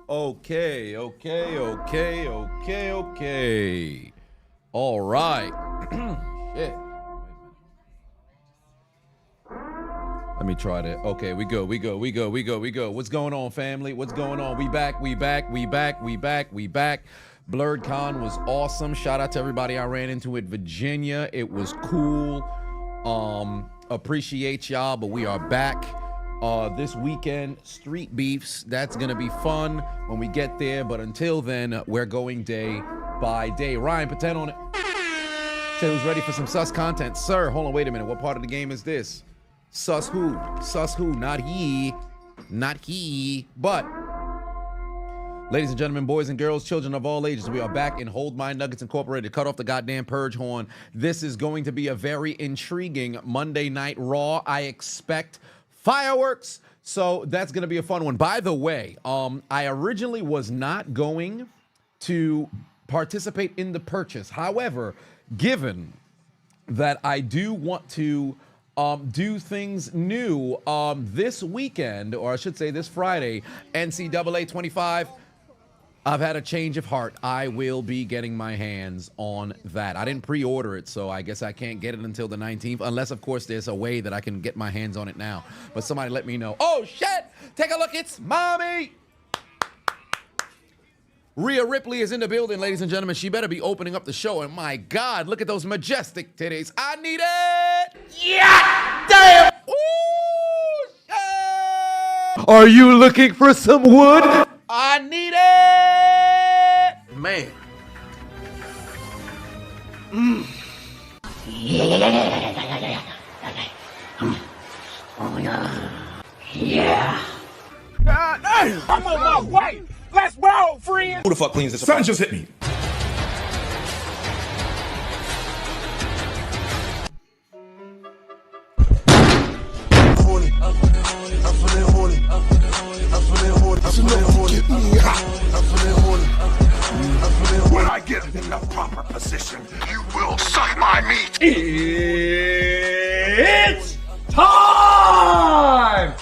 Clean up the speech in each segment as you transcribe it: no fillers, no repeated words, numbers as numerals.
Okay. All right. Shit. Let me try that. Okay, we go. What's going on, family? What's going on? We back. Blurred Con was awesome. Shout out to everybody I ran into at Virginia. It was cool. Appreciate y'all, but we are back. This weekend, Street Beefs. That's gonna be fun when we get there. But until then, we're going day by day. Ryan, put 10 on it. Say who's ready for some sus content. Sir, hold on, wait a minute. What part of the game is this? Sus who? Sus who? Not he. But, ladies and gentlemen, boys and girls, children of all ages, we are back in Hold My Nuggets Incorporated. Cut off the goddamn purge horn. This is going to be a very intriguing Monday Night Raw. I expect fireworks, so that's going to be a fun one. By the way, I originally was not going to participate in the purchase. However, given that I do want to do things new this weekend, or I should say this Friday, NCAA 25, I've had a change of heart. I will be getting my hands on that. I didn't pre-order it, so I guess I can't get it until the 19th, unless, of course, there's a way that I can get my hands on it now. But somebody let me know. Oh, shit! Take a look. It's Mommy! Rhea Ripley is in the building, ladies and gentlemen. She better be opening up the show. And my God, look at those majestic titties. I need it! Yeah! Damn! Ooh, shit! Are you looking for some wood? I need it! Man. Yeah. God damn! I'm on my way! Let's roll, friends! Who the fuck cleans this? Something just hit me. When I get in the proper position, you will suck my meat. It's time!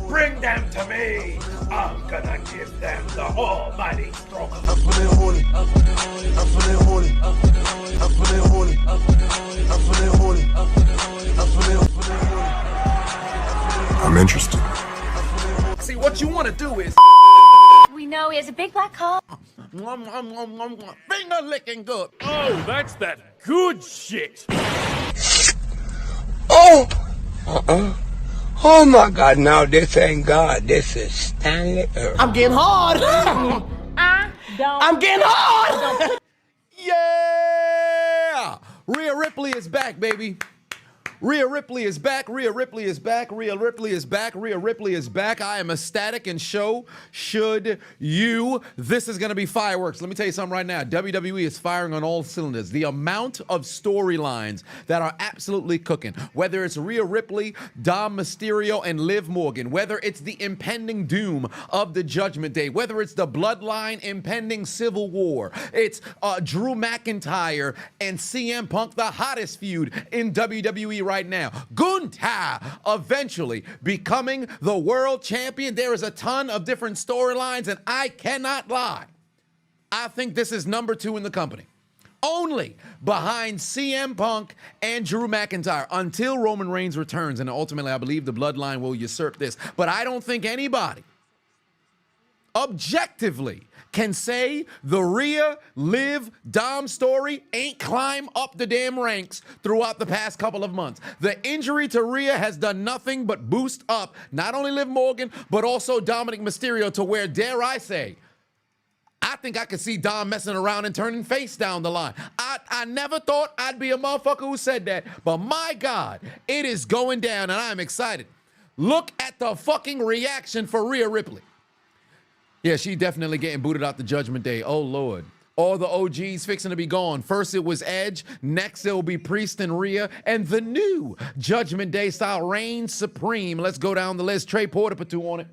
Bring them to me. I'm gonna give them the almighty stroke. I'm interested. See, what you want to do is... We know he has a big black hole. Finger licking good. Oh, that's that good shit. Oh! Oh my God, now this ain't God, this is Stanley Earth. I'm getting hard. I'm getting hard. Yeah! Rhea Ripley is back, baby. Rhea Ripley is back. Rhea Ripley is back. Rhea Ripley is back. Rhea Ripley is back. I am ecstatic, and so should you. This is going to be fireworks. Let me tell you something right now. WWE is firing on all cylinders. The amount of storylines that are absolutely cooking, whether it's Rhea Ripley, Dom Mysterio, and Liv Morgan, whether it's the impending doom of the Judgment Day, whether it's the bloodline impending civil war, it's Drew McIntyre and CM Punk, the hottest feud in WWE right now. Gunther eventually becoming the world champion. There is a ton of different storylines, and I cannot lie. I think this is number 2 in the company. Only behind CM Punk and Drew McIntyre until Roman Reigns returns. And ultimately, I believe the bloodline will usurp this. But I don't think anybody objectively can say the Rhea, Liv, Dom story ain't climb up the damn ranks throughout the past couple of months. The injury to Rhea has done nothing but boost up not only Liv Morgan, but also Dominik Mysterio, to where, dare I say, I think I could see Dom messing around and turning face down the line. I never thought I'd be a motherfucker who said that, but my God, it is going down, and I'm excited. Look at the fucking reaction for Rhea Ripley. Yeah, she definitely getting booted out the Judgment Day. Oh, Lord. All the OGs fixing to be gone. First it was Edge. Next it will be Priest and Rhea. And the new Judgment Day style reigns supreme. Let's go down the list. Trey Porter put 2 on it.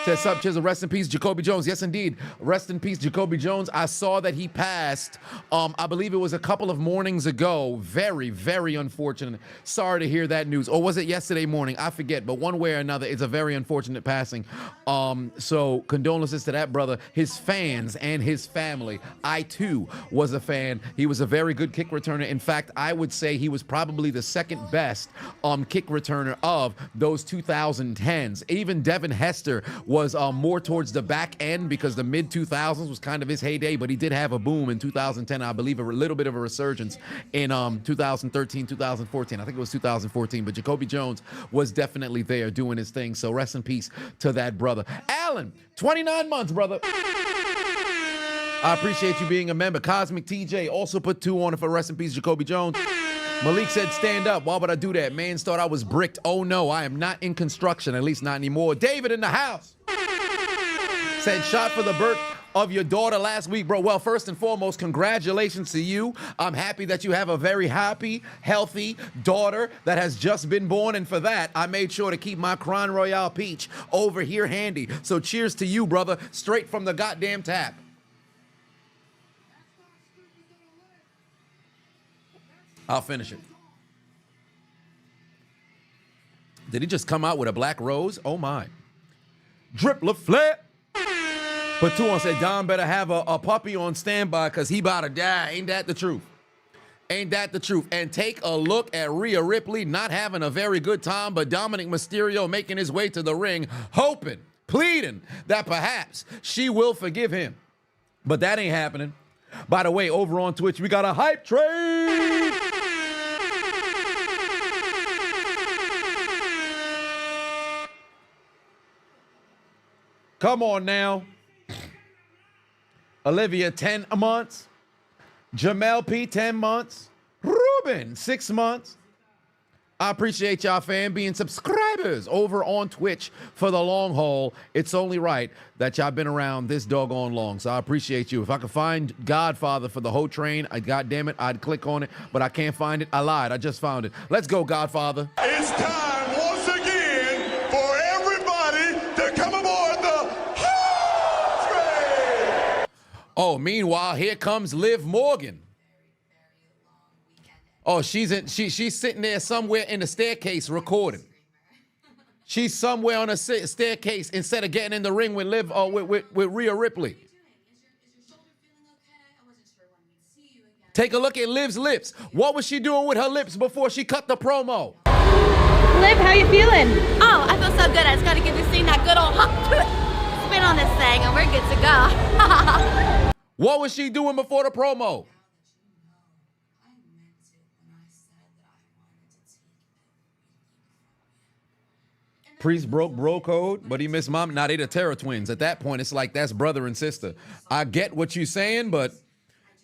Says, sup, Chisel, rest in peace, Jacoby Jones. Yes, indeed. Rest in peace, Jacoby Jones. I saw that he passed, I believe it was a couple of mornings ago. Very, very unfortunate. Sorry to hear that news. Or was it yesterday morning? I forget, but one way or another, it's a very unfortunate passing. So condolences to that brother, his fans, and his family. I, too, was a fan. He was a very good kick returner. In fact, I would say he was probably the second best kick returner of those 2010s. Even Devin Hester was more towards the back end because the mid-2000s was kind of his heyday, but he did have a boom in 2010. I believe a little bit of a resurgence in 2013, 2014. I think it was 2014, but Jacoby Jones was definitely there doing his thing. So rest in peace to that brother. Alan, 29 months, brother. I appreciate you being a member. Cosmic TJ also put 2 on it for rest in peace, Jacoby Jones. Malik said, stand up. Why would I do that? Man thought I was bricked. Oh, no, I am not in construction, at least not anymore. David in the house said, shot for the birth of your daughter last week, bro. Well, first and foremost, congratulations to you. I'm happy that you have a very happy, healthy daughter that has just been born. And for that, I made sure to keep my Crown Royale peach over here handy. So cheers to you, brother, straight from the goddamn tap. I'll finish it. Did he just come out with a black rose? Oh, my. Drip LaFleur. But 2 on said, Don better have a puppy on standby because he about to die. Ain't that the truth? Ain't that the truth? And take a look at Rhea Ripley not having a very good time, but Dominik Mysterio making his way to the ring, hoping, pleading that perhaps she will forgive him. But that ain't happening. By the way, over on Twitch, we got a hype train. Come on now. Olivia, 10 months. Jamel P, 10 months. Ruben, 6 months. I appreciate y'all, fam, being subscribers over on Twitch for the long haul. It's only right that y'all been around this doggone long, so I appreciate you. If I could find Godfather for the whole train, goddamn it, I'd click on it, but I can't find it. I lied. I just found it. Let's go, Godfather. It's time once again for everybody to come aboard the hype train. Oh, meanwhile, here comes Liv Morgan. Oh, she's sitting there somewhere in the staircase recording. She's somewhere on a staircase instead of getting in the ring with with Rhea Ripley. Take a look at Liv's lips. What was she doing with her lips before she cut the promo? Liv, how you feeling? Oh, I feel so good. I just gotta give this scene that good old spin on this thing and we're good to go. What was she doing before the promo? Priest broke bro code, but he missed mom. Now they the Terror Twins. At that point, it's like that's brother and sister. I get what you're saying, but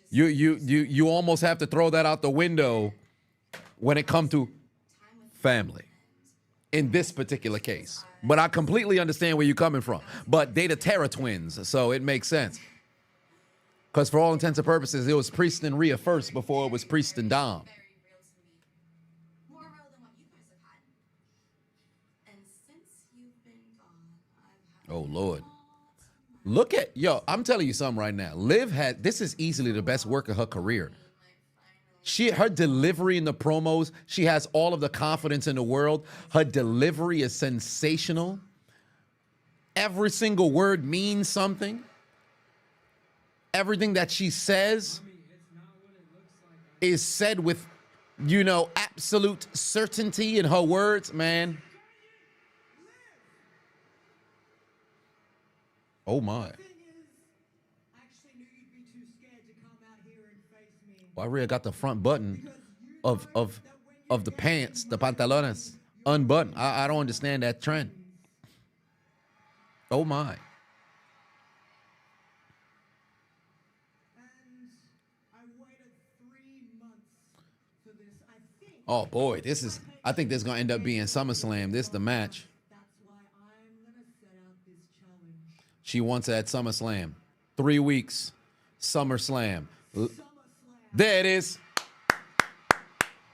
you almost have to throw that out the window when it comes to family in this particular case. But I completely understand where you're coming from. But they the Terror Twins, so it makes sense. Because for all intents and purposes, it was Priest and Rhea first before it was Priest and Dom. Oh, Lord. Look at, yo, I'm telling you something right now. Liv this is easily the best work of her career. Her delivery in the promos, she has all of the confidence in the world. Her delivery is sensational. Every single word means something. Everything that she says is said with, absolute certainty in her words, man. Oh my. Why Rhea got the front button of the pants, the pantalones, unbuttoned. I don't understand that trend. Oh my. Oh boy, I think this is gonna end up being SummerSlam. This is the match. She wants at SummerSlam. 3 weeks. SummerSlam. There it is.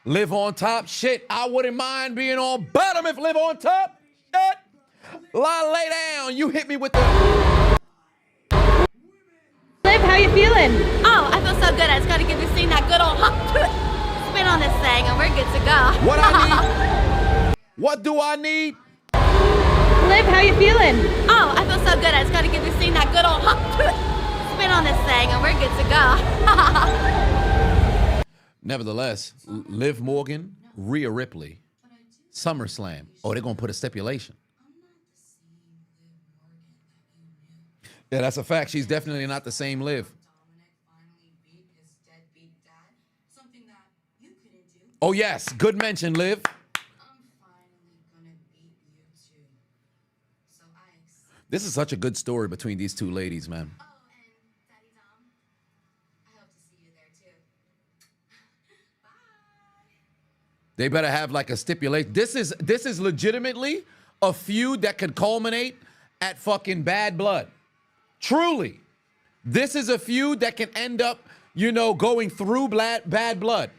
Liv on top. Shit, I wouldn't mind being on bottom if Liv on top. Shit. Lay down. You hit me with the... Liv, how you feeling? Oh, I feel so good. I just gotta give this thing that good old spin on this thing and we're good to go. What I need? What do I need? Liv, how you feeling? Oh, I feel so good. I just gotta give this thing that good old spin on this thing and we're good to go. Nevertheless, Liv Morgan, Rhea Ripley, SummerSlam. Oh, they're gonna put a stipulation. Yeah, that's a fact. She's definitely not the same Liv. Dominik finally beat his deadbeat dad. Something that you couldn't do. Oh yes, good mention, Liv. I'm finally gonna beat you too. So I accept. This is such a good story between these two ladies, man. Oh, and Daddy Dom, I hope to see you there too. Bye. They better have like a stipulation. This is legitimately a feud that could culminate at fucking Bad Blood. Truly. This is a feud that can end up, you know, going through Bad Blood.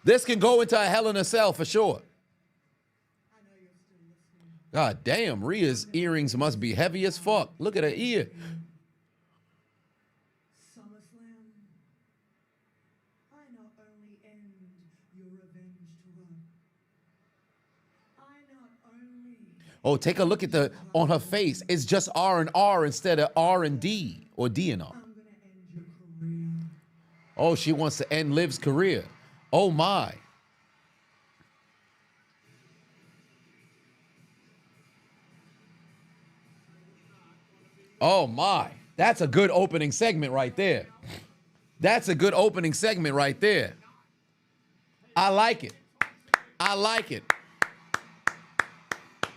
This can go into a Hell in a Cell for sure. God damn, Rhea's earrings must be heavy as fuck. Look at her ear. SummerSlam. I not only end your revenge tour. I not only. Oh, take a look at on her face. It's just R and R instead of R and D or D and R. I'm gonna end your career. Oh, she wants to end Liv's career. Oh my. Oh my. That's a good opening segment right there. That's a good opening segment right there. I like it. I like it.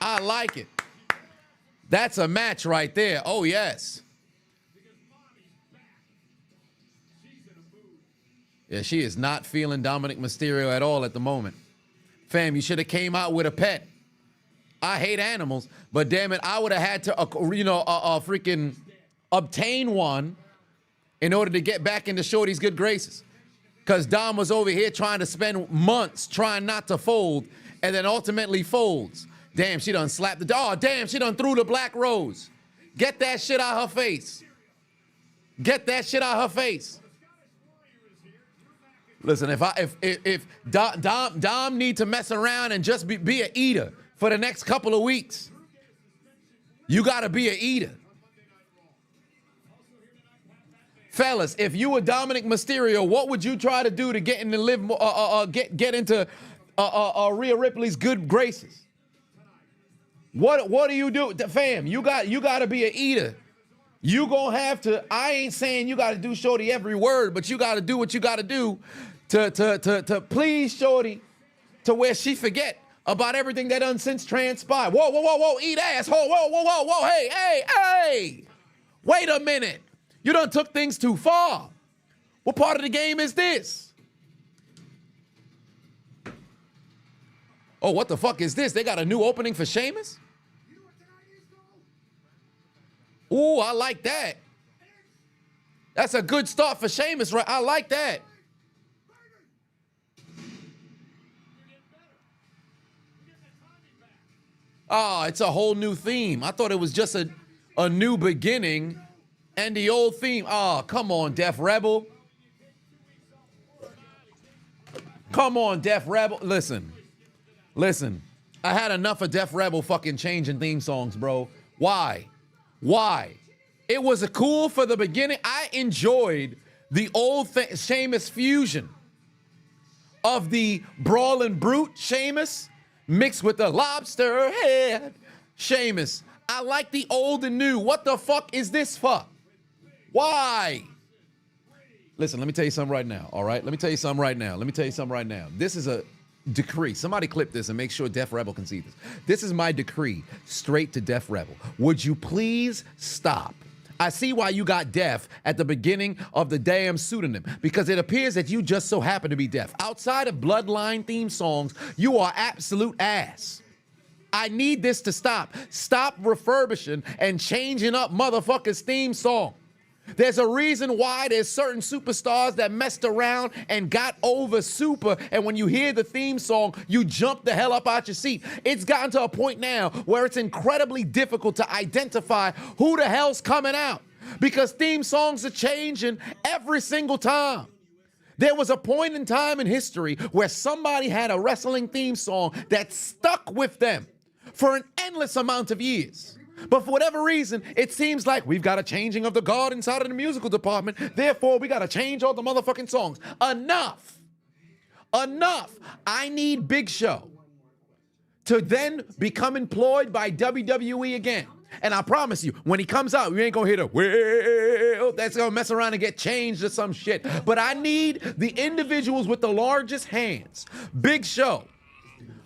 I like it. That's a match right there. Oh, yes. Yeah, she is not feeling Dominik Mysterio at all at the moment. Fam, you should have came out with a pet. I hate animals, but damn it, I would have had to, freaking obtain one in order to get back into Shorty's good graces. Because Dom was over here trying to spend months trying not to fold, and then ultimately folds. Damn, she done slapped the... Oh, damn, she done threw the black rose. Get that shit out her face. Get that shit out her face. Listen, if Dom need to mess around and just be an eater for the next couple of weeks, you gotta be an eater. Fellas, if you were Dominik Mysterio, what would you try to do to get into get into Rhea Ripley's good graces? What do you do, fam? You gotta be an eater. You gonna have to. I ain't saying you gotta do Shorty every word, but you gotta do what you gotta do to please Shorty, to where she forget about everything that done since transpired. Whoa, eat asshole. Whoa, hey. Wait a minute. You done took things too far. What part of the game is this? Oh, what the fuck is this? They got a new opening for Sheamus? Ooh, I like that. That's a good start for Sheamus, right? I like that. Oh, it's a whole new theme. I thought it was just a new beginning and the old theme. Oh, come on, Def Rebel. Come on, Def Rebel. Listen. I had enough of Def Rebel fucking changing theme songs, bro. Why? It was cool for the beginning. I enjoyed the old Sheamus fusion of the brawling brute Sheamus mixed with the lobster head Sheamus. I like the old and new. What the fuck is this for? Why? Listen, let me tell you something right now, all right? Let me tell you something right now. This is a decree. Somebody clip this and make sure Def Rebel can see this. This is my decree straight to Def Rebel. Would you please stop? I see why you got deaf at the beginning of the damn pseudonym, because it appears that you just so happen to be deaf. Outside of Bloodline theme songs, you are absolute ass. I need this to stop. Stop refurbishing and changing up motherfuckers' theme song. There's a reason why there's certain superstars that messed around and got over super, and when you hear the theme song, you jump the hell up out your seat. It's gotten to a point now where it's incredibly difficult to identify who the hell's coming out because theme songs are changing every single time. There was a point in time in history where somebody had a wrestling theme song that stuck with them for an endless amount of years. But for whatever reason, it seems like we've got a changing of the guard inside of the musical department. Therefore, we got to change all the motherfucking songs. Enough. Enough. I need Big Show to then become employed by WWE again. And I promise you, when he comes out, you ain't going to hear the, well, that's going to mess around and get changed or some shit. But I need the individuals with the largest hands. Big Show,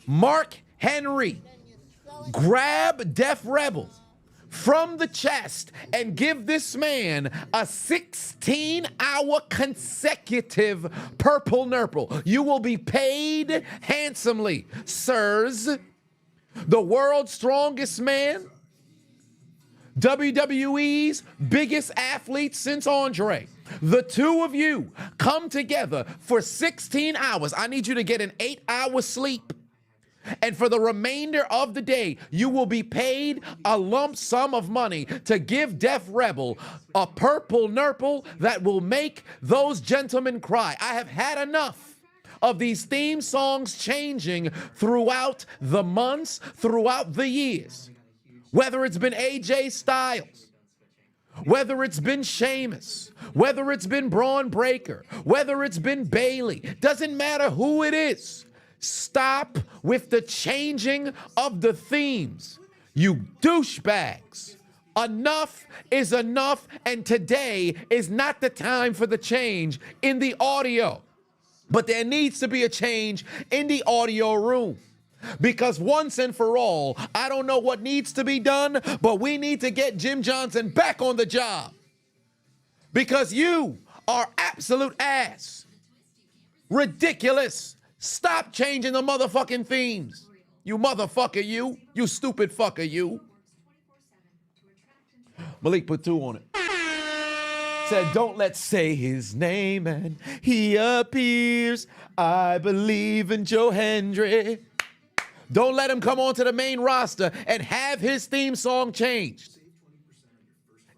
Mark Henry, grab Def Rebel from the chest and give this man a 16-hour consecutive purple nurple. You will be paid handsomely, sirs. The world's strongest man, WWE's biggest athlete since Andre. The two of you come together for 16 hours. I need you to get an 8-hour sleep. And for the remainder of the day, you will be paid a lump sum of money to give Def Rebel a purple nurple that will make those gentlemen cry. I have had enough of these theme songs changing throughout the months, throughout the years. Whether it's been AJ Styles, whether it's been Sheamus, whether it's been Braun Breaker, whether it's been Bayley, doesn't matter who it is. Stop with the changing of the themes, you douchebags. Enough is enough, and today is not the time for the change in the audio. But there needs to be a change in the audio room. Because once and for all, I don't know what needs to be done, but we need to get Jim Johnson back on the job. Because you are absolute ass. Ridiculous. Stop changing the motherfucking themes. You motherfucker, you. You stupid fucker, you. Malik put 2 on it. Said, don't let's say his name and he appears. I believe in Joe Hendry. Don't let him come onto the main roster and have his theme song changed.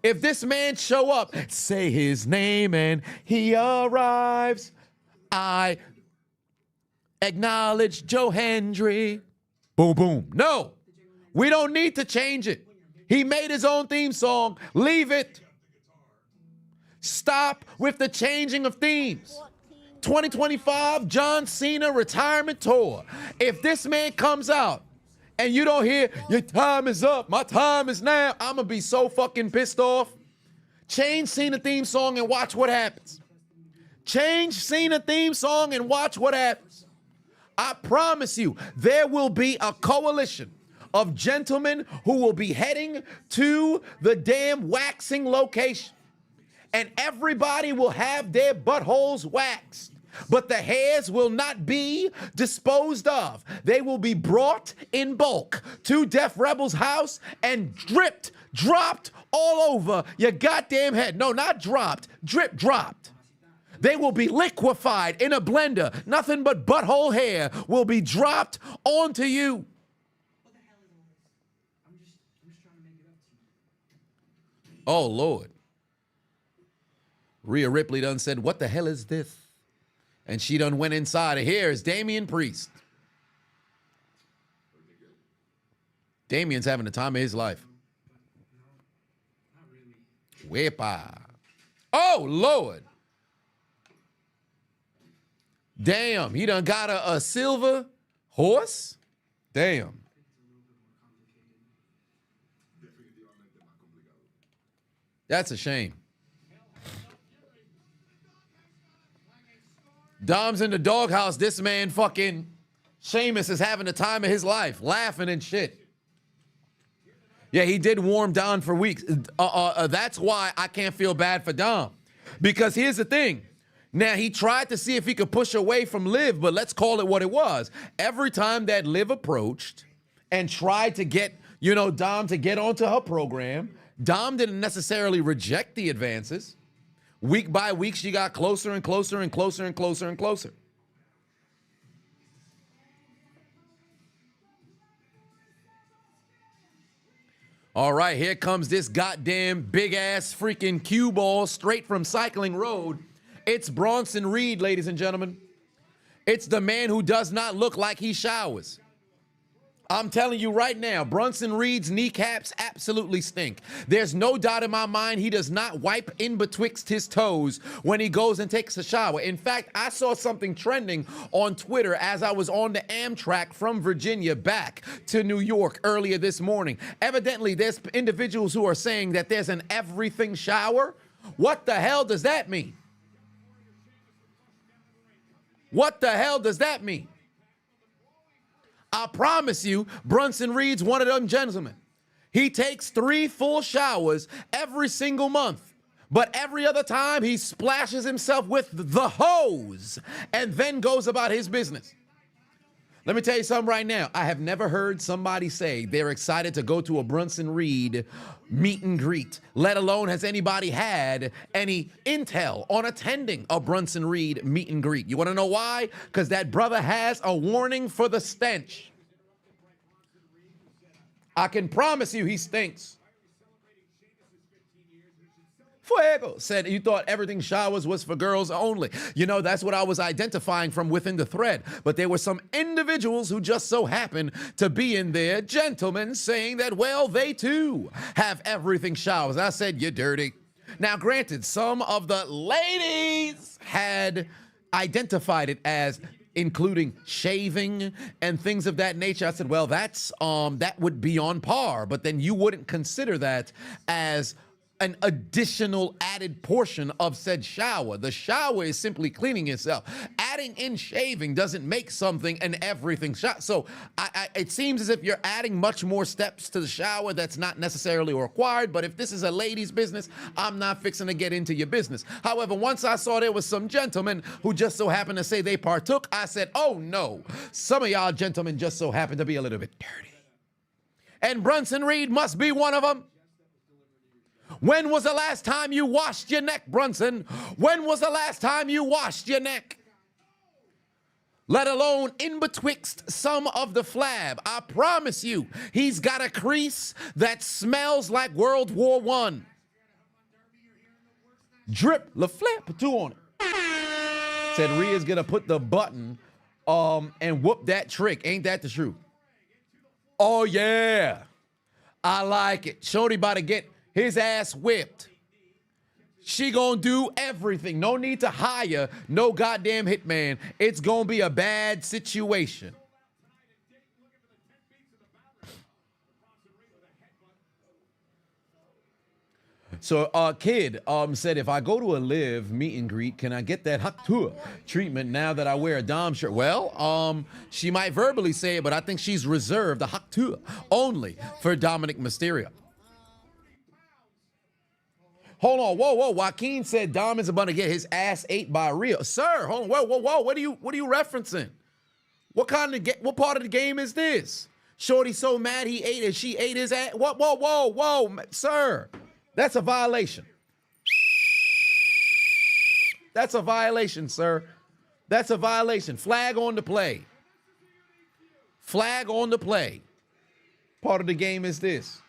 If this man show up, say his name and he arrives. I acknowledge Joe Hendry. Boom, boom. No, we don't need to change it. He made his own theme song. Leave it. Stop with the changing of themes. 2025 John Cena retirement tour. If this man comes out and you don't hear, your time is up, my time is now, I'm going to be so fucking pissed off. Change Cena theme song and watch what happens. Change Cena theme song and watch what happens. I promise you, there will be a coalition of gentlemen who will be heading to the damn waxing location. And everybody will have their buttholes waxed. But the hairs will not be disposed of. They will be brought in bulk to Def Rebel's house and dropped all over your goddamn head. No, not dropped, dropped. They will be liquefied in a blender. Nothing but butthole hair will be dropped onto you. Oh, Lord. Rhea Ripley done said, what the hell is this? And she done went inside. Here is Damian Priest. Damian's having the time of his life. Wepa. Oh, Lord. Damn, he done got a silver horse? Damn. That's a shame. Dom's in the doghouse. This man fucking Sheamus is having the time of his life, laughing and shit. Yeah, he did warm down for weeks. That's why I can't feel bad for Dom. Because here's the thing. Now, he tried to see if he could push away from Liv, but let's call it what it was. Every time that Liv approached and tried to get, Dom to get onto her program, Dom didn't necessarily reject the advances. Week by week, she got closer and closer and closer and closer and closer. All right, here comes this goddamn big-ass freaking cue ball straight from Cycling Road. It's Bronson Reed, ladies and gentlemen. It's the man who does not look like he showers. I'm telling you right now, Bronson Reed's kneecaps absolutely stink. There's no doubt in my mind he does not wipe in betwixt his toes when he goes and takes a shower. In fact, I saw something trending on Twitter as I was on the Amtrak from Virginia back to New York earlier this morning. Evidently, there's individuals who are saying that there's an everything shower. What the hell does that mean? What the hell does that mean? I promise you, Bronson Reed's one of them gentlemen. He takes 3 full showers every single month, but every other time he splashes himself with the hose and then goes about his business. Let me tell you something right now. I have never heard somebody say they're excited to go to a Bronson Reed meet and greet, let alone has anybody had any intel on attending a Bronson Reed meet and greet. You want to know why? Because that brother has a warning for the stench. I can promise you he stinks. Fuego said you thought everything showers was for girls only. You know, that's what I was identifying from within the thread. But there were some individuals who just so happened to be in there, gentlemen, saying that, well, they too have everything showers. I said, you're dirty. Now, granted, some of the ladies had identified it as including shaving and things of that nature. I said, well, that's that would be on par, but then you wouldn't consider that as an additional added portion of said shower. The shower is simply cleaning yourself. Adding in shaving doesn't make something an everything shower. So it seems as if you're adding much more steps to the shower that's not necessarily required, but if this is a lady's business, I'm not fixing to get into your business. However, once I saw there was some gentlemen who just so happened to say they partook, I said, oh no, some of y'all gentlemen just so happen to be a little bit dirty. And Bronson Reed must be one of them. When was the last time you washed your neck, Bronson? When was the last time you washed your neck? Let alone in betwixt some of the flab. I promise you, he's got a crease that smells like World War I. Drip le flip two on it. Said Rhea's gonna put the button and whoop that trick. Ain't that the truth? Oh yeah, I like it. Shorty about to get his ass whipped. She gonna do everything. No need to hire no goddamn hitman. It's gonna be a bad situation. So kid said, if I go to a live meet and greet, can I get that haktua treatment now that I wear a Dom shirt? Well, she might verbally say it, but I think she's reserved the haktua only for Dominik Mysterio. Hold on, whoa. Joaquin said Dom is about to get his ass ate by Rhea. Sir, hold on, whoa. What are you referencing? What part of the game is this? Shorty so mad he ate it, she ate his ass. Whoa, sir. That's a violation. That's a violation, sir. That's a violation. Flag on the play. Flag on the play. Part of the game is this.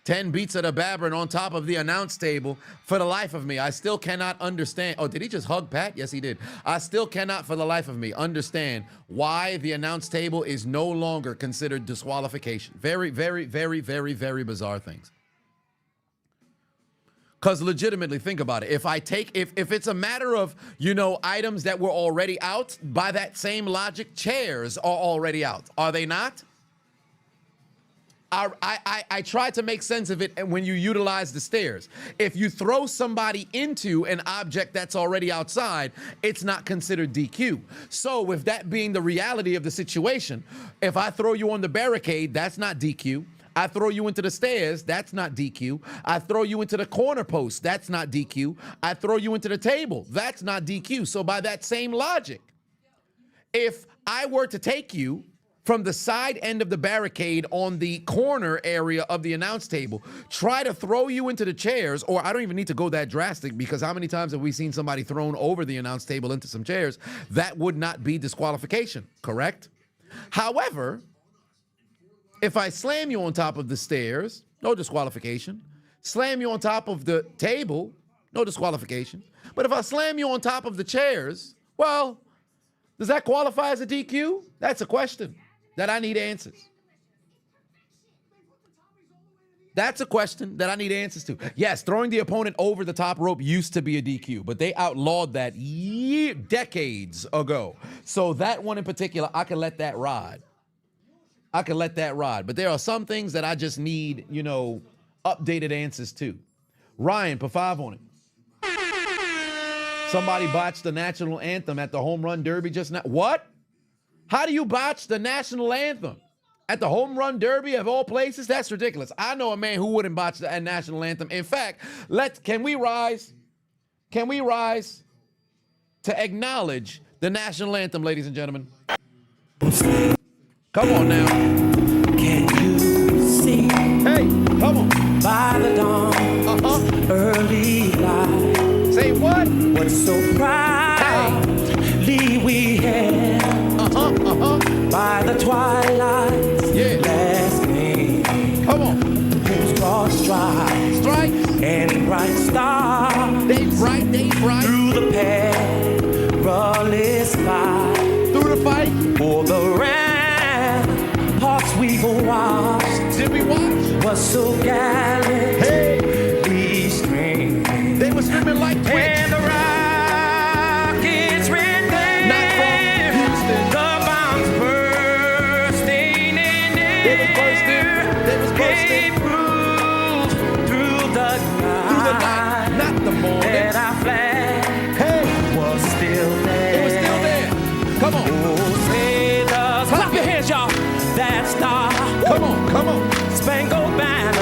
10 beats of the Babrin on top of the announce table. For the life of me, I still cannot understand. Oh, did he just hug Pat? Yes, he did. I still cannot, for the life of me, understand why the announce table is no longer considered disqualification. Very, very, very, very, very bizarre things. Because legitimately, think about it. If it's a matter of, items that were already out, by that same logic, chairs are already out. Are they not? I try to make sense of it when you utilize the stairs. If you throw somebody into an object that's already outside, it's not considered DQ. So with that being the reality of the situation, if I throw you on the barricade, that's not DQ. I throw you into the stairs, that's not DQ. I throw you into the corner post, that's not DQ. I throw you into the table, that's not DQ. So by that same logic, if I were to take you from the side end of the barricade on the corner area of the announce table, try to throw you into the chairs, or I don't even need to go that drastic, because how many times have we seen somebody thrown over the announce table into some chairs? That would not be disqualification, correct? However, if I slam you on top of the stairs, no disqualification. Slam you on top of the table, no disqualification. But if I slam you on top of the chairs, well, does that qualify as a DQ? That's a question that I need answers. That's a question that I need answers to. Yes, throwing the opponent over the top rope used to be a DQ, but they outlawed that decades ago. So that one in particular, I can let that ride. I can let that ride. But there are some things that I just need, you know, updated answers to. Ryan, put 5 on it. Somebody botched the national anthem at the home run derby just now. What? How do you botch the national anthem at the home run derby of all places? That's ridiculous. I know a man who wouldn't botch the national anthem. In fact, can we rise? Can we rise to acknowledge the national anthem, ladies and gentlemen? Come on now. Can you see? Hey, come on. By the dawn's early light. Say what? What so proudly we had. By the twilight's last gleam. Come on. Whose broad stripes and bright stars. They bright. Through the perilous fight. Through the fight. For the ramparts we've watched. Did we watch? Was so gallant. Hey. Streaming. They were streaming like Twitch. And the rockets ran there. Not from Houston. The bombs bursting in air. They was bursting. They proved through the night. Not the morning. That our flag was still there. It was still there. Come on. Oh, sailors. Clap your hands, y'all. That star. Come on. Spangled banner.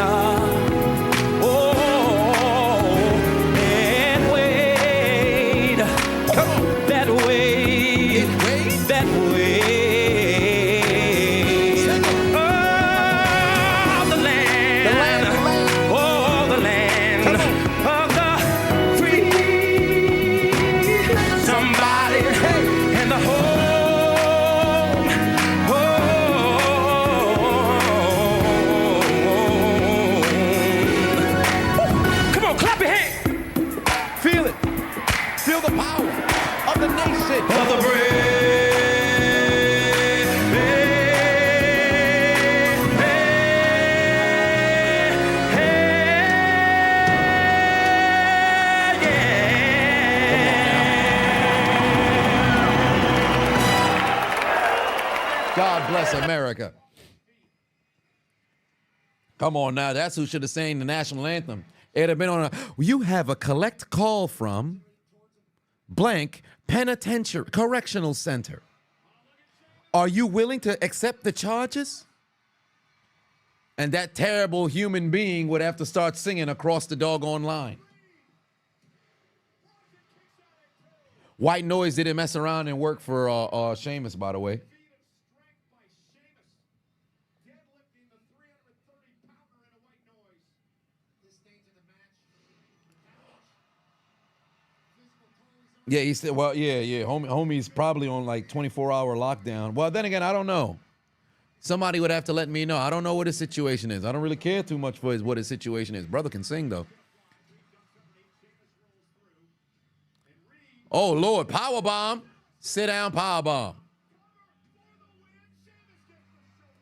America. Come on now, that's who should have sang the national anthem. It'd have been on you have a collect call from blank penitentiary correctional center. Are you willing to accept the charges? And that terrible human being would have to start singing across the doggone line. White Noise didn't mess around and work for Sheamus, by the way. Yeah, he said, well, yeah. Homie's probably on like 24-hour lockdown. Well, then again, I don't know. Somebody would have to let me know. I don't know what his situation is. I don't really care too much for what his situation is. Brother can sing, though. Oh, Lord, powerbomb. Sit down, powerbomb.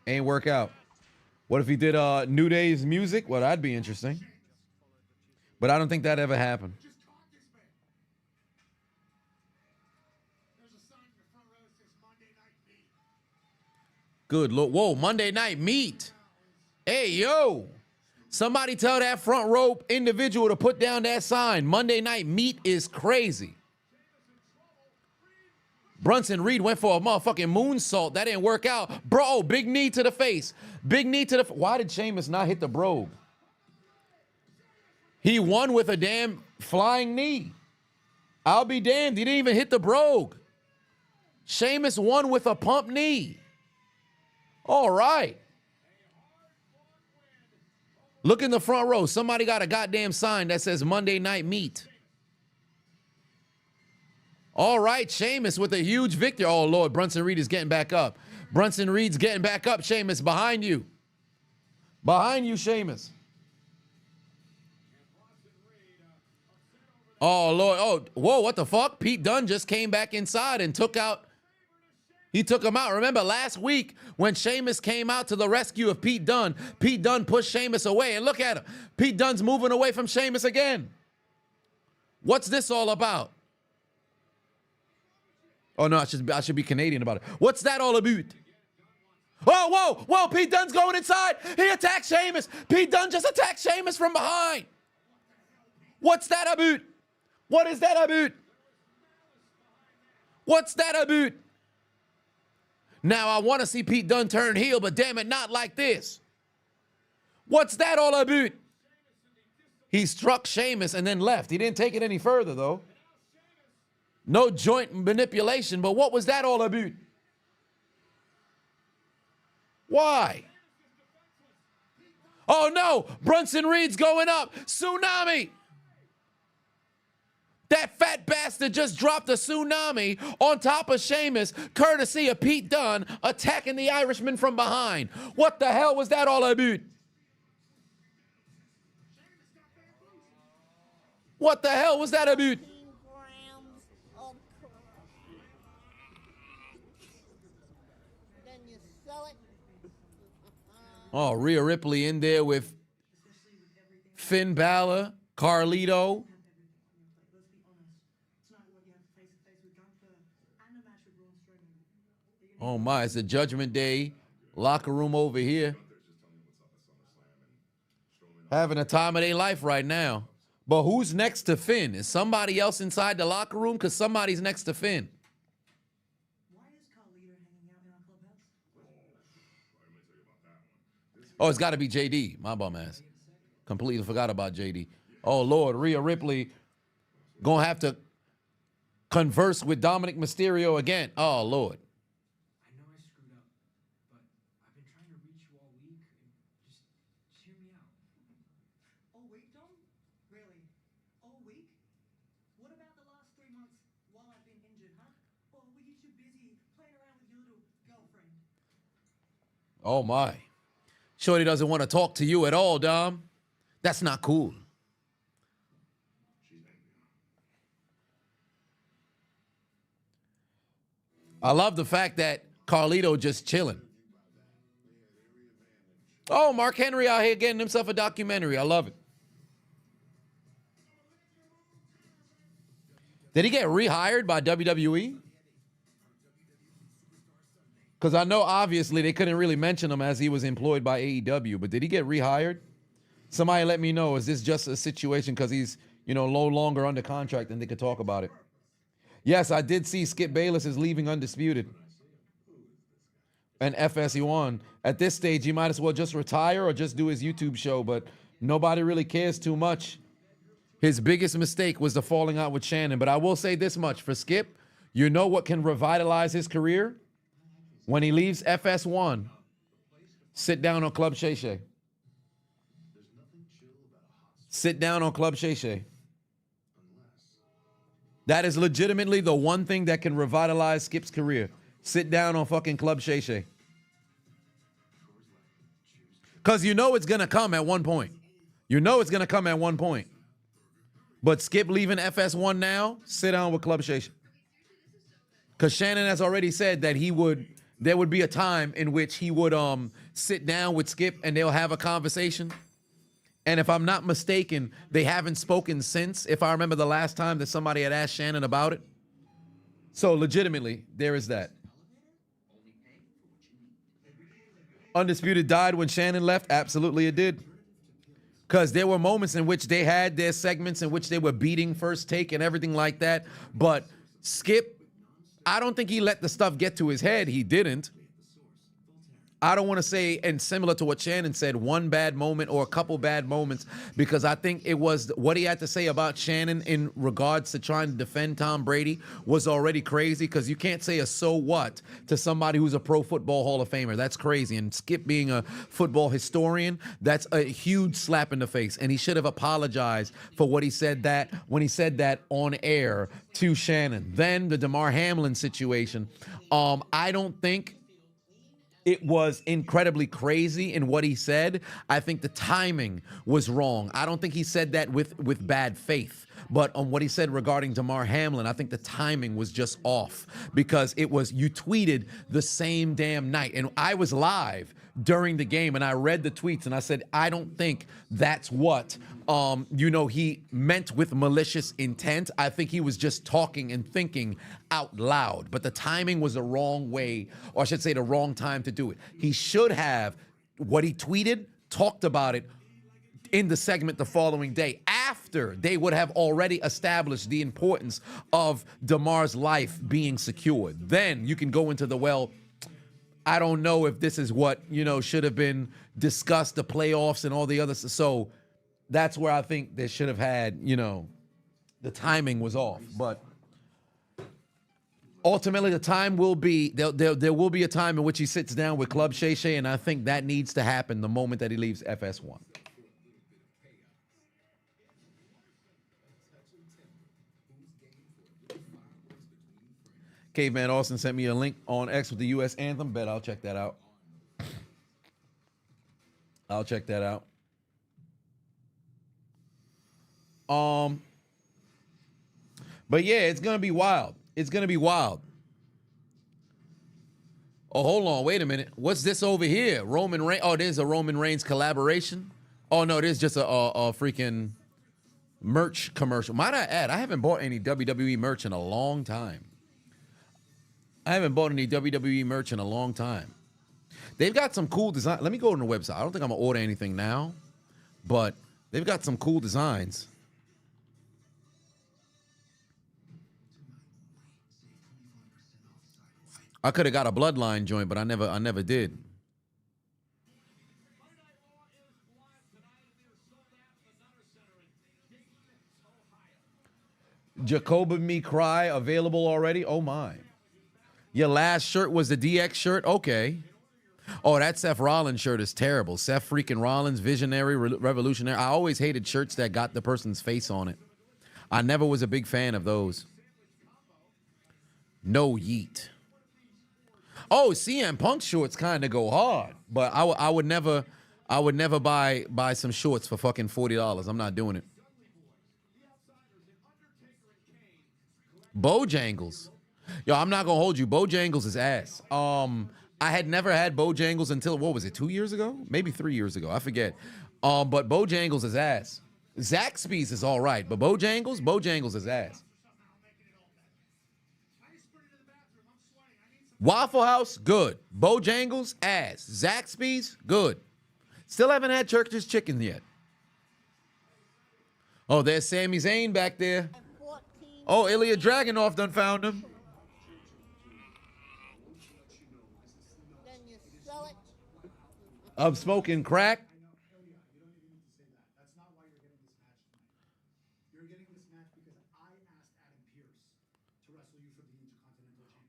Ain't work out. What if he did New Day's music? Well, that'd be interesting. But I don't think that ever happened. Good Lord. Whoa, Monday Night Meat. Hey, yo. Somebody tell that front row individual to put down that sign. Monday Night Meat is crazy. Bronson Reed went for a motherfucking moonsault. That didn't work out. Bro, big knee to the face. Big knee to the... Why did Sheamus not hit the brogue? He won with a damn flying knee. I'll be damned. He didn't even hit the brogue. Sheamus won with a pump knee. All right. Look in the front row. Somebody got a goddamn sign that says Monday Night Meat. All right, Sheamus with a huge victory. Oh, Lord, Bronson Reed is getting back up. Bronson Reed's getting back up, Sheamus, behind you. Behind you, Sheamus. Oh, Lord. Oh, whoa, what the fuck? Pete Dunne just came back inside and took him out. Remember last week when Sheamus came out to the rescue of Pete Dunne pushed Sheamus away. And look at him. Pete Dunne's moving away from Sheamus again. What's this all about? Oh, no, I should be Canadian about it. What's that all about? Oh, whoa, Pete Dunne's going inside. He attacked Sheamus. Pete Dunne just attacked Sheamus from behind. What's that about? What is that about? What's that about? Now, I want to see Pete Dunne turn heel, but damn it, not like this. What's that all about? He struck Sheamus and then left. He didn't take it any further, though. No joint manipulation, but what was that all about? Why? Oh, no, Bronson Reed's going up. Tsunami. That fat bastard just dropped a tsunami on top of Sheamus, courtesy of Pete Dunne attacking the Irishman from behind. What the hell was that all about? What the hell was that about? Oh, Rhea Ripley in there with Finn Balor, Carlito. Oh my, it's a Judgment Day locker room over here. Having a time of their life right now. But who's next to Finn? Is somebody else inside the locker room? Because somebody's next to Finn. Oh, it's got to be JD. My bum ass. Completely forgot about JD. Oh, Lord. Rhea Ripley going to have to converse with Dominik Mysterio again. Oh, Lord. I know I screwed up, but I've been trying to reach you all week. Just hear me out. All week, Dom? Really? All week? What about the last 3 months while I've been injured, huh? Or were you too busy playing around with your little girlfriend? Oh, my. Shorty doesn't want to talk to you at all, Dom. That's not cool. I love the fact that Carlito just chilling. Oh, Mark Henry out here getting himself a documentary. I love it. Did he get rehired by WWE? Because I know, obviously, they couldn't really mention him as he was employed by AEW, but did he get rehired? Somebody let me know. Is this just a situation because he's, no longer under contract and they could talk about it? Yes, I did see Skip Bayless is leaving Undisputed. And FS1. At this stage, he might as well just retire or just do his YouTube show, but nobody really cares too much. His biggest mistake was the falling out with Shannon, but I will say this much. For Skip, you know what can revitalize his career? When he leaves FS1, sit down on Club Shay Shay. Sit down on Club Shay Shay. That is legitimately the one thing that can revitalize Skip's career. Sit down on fucking Club Shay Shay. Because you know it's going to come at one point. You know it's going to come at one point. But Skip leaving FS1 now, sit down with Club Shay Shay. Because Shannon has already said that there would be a time in which he would sit down with Skip and they'll have a conversation. And if I'm not mistaken, they haven't spoken since, if I remember the last time that somebody had asked Shannon about it. So legitimately, there is that. Undisputed died when Shannon left? Absolutely it did. Because there were moments in which they had their segments in which they were beating First Take and everything like that. But Skip, I don't think he let the stuff get to his head. He didn't. I don't want to say, and similar to what Shannon said, one bad moment or a couple bad moments, because I think it was what he had to say about Shannon in regards to trying to defend Tom Brady was already crazy, because you can't say a so what to somebody who's a Pro Football Hall of Famer. That's crazy. And Skip being a football historian, that's a huge slap in the face. And he should have apologized for what he said that when he said that on air to Shannon. Then the Damar Hamlin situation. I don't think it was incredibly crazy in what he said. I think the timing was wrong. I don't think he said that with bad faith. But on what he said regarding Damar Hamlin, I think the timing was just off, because it was, you tweeted the same damn night. And I was live during the game and I read the tweets and I said, I don't think that's what, he meant with malicious intent. I think he was just talking and thinking out loud, but the timing was the wrong way, or I should say the wrong time to do it. He should have, what he tweeted, talked about it in the segment the following day, after they would have already established the importance of Damar's life being secured. Then you can go into the, well, I don't know if this is what, should have been discussed, the playoffs and all the other. So that's where I think they should have had, the timing was off. But ultimately, the time will be, there will be a time in which he sits down with Club Shay Shay, and I think that needs to happen the moment that he leaves FS1. Caveman Austin sent me a link on X with the U.S. Anthem. Bet I'll check that out. But yeah, it's gonna be wild. Oh, hold on, wait a minute. What's this over here? Roman Reigns. Oh, there's a Roman Reigns collaboration. Oh no, there's just a freaking merch commercial. Might I add, I haven't bought any WWE merch in a long time. They've got some cool design. Let me go on the website. I don't think I'm gonna order anything now, but they've got some cool designs. I could have got a Bloodline joint, but I never did. Jacob and Me Cry available already? Oh my. Your last shirt was the DX shirt? Okay. Oh, that Seth Rollins shirt is terrible. Seth freaking Rollins, visionary, revolutionary. I always hated shirts that got the person's face on it. I never was a big fan of those. No yeet. Oh, CM Punk shorts kind of go hard, but I would never buy some shorts for fucking $40. I'm not doing it. Bojangles. Yo, I'm not gonna hold you. Bojangles is ass. I had never had Bojangles until, what was it, 2 years ago? Maybe 3 years ago. I forget. But Bojangles is ass. Zaxby's is all right, but Bojangles is ass. Waffle House, good. Bojangles, ass. Zaxby's, good. Still haven't had Church's Chicken yet. Oh, there's Sami Zayn back there. Oh, Ilia Dragunov done found him. I'm smoking crack.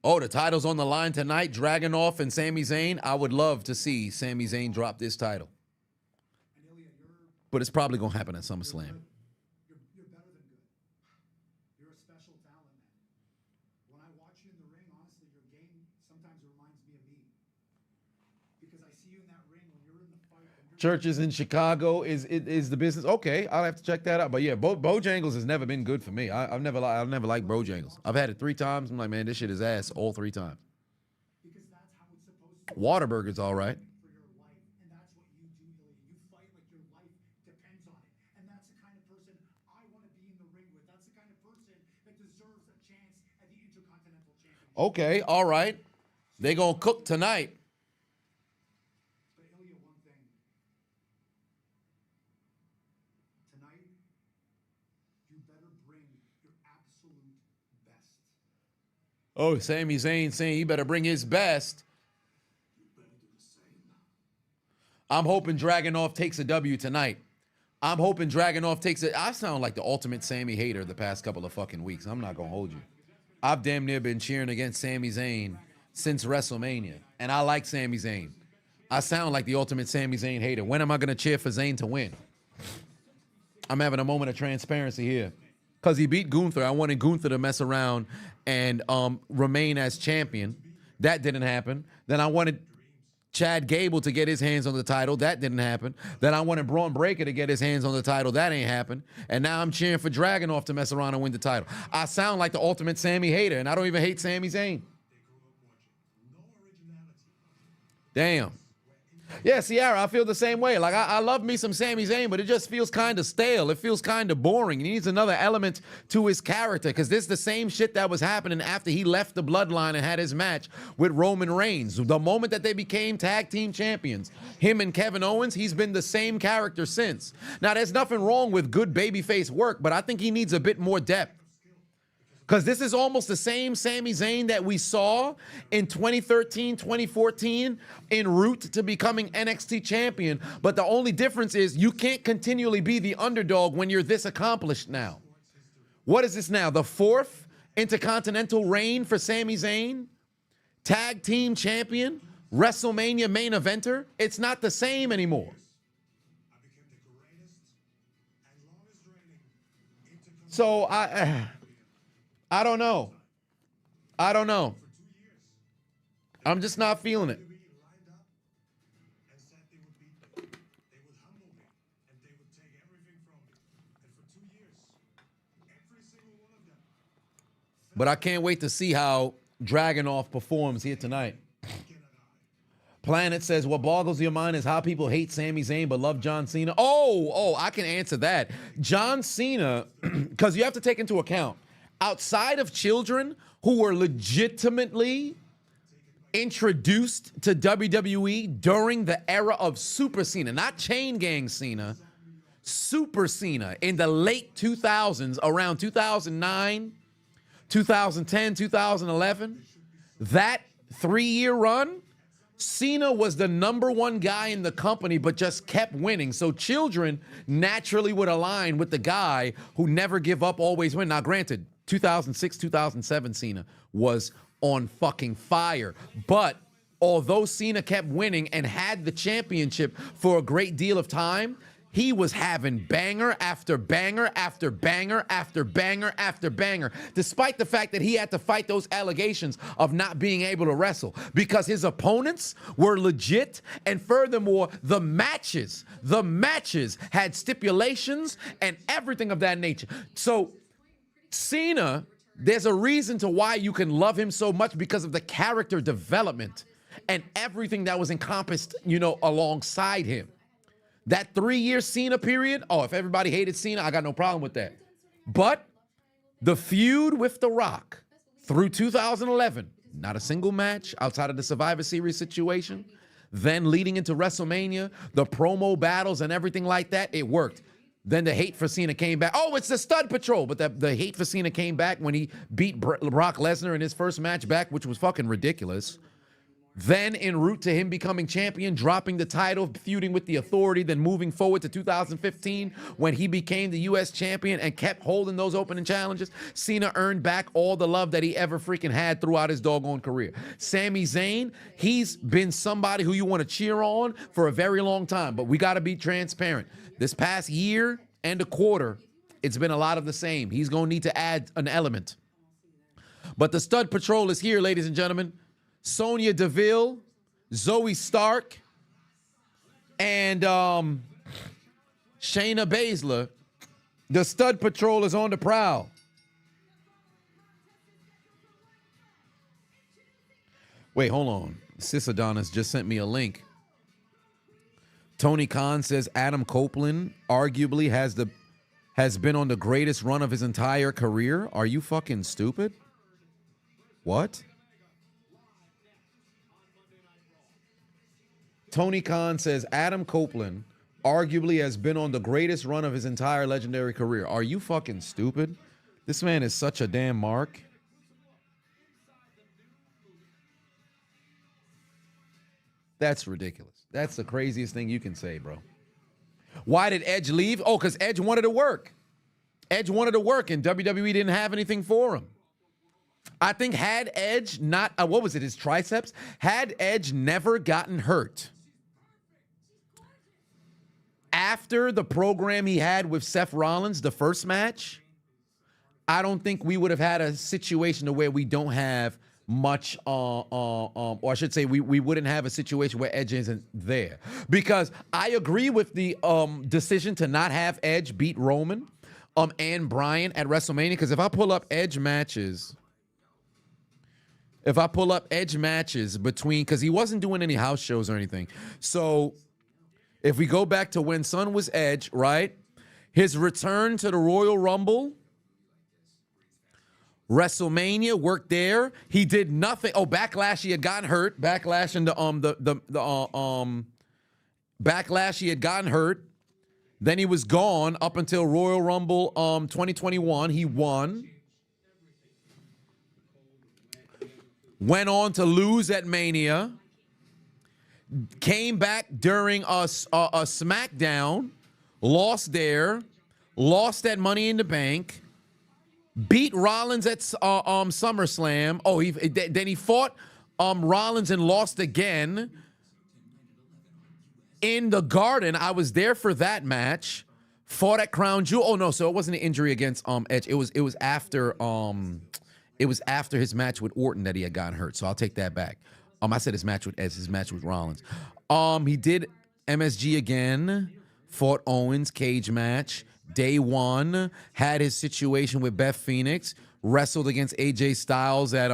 Oh, the title's on the line tonight. Dragunov and Sami Zayn. I would love to see Sami Zayn drop this title. But it's probably going to happen at SummerSlam. You're better than good. You're a special talent, man. When I watch you in the ring, honestly, your game sometimes reminds me of me. Because I see you in that ring when you're in the fight. Churches in Chicago is the business. Okay, I'll have to check that out. But yeah, Bojangles has never been good for me. I've never liked Bojangles. I've had it 3 times. I'm like, man, this shit is ass all 3 times. Because that's how it's supposed to be. Whataburger's all right. For your life, and that's what you do, Ilia. You fight like your life depends on it. And that's the kind of person I want to be in the ring with. That's the kind of person that deserves a chance at the Intercontinental Championship. Okay, all right. They gonna cook tonight. But Ilia, one thing. Tonight, you better bring your absolute best. Oh, Sami Zayn saying he better bring his best. You better do the same. I'm hoping Dragunov takes a W tonight. I'm hoping Dragunov takes it. I sound like the ultimate Sammy hater the past couple of fucking weeks. I'm not going to hold you. I've damn near been cheering against Sami Zayn since WrestleMania. And I like Sami Zayn. I sound like the ultimate Sami Zayn hater. When am I going to cheer for Zayn to win? I'm having a moment of transparency here. Because he beat Gunther. I wanted Gunther to mess around and remain as champion. That didn't happen. Then I wanted Chad Gable to get his hands on the title. That didn't happen. Then I wanted Braun Breaker to get his hands on the title. That ain't happened. And now I'm cheering for Dragunov to mess around and win the title. I sound like the ultimate Sammy hater, and I don't even hate Sami Zayn. Damn. Yeah, Sierra, I feel the same way. Like, I love me some Sami Zayn, but it just feels kind of stale. It feels kind of boring. He needs another element to his character, because this is the same shit that was happening after he left the bloodline and had his match with Roman Reigns. The moment that they became tag team champions, him and Kevin Owens, he's been the same character since. Now, there's nothing wrong with good babyface work, but I think he needs a bit more depth. Because this is almost the same Sami Zayn that we saw in 2013, 2014 en route to becoming NXT champion. But the only difference is you can't continually be the underdog when you're this accomplished now. What is this now? The 4th Intercontinental reign for Sami Zayn? Tag team champion? WrestleMania main eventer? It's not the same anymore. So I don't know. I don't know. I'm just not feeling it. But I can't wait to see how Dragunov performs here tonight. Planet says, what boggles your mind is how people hate Sami Zayn but love John Cena. Oh, I can answer that. John Cena, because you have to take into account, outside of children who were legitimately introduced to WWE during the era of Super Cena, not Chain Gang Cena, Super Cena in the late 2000s, around 2009, 2010, 2011, that 3-year run, Cena was the #1 guy in the company, but just kept winning. So children naturally would align with the guy who never give up, always win. Now, granted, 2006, 2007 Cena was on fucking fire. But although Cena kept winning and had the championship for a great deal of time, he was having banger after banger after banger after banger after banger, despite the fact that he had to fight those allegations of not being able to wrestle because his opponents were legit. And furthermore, the matches had stipulations and everything of that nature. So Cena, there's a reason to why you can love him so much, because of the character development and everything that was encompassed, alongside him. That 3-year Cena period, if everybody hated Cena, I got no problem with that. But the feud with The Rock through 2011, not a single match outside of the Survivor Series situation, then leading into WrestleMania, the promo battles and everything like that, it worked. Then the hate for Cena came back. Oh, it's the Stud Patrol. But the hate for Cena came back when he beat Brock Lesnar in his first match back, which was fucking ridiculous. Then en route to him becoming champion, dropping the title, feuding with the Authority, then moving forward to 2015 when he became the U.S. champion and kept holding those opening challenges, Cena earned back all the love that he ever freaking had throughout his doggone career. Sami Zayn, he's been somebody who you want to cheer on for a very long time, but we got to be transparent. This past year and a quarter, it's been a lot of the same. He's going to need to add an element. But the Stud Patrol is here, ladies and gentlemen. Sonya Deville, Zoe Stark, and Shayna Baszler. The Stud Patrol is on the prowl. Wait, hold on. Sis Adonis just sent me a link. Tony Khan says Adam Copeland arguably has been on the greatest run of his entire career. Are you fucking stupid? What? Tony Khan says Adam Copeland arguably has been on the greatest run of his entire legendary career. Are you fucking stupid? This man is such a damn mark. That's ridiculous. That's the craziest thing you can say, bro. Why did Edge leave? Oh, because Edge wanted to work. Edge wanted to work, and WWE didn't have anything for him. I think had Edge not, what was it, his triceps? Had Edge never gotten hurt after the program he had with Seth Rollins, the first match, I don't think we would have had a situation where we don't have much, or I should say we wouldn't have a situation where Edge isn't there. Because I agree with the decision to not have Edge beat Roman and Bryan at WrestleMania, because if I pull up Edge matches between, because he wasn't doing any house shows or anything. So if we go back to when Son was Edge, right? His return to the Royal Rumble, WrestleMania, worked there. He did nothing. Oh, Backlash, he had gotten hurt. Backlash in Backlash, he had gotten hurt. Then he was gone up until Royal Rumble 2021. He won. Went on to lose at Mania. Came back during a SmackDown. Lost there. Lost at Money in the Bank. Beat Rollins at SummerSlam. Oh, then he fought Rollins and lost again in the Garden. I was there for that match. Fought at Crown Jewel. Oh no, so it wasn't an injury against Edge. It was after his match with Orton that he had gotten hurt. So I'll take that back. I said his match with Edge, his match with Rollins. He did MSG again. Fought Owens, cage match. Day one, had his situation with Beth Phoenix, wrestled against AJ Styles at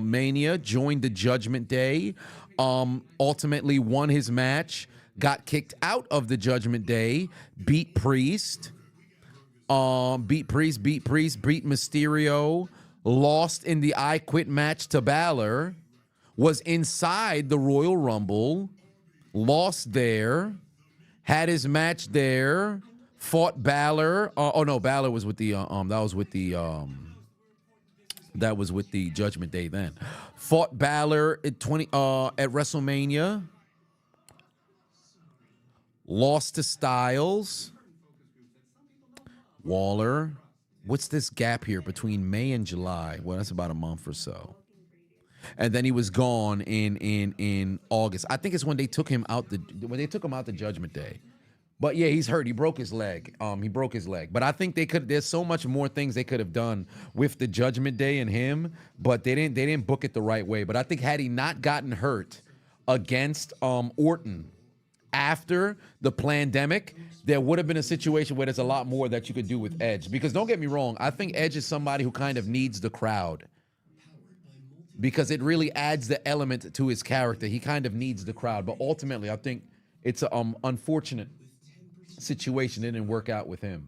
Mania, joined the Judgment Day, ultimately won his match, got kicked out of the Judgment Day, beat Priest, beat Mysterio, lost in the I Quit match to Balor, was inside the Royal Rumble, lost there, had his match there, fought Balor. Oh no, Balor was with the that was with the Judgment Day then. Fought Balor at WrestleMania. Lost to Styles. Waller. What's this gap here between May and July? Well, that's about a month or so. And then he was gone in August. I think it's when they took him out the Judgment Day. But yeah, he's hurt. He broke his leg. But I think there's so much more things they could have done with the Judgment Day and him, but they didn't book it the right way. But I think had he not gotten hurt against Orton after the pandemic, there would have been a situation where there's a lot more that you could do with Edge. Because don't get me wrong, I think Edge is somebody who kind of needs the crowd, because it really adds the element to his character. He kind of needs the crowd. But ultimately, I think it's an unfortunate situation. It didn't work out with him.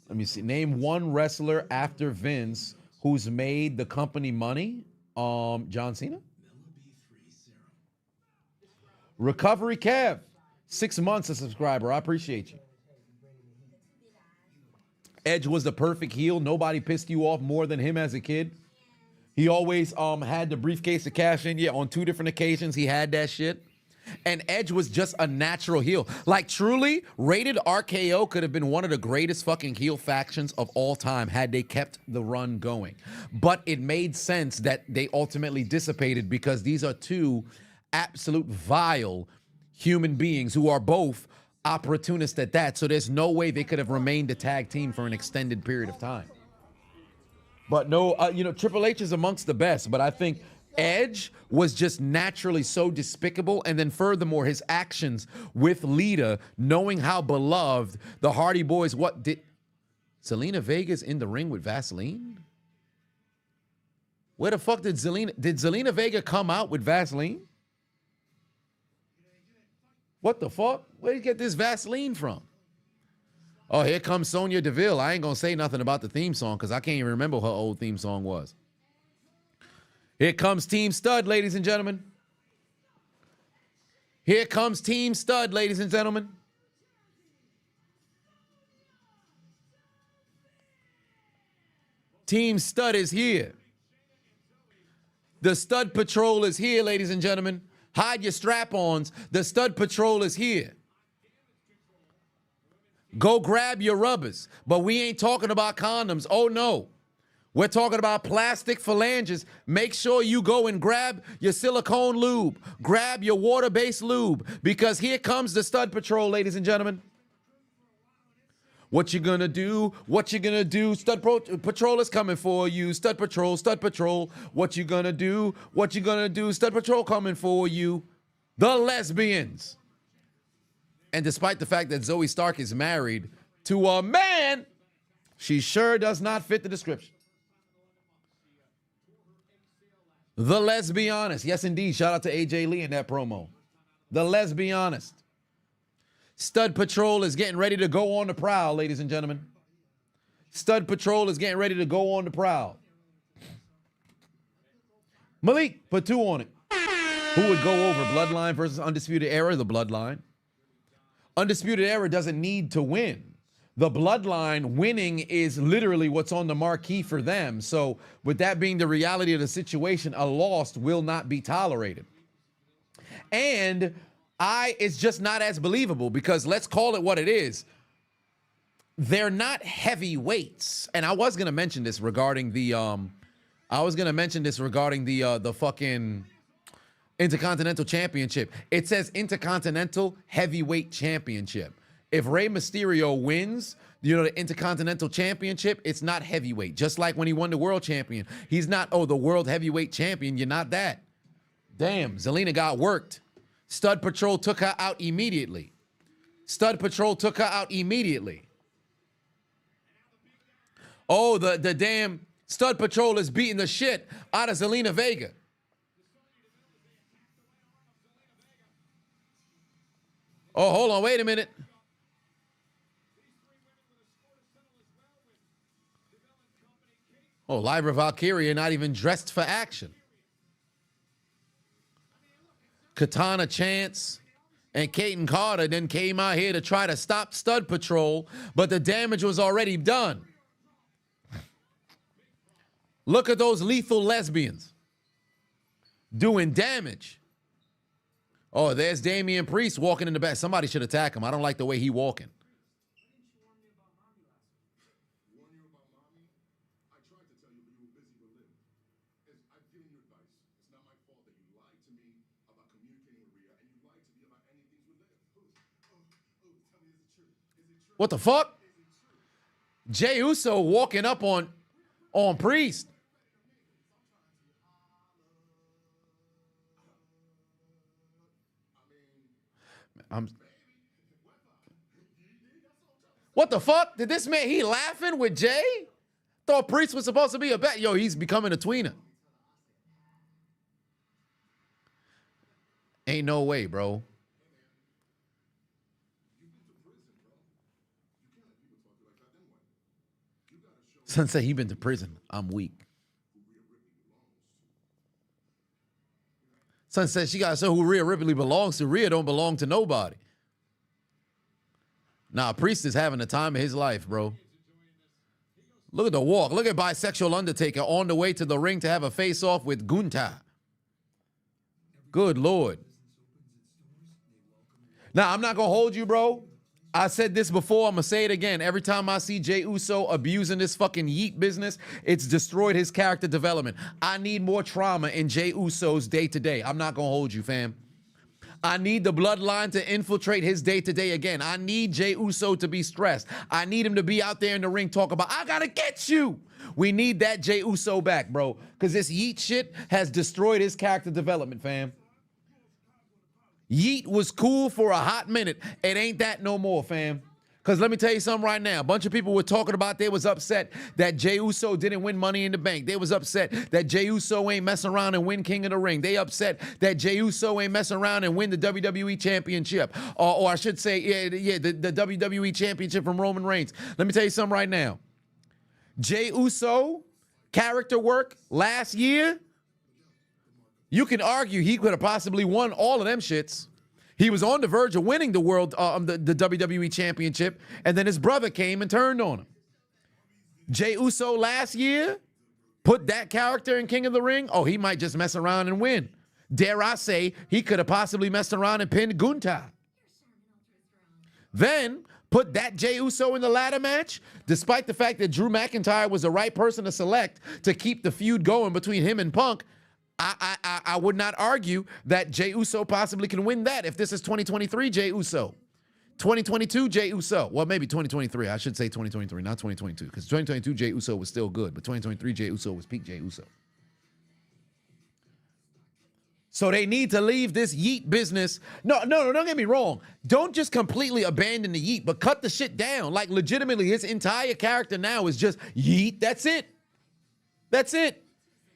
Let me see. Name one wrestler after Vince who's made the company money. John Cena. Recovery Kev, 6 months a subscriber. I appreciate you. Edge was the perfect heel. Nobody pissed you off more than him as a kid. He always had the briefcase to cash in. Yeah, on 2 different occasions he had that shit. And Edge was just a natural heel. Like, truly, Rated RKO could have been one of the greatest fucking heel factions of all time had they kept the run going. But it made sense that they ultimately dissipated, because these are 2 absolute vile human beings who are both opportunists at that. So there's no way they could have remained a tag team for an extended period of time. But no, Triple H is amongst the best, but I think Edge was just naturally so despicable. And then furthermore, his actions with Lita, knowing how beloved the Hardy Boys, what did Zelina Vega's in the ring with Vaseline? Where the fuck did Zelina Vega come out with Vaseline? What the fuck? Where did you get this Vaseline from? Oh, here comes Sonya Deville. I ain't gonna say nothing about the theme song because I can't even remember what her old theme song was. Here comes Team Stud, ladies and gentlemen. Here comes Team Stud, ladies and gentlemen. Team Stud is here. The Stud Patrol is here, ladies and gentlemen. Hide your strap-ons. The Stud Patrol is here. Go grab your rubbers. But we ain't talking about condoms. Oh, no. We're talking about plastic phalanges. Make sure you go and grab your silicone lube. Grab your water-based lube. Because here comes the Stud Patrol, ladies and gentlemen. What you gonna do? What you gonna do? Patrol is coming for you. Stud Patrol, Stud Patrol. What you gonna do? What you gonna do? Stud Patrol coming for you. The lesbians. And despite the fact that Zoe Stark is married to a man, she sure does not fit the description. The Let's Be Honest. Yes, indeed. Shout out to AJ Lee in that promo. The Let's Be Honest. Stud Patrol is getting ready to go on the prowl, ladies and gentlemen. Stud Patrol is getting ready to go on the prowl. Malik, put 2 on it. Who would go over? Bloodline versus Undisputed Era? The Bloodline. Undisputed Era doesn't need to win. The Bloodline winning is literally what's on the marquee for them. So with that being the reality of the situation, a loss will not be tolerated. And it's just not as believable because let's call it what it is. They're not heavyweights. And I was going to mention this regarding the the fucking Intercontinental Championship. It says Intercontinental Heavyweight Championship. If Rey Mysterio wins, the Intercontinental Championship, it's not heavyweight. Just like when he won the World Champion. He's not, the World Heavyweight Champion. You're not that. Damn, Zelina got worked. Stud Patrol took her out immediately. Stud Patrol took her out immediately. Oh, the damn Stud Patrol is beating the shit out of Zelina Vega. Oh, hold on, wait a minute. Oh, Lyra Valkyria not even dressed for action. Katana Chance and Kaden Carter then came out here to try to stop Stud Patrol, but the damage was already done. Look at those lethal lesbians doing damage. Oh, there's Damian Priest walking in the back. Somebody should attack him. I don't like the way he walking. What the fuck? Jey Uso walking up on Priest. What the fuck? Did this man, he laughing with Jey? Thought Priest was supposed to be a bet. Yo, he's becoming a tweener. Ain't no way, bro. Son said he been to prison. I'm weak. Son said she gotta show who Rhea Ripley belongs to. Rhea don't belong to nobody. Nah, Priest is having the time of his life, bro. Look at the walk. Look at bisexual Undertaker on the way to the ring to have a face-off with Gunther. Good Lord. Now, I'm not gonna hold you, bro. I said this before, I'm gonna say it again. Every time I see Jey Uso abusing this fucking yeet business, it's destroyed his character development. I need more trauma in Jey Uso's day-to-day. I'm not gonna hold you, fam. I need the bloodline to infiltrate his day-to-day again. I need Jey Uso to be stressed. I need him to be out there in the ring talk about, I gotta get you. We need that Jey Uso back, bro. Because this yeet shit has destroyed his character development, fam. Yeet was cool for a hot minute. It ain't that no more, fam. Because let me tell you something right now. A bunch of people were talking about they was upset that Jey Uso didn't win Money in the Bank. They was upset that Jey Uso ain't messing around and win King of the Ring. They upset that Jey Uso ain't messing around and win the WWE Championship. Or I should say, the WWE Championship from Roman Reigns. Let me tell you something right now. Jey Uso, character work last year, you can argue he could have possibly won all of them shits. He was on the verge of winning the WWE Championship, and then his brother came and turned on him. Jey Uso last year, Put that character in King of the Ring, oh, he might just mess around and win. Dare I say, he could have possibly messed around and pinned Gunther. Then put that Jey Uso in the ladder match, despite the fact that Drew McIntyre was the right person to select to keep the feud going between him and Punk. I would not argue that Jey Uso possibly can win that if this is 2023 Jey Uso. 2022 Jey Uso. Well, maybe 2023. I should say 2023, not 2022, because 2022 Jey Uso was still good, but 2023 Jey Uso was peak Jey Uso. So they need to leave this yeet business. No, don't get me wrong. Don't just completely abandon the yeet, but cut the shit down. Like, legitimately, his entire character now is just yeet. That's it. That's it.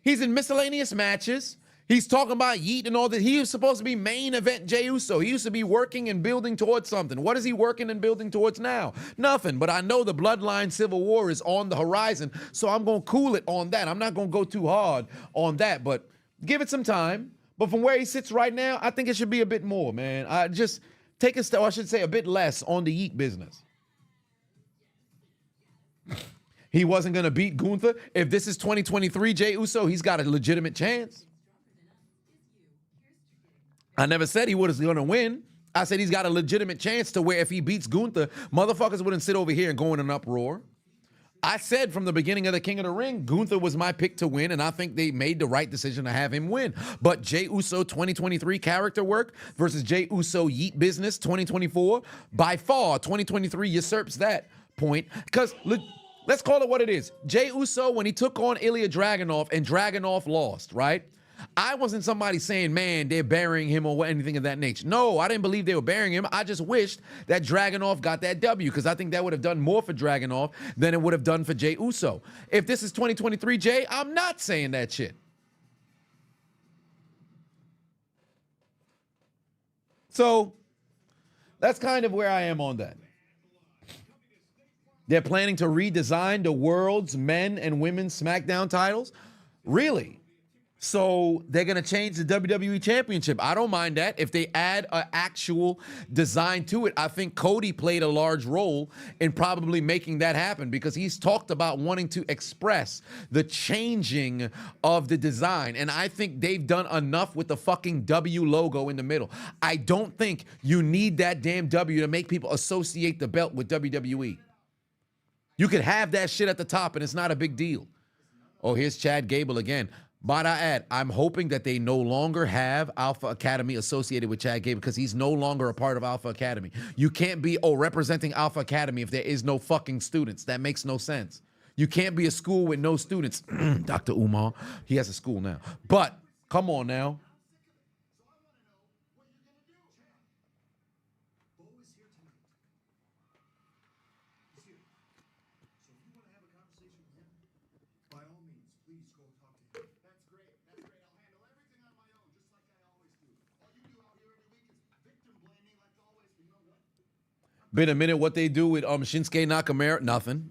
He's in miscellaneous matches. He's talking about yeet and all that. He was supposed to be main event Jey Uso. He used to be working and building towards something. What is he working and building towards now? Nothing. But I know the Bloodline Civil War is on the horizon, so I'm going to cool it on that. I'm not going to go too hard on that, but give it some time. But from where he sits right now, I think it should be a bit more, man. I just take a step, I should say a bit less on the yeet business. He wasn't going to beat Gunther. If this is 2023 Jey Uso, he's got a legitimate chance. I never said he was going to win. I said he's got a legitimate chance to where if he beats Gunther, motherfuckers wouldn't sit over here and go in an uproar. I said from the beginning of the King of the Ring, Gunther was my pick to win, and I think they made the right decision to have him win. But Jey Uso 2023 character work versus Jey Uso yeet business 2024, by far 2023 usurps that point. Because let's call it what it is. Jey Uso, when he took on Ilia Dragunov and Dragunov lost, right? I wasn't somebody saying, man, they're burying him or anything of that nature. No, I didn't believe they were burying him. I just wished that Dragunov got that W, because I think that would have done more for Dragunov than it would have done for Jey Uso. If this is 2023 Jey, I'm not saying that shit. So that's kind of where I am on that. They're planning to redesign the world's men and women's SmackDown titles? Really? So they're going to change the WWE Championship. I don't mind that. If they add an actual design to it, I think Cody played a large role in probably making that happen, because he's talked about wanting to express the changing of the design. And I think they've done enough with the fucking W logo in the middle. I don't think you need that damn W to make people associate the belt with WWE. You could have that shit at the top and it's not a big deal. Oh, here's Chad Gable again. Might I add, I'm hoping that they no longer have Alpha Academy associated with Chad Gable, because he's no longer a part of Alpha Academy. You can't be, representing Alpha Academy if there is no fucking students. That makes no sense. You can't be a school with no students. Dr. Umar, he has a school now. But, come on now. Been a minute. What they do with Shinsuke Nakamura? Nothing.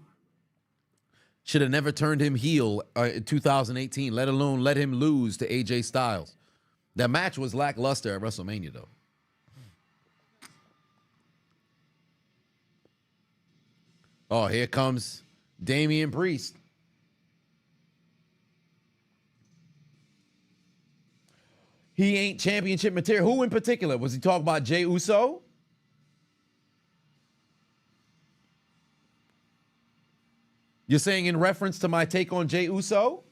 Should have never turned him heel in 2018, let alone let him lose to AJ Styles. That match was lackluster at WrestleMania, though. Oh, here comes Damian Priest. He ain't championship material. Who in particular? Was he talking about Jey Uso? You're saying in reference to my take on Jey Uso?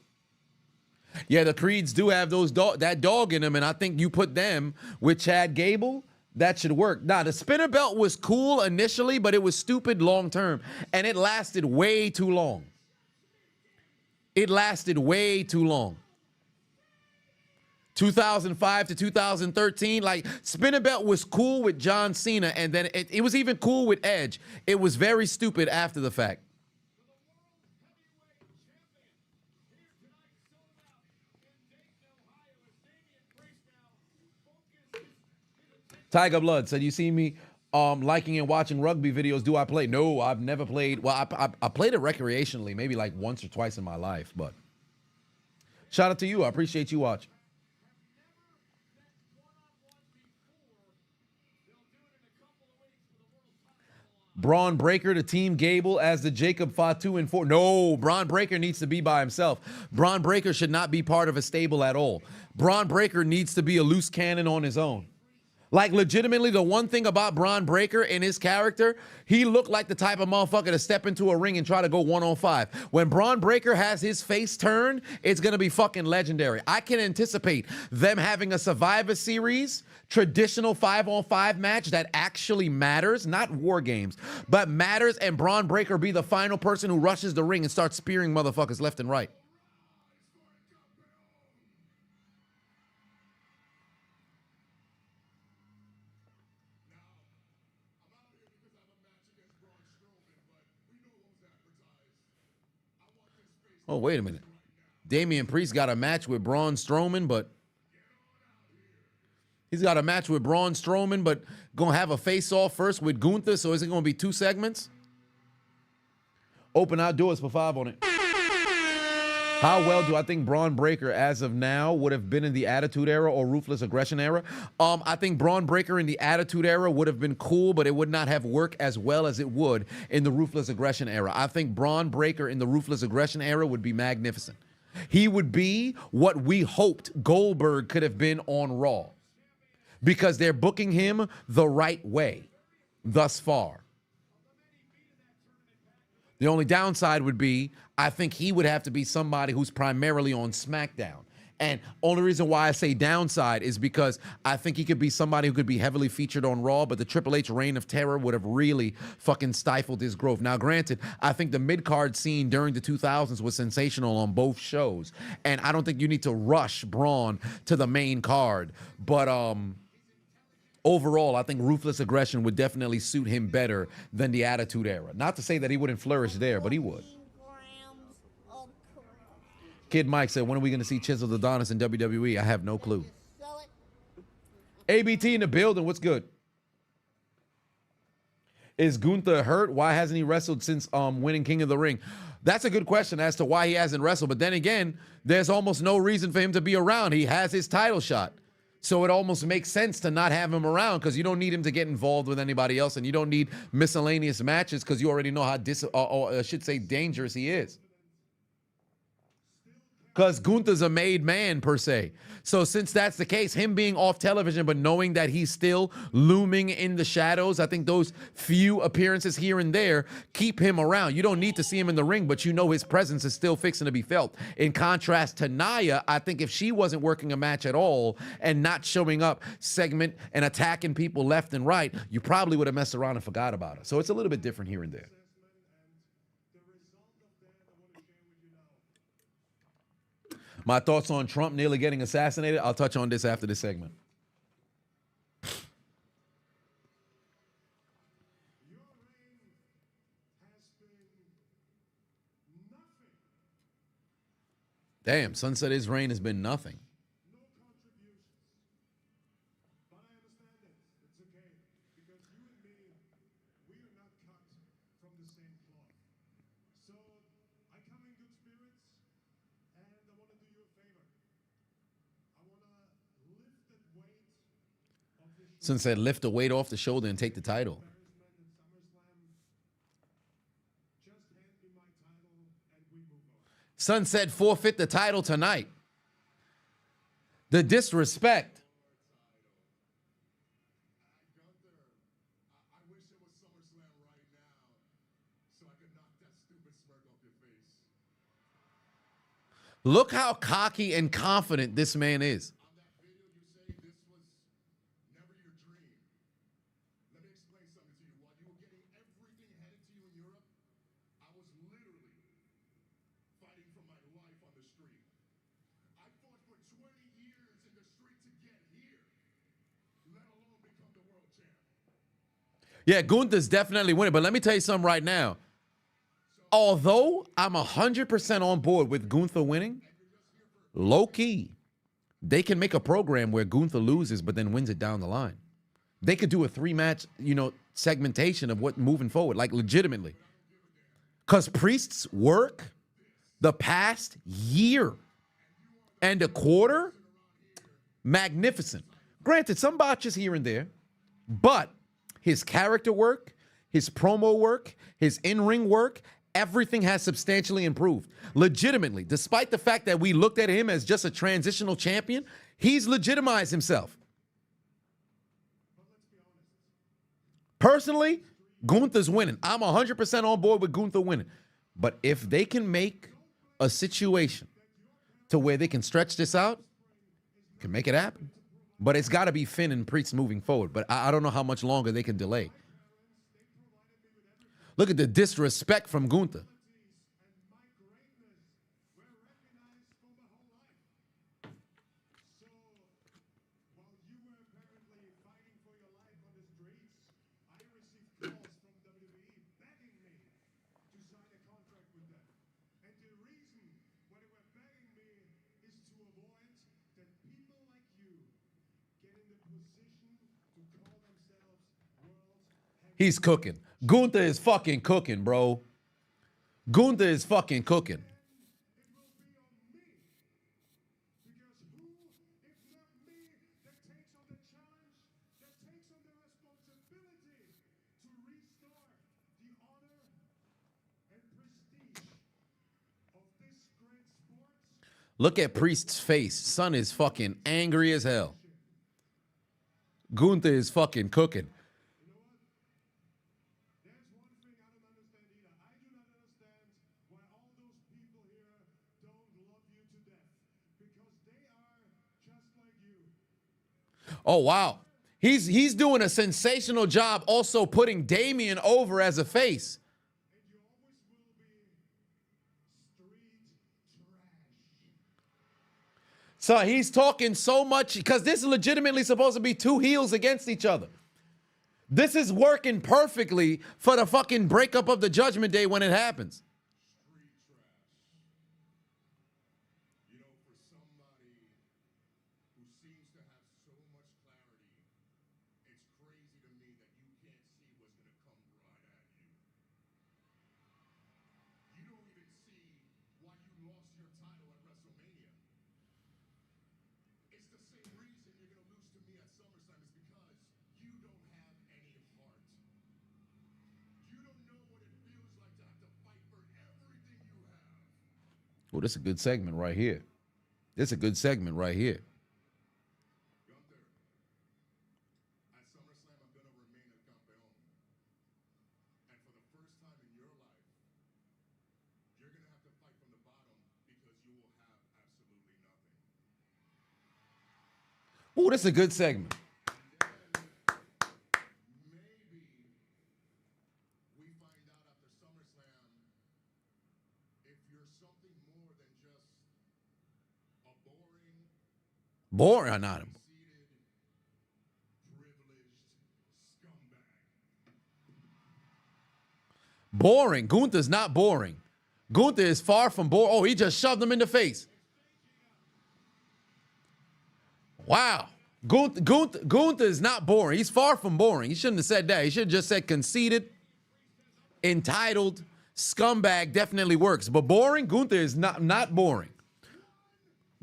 Yeah, the Creeds do have that dog in them, and I think you put them with Chad Gable, that should work. Now, the spinner belt was cool initially, but it was stupid long term, and it lasted way too long. It lasted way too long. 2005 to 2013, like, spinner belt was cool with John Cena, and then it was even cool with Edge. It was very stupid after the fact. Tiger Blood said, you see me liking and watching rugby videos. Do I play? No, I've never played. Well, I played it recreationally, maybe like once or twice in my life. But shout out to you. I appreciate you watching. Braun Breaker to Team Gable as the Jacob Fatu and 4. No, Braun Breaker needs to be by himself. Braun Breaker should not be part of a stable at all. Braun Breaker needs to be a loose cannon on his own. Like, legitimately, the one thing about Braun Breaker and his character, he looked like the type of motherfucker to step into a ring and try to go 1-on-5. When Braun Breaker has his face turned, it's going to be fucking legendary. I can anticipate them having a Survivor Series, traditional 5-on-5 match that actually matters, not War Games, but matters, and Braun Breaker be the final person who rushes the ring and starts spearing motherfuckers left and right. Oh, wait a minute. Damian Priest got a match with Braun Strowman, but he's got a match with Braun Strowman, but gonna have a face-off first with Gunther, so is it gonna be 2 segments? Open outdoors for 5 on it. How well do I think Braun Breaker, as of now, would have been in the Attitude Era or Ruthless Aggression Era? I think Braun Breaker in the Attitude Era would have been cool, but it would not have worked as well as it would in the Ruthless Aggression Era. I think Braun Breaker in the Ruthless Aggression Era would be magnificent. He would be what we hoped Goldberg could have been on Raw, because they're booking him the right way thus far. The only downside would be, I think he would have to be somebody who's primarily on SmackDown. And only reason why I say downside is because I think he could be somebody who could be heavily featured on Raw, but the Triple H Reign of Terror would have really fucking stifled his growth. Now, granted, I think the mid-card scene during the 2000s was sensational on both shows, and I don't think you need to rush Braun to the main card. But overall, I think Ruthless Aggression would definitely suit him better than the Attitude Era. Not to say that he wouldn't flourish there, but he would. Kid Mike said, when are we going to see Chiseled Adonis in WWE? I have no clue. ABT in the building. What's good? Is Gunther hurt? Why hasn't he wrestled since winning King of the Ring? That's a good question as to why he hasn't wrestled. But then again, there's almost no reason for him to be around. He has his title shot. So it almost makes sense to not have him around, because you don't need him to get involved with anybody else, and you don't need miscellaneous matches because you already know how dangerous he is. Because Gunther's a made man, per se. So since that's the case, him being off television but knowing that he's still looming in the shadows, I think those few appearances here and there keep him around. You don't need to see him in the ring, but you know his presence is still fixing to be felt. In contrast to Nia, I think if she wasn't working a match at all and not showing up segment and attacking people left and right, you probably would have messed around and forgot about her. So it's a little bit different here and there. My thoughts on Trump nearly getting assassinated, I'll touch on this after this segment. Damn, Sun said his reign has been nothing. Sun said, lift the weight off the shoulder and take the title. Sun said, forfeit the title tonight. The disrespect. Look how cocky and confident this man is. Yeah, Gunther's definitely winning, but let me tell you something right now. Although I'm 100% on board with Gunther winning, low-key, they can make a program where Gunther loses but then wins it down the line. They could do a 3-match, segmentation of what moving forward, like legitimately. Because Priest's work the past year and a quarter, magnificent. Granted, some botches here and there, but his character work, his promo work, his in-ring work, everything has substantially improved. Legitimately, despite the fact that we looked at him as just a transitional champion, he's legitimized himself. Personally, Gunther's winning. I'm 100% on board with Gunther winning. But if they can make a situation to where they can stretch this out, can make it happen. But it's got to be Finn and Priest moving forward. But I don't know how much longer they can delay. Look at the disrespect from Gunther. He's cooking. Gunther is fucking cooking, bro. Gunther is fucking cooking. Look at Priest's face. Son is fucking angry as hell. Gunther is fucking cooking. Oh, wow. He's doing a sensational job also putting Damian over as a face. So he's talking so much because this is legitimately supposed to be two heels against each other. This is working perfectly for the fucking breakup of the Judgment Day when it happens. Oh, this is a good segment right here. This is a good segment right here. Oh, this is a good segment. Boring or not? Boring. Gunther's not boring. Gunther is far from boring. Oh, he just shoved him in the face. Wow. Gunther is not boring. He's far from boring. He shouldn't have said that. He should have just said conceited, entitled, scumbag definitely works. But boring, Gunther is not boring.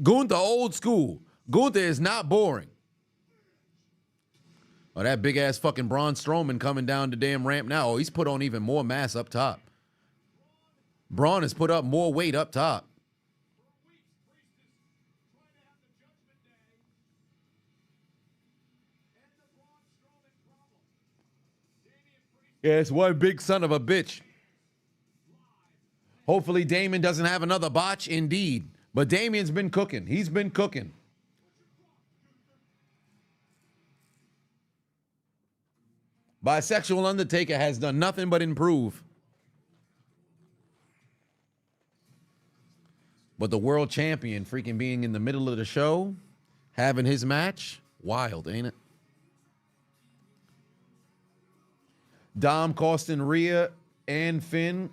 Gunther old school. Gunther is not boring. Oh, that big ass fucking Braun Strowman coming down the damn ramp now. Oh, he's put on even more mass up top. Braun has put up more weight up top. Yeah, it's one big son of a bitch. Hopefully Damian doesn't have another botch, indeed. But Damian's been cooking. He's been cooking. Bisexual Undertaker has done nothing but improve. But the world champion freaking being in the middle of the show, having his match, wild, ain't it? Dom costing Rhea and Finn,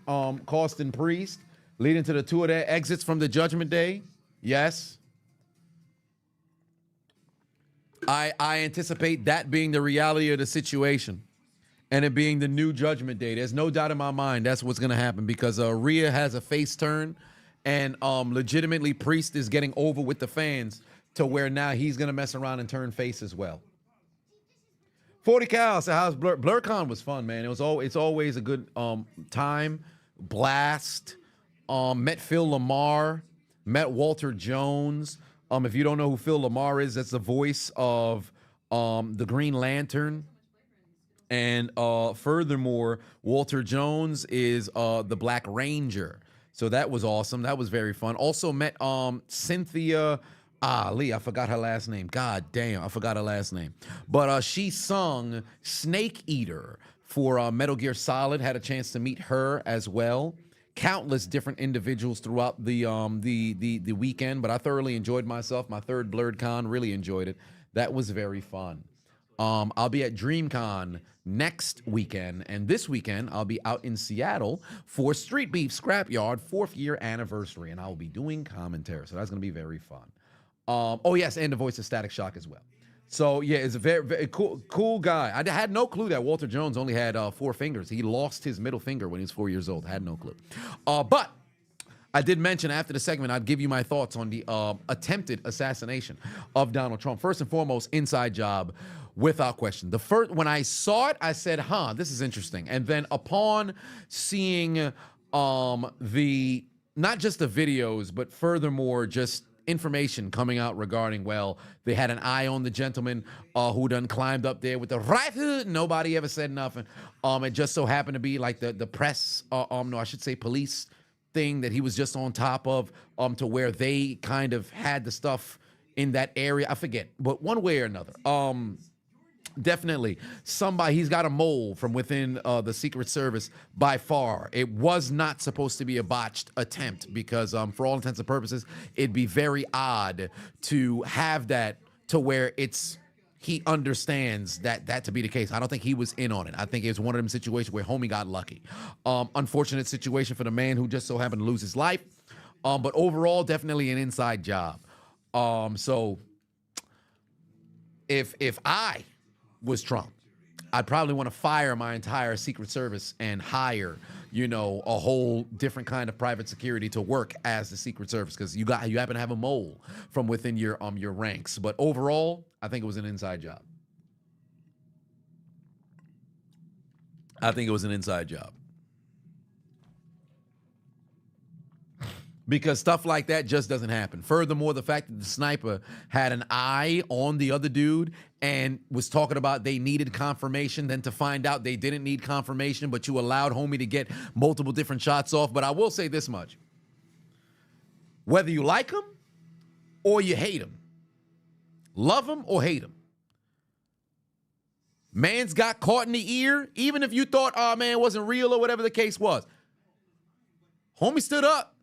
costing Priest, leading to the two of their exits from the Judgment Day. Yes. I anticipate that being the reality of the situation. And it being the new Judgment Day. There's no doubt in my mind that's what's going to happen because Rhea has a face turn and legitimately Priest is getting over with the fans to where now he's going to mess around and turn face as well. 40 Cal, so how's BlurCon was fun, man. It's always a good time. Blast. Met Phil Lamar, met Walter Jones. If you don't know who Phil Lamar is, that's the voice of the Green Lantern. And furthermore, Walter Jones is the Black Ranger. So that was awesome. That was very fun. Also met Cynthia Lee. I forgot her last name. God damn, I forgot her last name. But she sung Snake Eater for Metal Gear Solid. Had a chance to meet her as well. Countless different individuals throughout the weekend, but I thoroughly enjoyed myself. My third BlurredCon, really enjoyed it. That was very fun. I'll be at DreamCon next weekend, and this weekend I'll be out in Seattle for Street Beef Scrapyard 4th year anniversary, and I will be doing commentary, so that's going to be very fun. Oh yes, and the voice of Static Shock as well. So yeah, it's a very, very cool guy. I had no clue that Walter Jones only had 4 fingers. He lost his middle finger when he was 4 years old. I had no clue. But I did mention after the segment, I'd give you my thoughts on the attempted assassination of Donald Trump. First and foremost, inside job, without question. When I saw it, I said, "Huh, this is interesting." And then upon seeing the not just the videos, but furthermore just information coming out regarding, well, they had an eye on the gentleman who done climbed up there with the rifle. Nobody ever said nothing. It just so happened to be like the press, no, I should say police thing that he was just on top of, to where they kind of had the stuff in that area. I forget, but one way or another. Definitely somebody, he's got a mole from within the Secret Service by far. It was not supposed to be a botched attempt because for all intents and purposes, it'd be very odd to have that to where he understands that to be the case. I don't think he was in on it. I think it was one of them situations where homie got lucky. Unfortunate situation for the man who just so happened to lose his life. But overall, definitely an inside job. So if I was Trump, I'd probably want to fire my entire Secret Service and hire, a whole different kind of private security to work as the Secret Service, because you happen to have a mole from within your ranks. But overall, I think it was an inside job. I think it was an inside job. Because stuff like that just doesn't happen. Furthermore, the fact that the sniper had an eye on the other dude and was talking about they needed confirmation, then to find out they didn't need confirmation, but you allowed homie to get multiple different shots off. But I will say this much. Whether you like him or you hate him, love him or hate him, man's got caught in the ear, even if you thought, oh man, it wasn't real or whatever the case was. Homie stood up,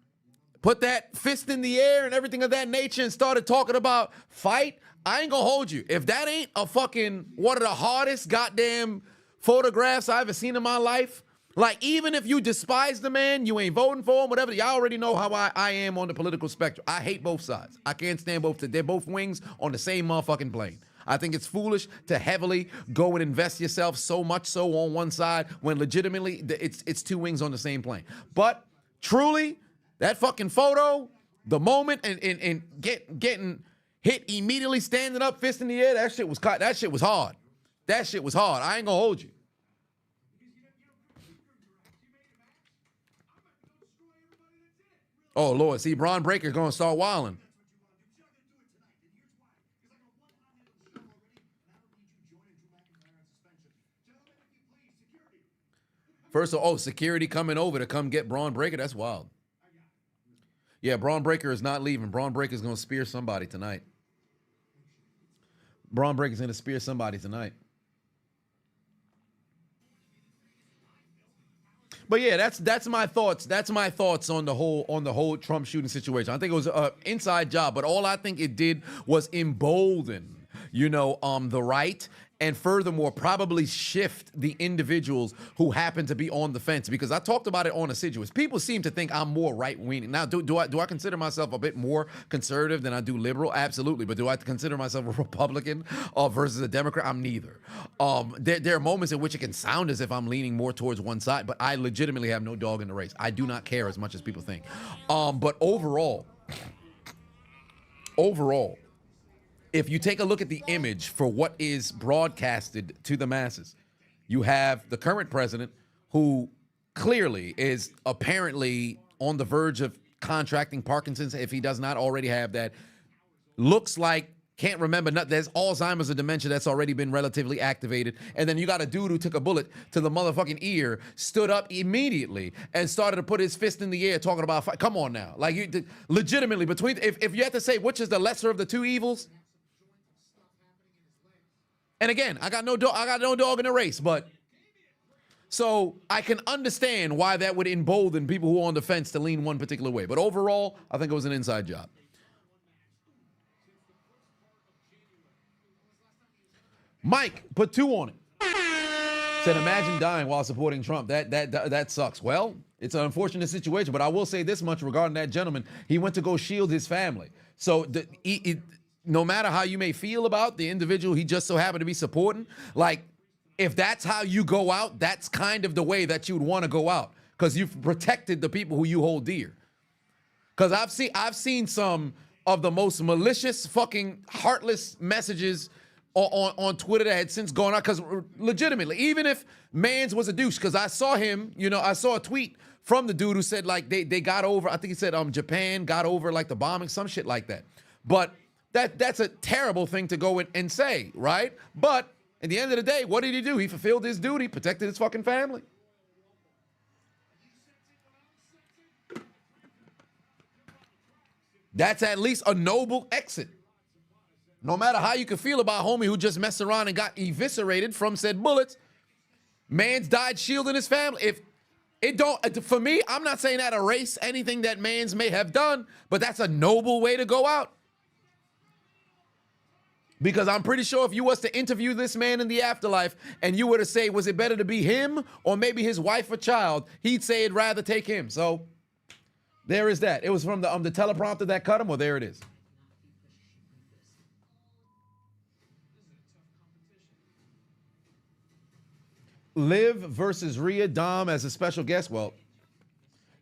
put that fist in the air and everything of that nature and started talking about fight. I ain't gonna hold you. If that ain't a fucking one of the hardest goddamn photographs I've ever seen in my life, like even if you despise the man, you ain't voting for him, whatever, y'all already know how I am on the political spectrum. I hate both sides. I can't stand both. They're both wings on the same motherfucking plane. I think it's foolish to heavily go and invest yourself so much so on one side when legitimately it's 2 wings on the same plane. But truly, that fucking photo, the moment and getting hit immediately, standing up, fist in the air, that shit was hard. That shit was hard. I ain't gonna hold you. Oh Lord, see, Braun Breaker's gonna start wilding. First of all, security coming over to come get Braun Breaker, that's wild. Yeah, Braun Breaker is not leaving. Braun Breaker is going to spear somebody tonight. Braun Breaker is going to spear somebody tonight. But yeah, that's my thoughts. That's my thoughts on the whole Trump shooting situation. I think it was an inside job, but all I think it did was embolden, the right. And furthermore, probably shift the individuals who happen to be on the fence. Because I talked about it on Assiduous. People seem to think I'm more right-wing. Now, do I consider myself a bit more conservative than I do liberal? Absolutely. But do I consider myself a Republican versus a Democrat? I'm neither. There are moments in which it can sound as if I'm leaning more towards one side, but I legitimately have no dog in the race. I do not care as much as people think. But overall, if you take a look at the image for what is broadcasted to the masses, you have the current president who clearly is apparently on the verge of contracting Parkinson's if he does not already have that. Looks like can't remember nothing. There's Alzheimer's or dementia that's already been relatively activated. And then you got a dude who took a bullet to the motherfucking ear, stood up immediately, and started to put his fist in the air talking about fight. Come on now. Like, you legitimately, between, if you had to say which is the lesser of the two evils. And again, I got no dog in the race, but so I can understand why that would embolden people who are on the fence to lean one particular way. But overall, I think it was an inside job. Mike put 2 on it. Said, imagine dying while supporting Trump. That sucks. Well, it's an unfortunate situation, but I will say this much regarding that gentleman. He went to go shield his family. So no matter how you may feel about the individual he just so happened to be supporting, like, if that's how you go out, that's kind of the way that you would want to go out, because you've protected the people who you hold dear. Because I've seen some of the most malicious, fucking heartless messages on Twitter that had since gone out. Because legitimately, even if Mans was a douche, because I saw him, I saw a tweet from the dude who said, like, they got over, I think he said Japan got over, like, the bombing, some shit like that. But that's a terrible thing to go and say, right? But at the end of the day, what did he do? He fulfilled his duty, protected his fucking family. That's at least a noble exit. No matter how you can feel about homie who just messed around and got eviscerated from said bullets, Mans died shielding his family. If it don't, for me, I'm not saying that erase anything that Mans may have done, but that's a noble way to go out. Because I'm pretty sure if you was to interview this man in the afterlife and you were to say, was it better to be him or maybe his wife or child, he'd say he'd rather take him. So there is that. It was from the teleprompter that cut him, or there it is. Liv versus Rhea, Dom as a special guest. Well,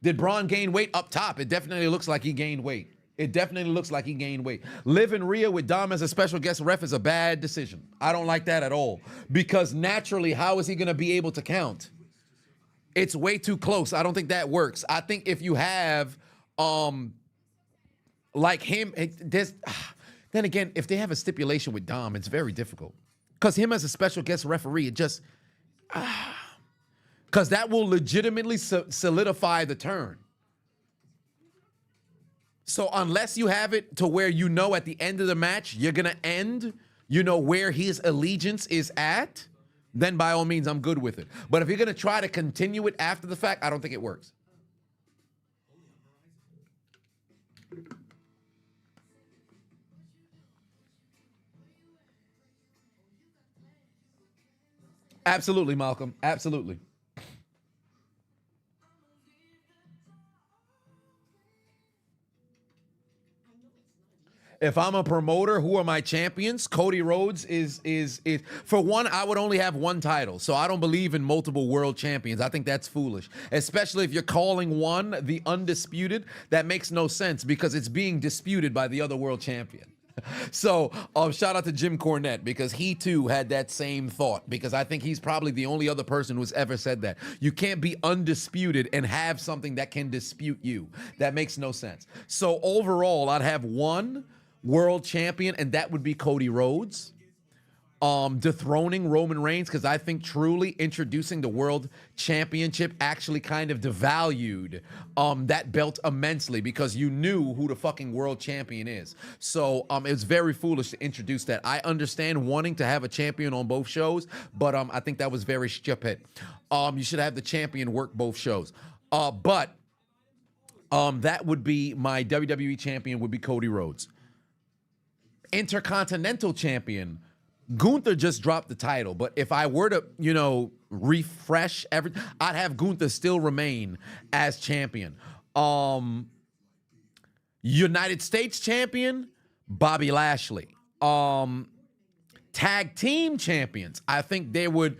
did Braun gain weight up top? It definitely looks like he gained weight. It definitely looks like he gained weight. Liv and Rhea with Dom as a special guest ref is a bad decision. I don't like that at all. Because naturally, how is he going to be able to count? It's way too close. I don't think that works. I think if you have, like him, then again, if they have a stipulation with Dom, it's very difficult. Because him as a special guest referee, it just, because that will legitimately solidify the turn. So unless you have it to where at the end of the match, you're going to end, where his allegiance is at, then by all means, I'm good with it. But if you're going to try to continue it after the fact, I don't think it works. Absolutely, Malcolm. Absolutely. If I'm a promoter, who are my champions? Cody Rhodes is for one, I would only have one title. So I don't believe in multiple world champions. I think that's foolish. Especially if you're calling one the undisputed. That makes no sense because it's being disputed by the other world champion. So shout out to Jim Cornette, because he too had that same thought, because I think he's probably the only other person who's ever said that. You can't be undisputed and have something that can dispute you. That makes no sense. So overall, I'd have one world champion, and that would be Cody Rhodes. Dethroning Roman Reigns, because I think truly introducing the world championship actually kind of devalued that belt immensely, because you knew who the fucking world champion is. So it's very foolish to introduce that. I understand wanting to have a champion on both shows, but I think that was very stupid. You should have the champion work both shows. But that would be my WWE champion, would be Cody Rhodes. Intercontinental champion, Gunther just dropped the title, but if I were to, refresh everything, I'd have Gunther still remain as champion. United States champion, Bobby Lashley. Tag team champions, I think they would,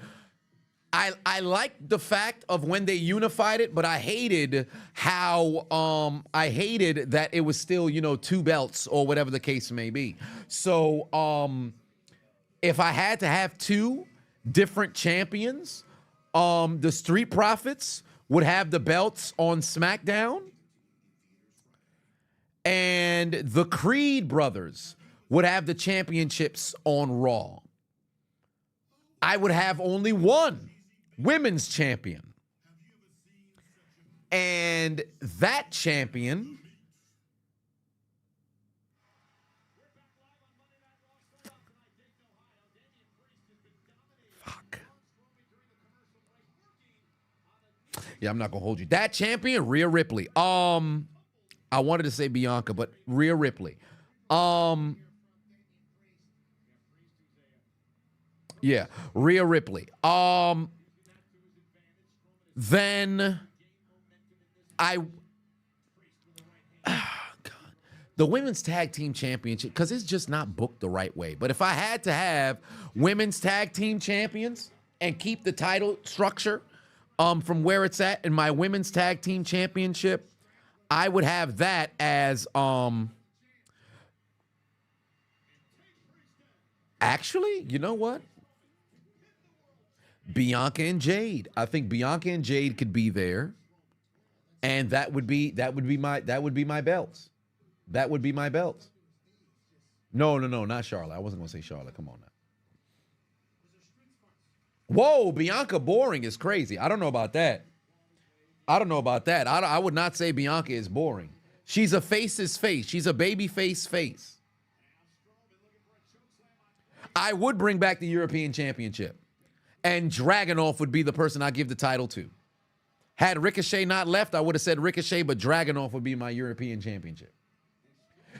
I liked the fact of when they unified it, but I hated how I hated that it was still, you know, 2 belts or whatever the case may be. So if I had to have 2 different champions, the Street Profits would have the belts on SmackDown, and the Creed brothers would have the championships on Raw. I would have only 1 women's champion. And that champion yeah, I'm not gonna hold you. That champion, Rhea Ripley. I wanted to say Bianca, but Rhea Ripley. Yeah, Rhea Ripley. Then God, the women's tag team championship, because it's just not booked the right way. But if I had to have women's tag team champions and keep the title structure from where it's at in my women's tag team championship, I would have that as actually, you know what? Bianca and Jade. I think Bianca and Jade could be there, and that would be my belts. That would be my belts. No, not Charlotte. I wasn't gonna say Charlotte. Come on now. Whoa, Bianca boring is crazy. I don't know about that. I would not say Bianca is boring. She's a face's face. She's a baby face. I would bring back the European Championship, and Dragunov would be the person I give the title to. Had Ricochet not left, I would have said Ricochet, but Dragunov would be my European Championship.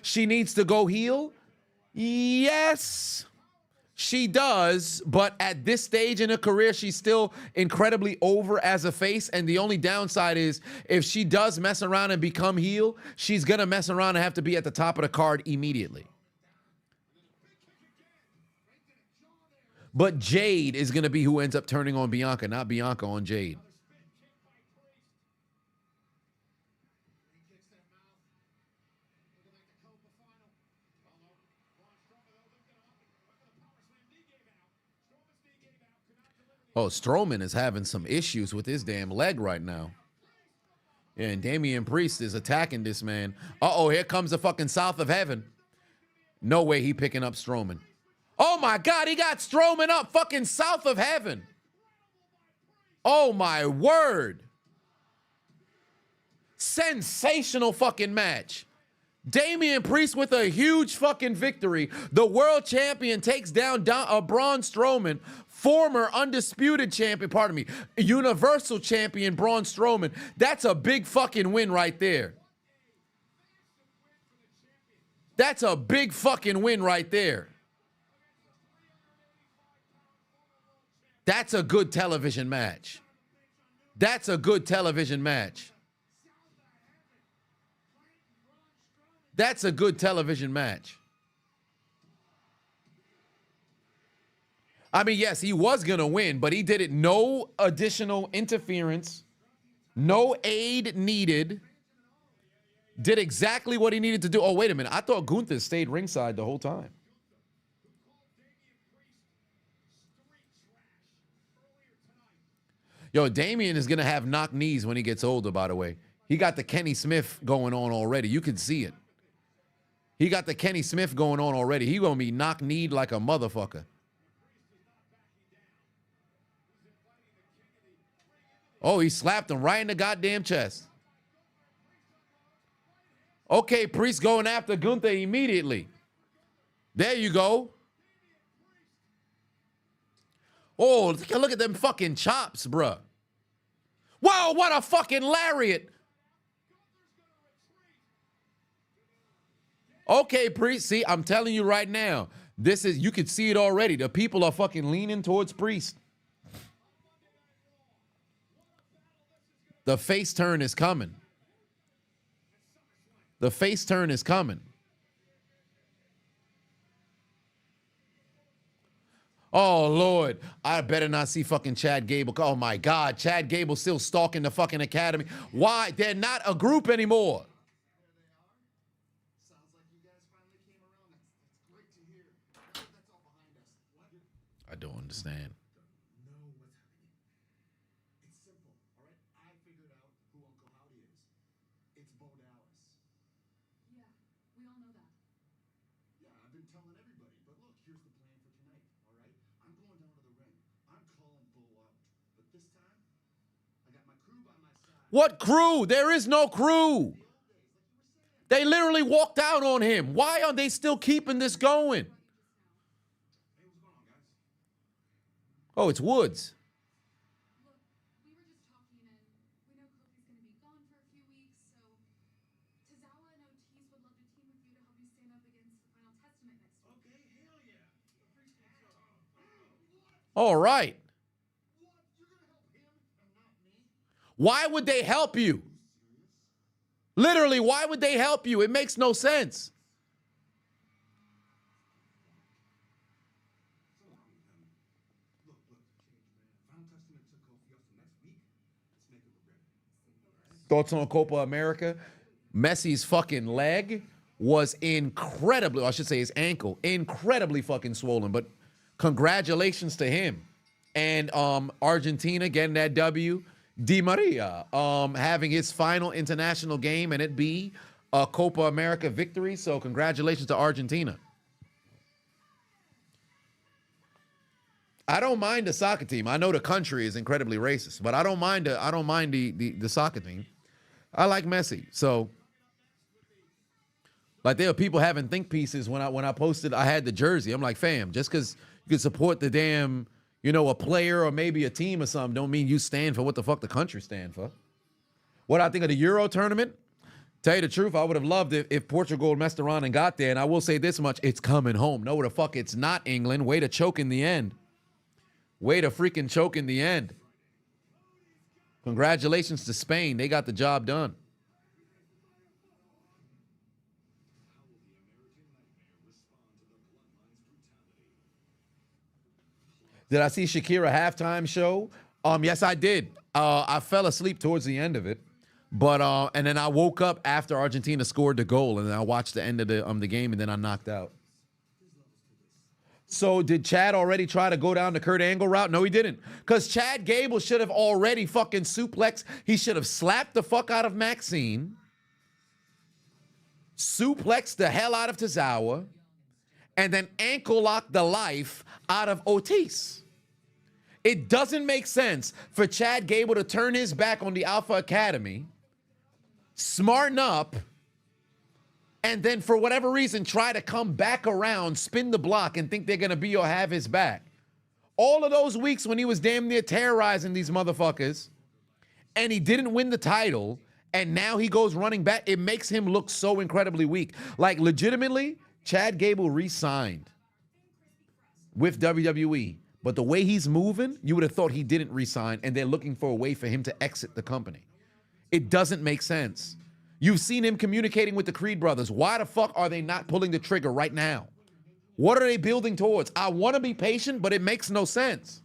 She needs to go heel? Yes, she does, but at this stage in her career, she's still incredibly over as a face, and the only downside is if she does mess around and become heel, she's going to mess around and have to be at the top of the card immediately. But Jade is going to be who ends up turning on Bianca, not Bianca on Jade. Oh, Strowman is having some issues with his damn leg right now. Yeah, and Damian Priest is attacking this man. Uh-oh, here comes the fucking South of Heaven. No way he picking up Strowman. Oh, my God, he got Strowman up fucking South of Heaven. Oh, my word. Sensational fucking match. Damian Priest with a huge fucking victory. The world champion takes down Braun Strowman, former undisputed champion, pardon me, universal champion Braun Strowman. That's a big fucking win right there. That's a big fucking win right there. That's a good television match. That's a good television match. That's a good television match. I mean, yes, he was going to win, but he did it. No additional interference. No aid needed. Did exactly what he needed to do. Oh, wait a minute. I thought Gunther stayed ringside the whole time. Yo, Damian is going to have knock knees when he gets older, by the way. He got the Kenny Smith going on already. You can see it. He got the Kenny Smith going on already. He going to be knock-kneed like a motherfucker. Oh, he slapped him right in the goddamn chest. Okay, Priest going after Gunther immediately. There you go. Oh, look at them fucking chops, bruh. Wow, what a fucking lariat. Okay, Priest. See, I'm telling you right now, you can see it already. The people are fucking leaning towards Priest. The face turn is coming. The face turn is coming. Oh, Lord. I better not see fucking Chad Gable. Oh, my God. Chad Gable still stalking the fucking academy. Why? They're not a group anymore. Sounds like you guys finally came around. That's great to hear. That's all behind us. What? I don't understand. Know what's happening. It's simple, all right? I figured out who Uncle Howdy is. It's Bo Dallas. Yeah, we all know that. Yeah, I've been telling everybody. But look, here's the plan for tonight, all right? I'm going down to the ring. I'm calling Bo out. But this time, I got my crew by my side. What crew? There is no crew. They literally walked out on him. Why are they still keeping this going? Hey, what's going on, guys? Oh, it's Woods. Look, we were just talking and we know Kofi's going to be gone for a few weeks, so Tozawa and Ortiz would love to team with you to help you stand up against the Final Testament next week. Okay, hell yeah. Appreciate it. All right. What? You're gonna help him and not me? Why would they help you? Literally, why would they help you? It makes no sense. Look, change, man. Final Testament took Kofi up for next week. Let's make him regret it. Thoughts on Copa America? Messi's fucking leg was incredibly, I should say his ankle, incredibly fucking swollen. But congratulations to him. And Argentina getting that W. Di Maria having his final international game and it be a Copa America victory. So congratulations to Argentina. I don't mind the soccer team. I know the country is incredibly racist, but I don't mind the soccer team. I like Messi. So like there were people having think pieces when I posted I had the jersey. I'm like, fam, just because you can support the damn, you know, a player or maybe a team or something don't mean you stand for what the fuck the country stand for. What I think of the Euro tournament, tell you the truth, I would have loved it if Portugal messed around and got there. And I will say this much, it's coming home. No, the fuck, it's not England. Way to choke in the end. Way to freaking choke in the end. Congratulations to Spain. They got the job done. Did I see Shakira halftime show? Yes, I did. I fell asleep towards the end of it, but and then I woke up after Argentina scored the goal, and then I watched the end of the game, and then I knocked out. So did Chad already try to go down the Kurt Angle route? No, he didn't, because Chad Gable should have already fucking suplexed. He should have slapped the fuck out of Maxine, suplexed the hell out of Tozawa, and then ankle locked the life out of Ortiz. It doesn't make sense for Chad Gable to turn his back on the Alpha Academy, smarten up, and then for whatever reason try to come back around, spin the block, and think they're going to be or have his back. All of those weeks when he was damn near terrorizing these motherfuckers, and he didn't win the title, and now he goes running back, it makes him look so incredibly weak. Like, legitimately, Chad Gable re-signed with WWE. But the way he's moving, you would have thought he didn't re-sign, and they're looking for a way for him to exit the company. It doesn't make sense. You've seen him communicating with the Creed brothers. Why the fuck are they not pulling the trigger right now? What are they building towards? I want to be patient, but it makes no sense.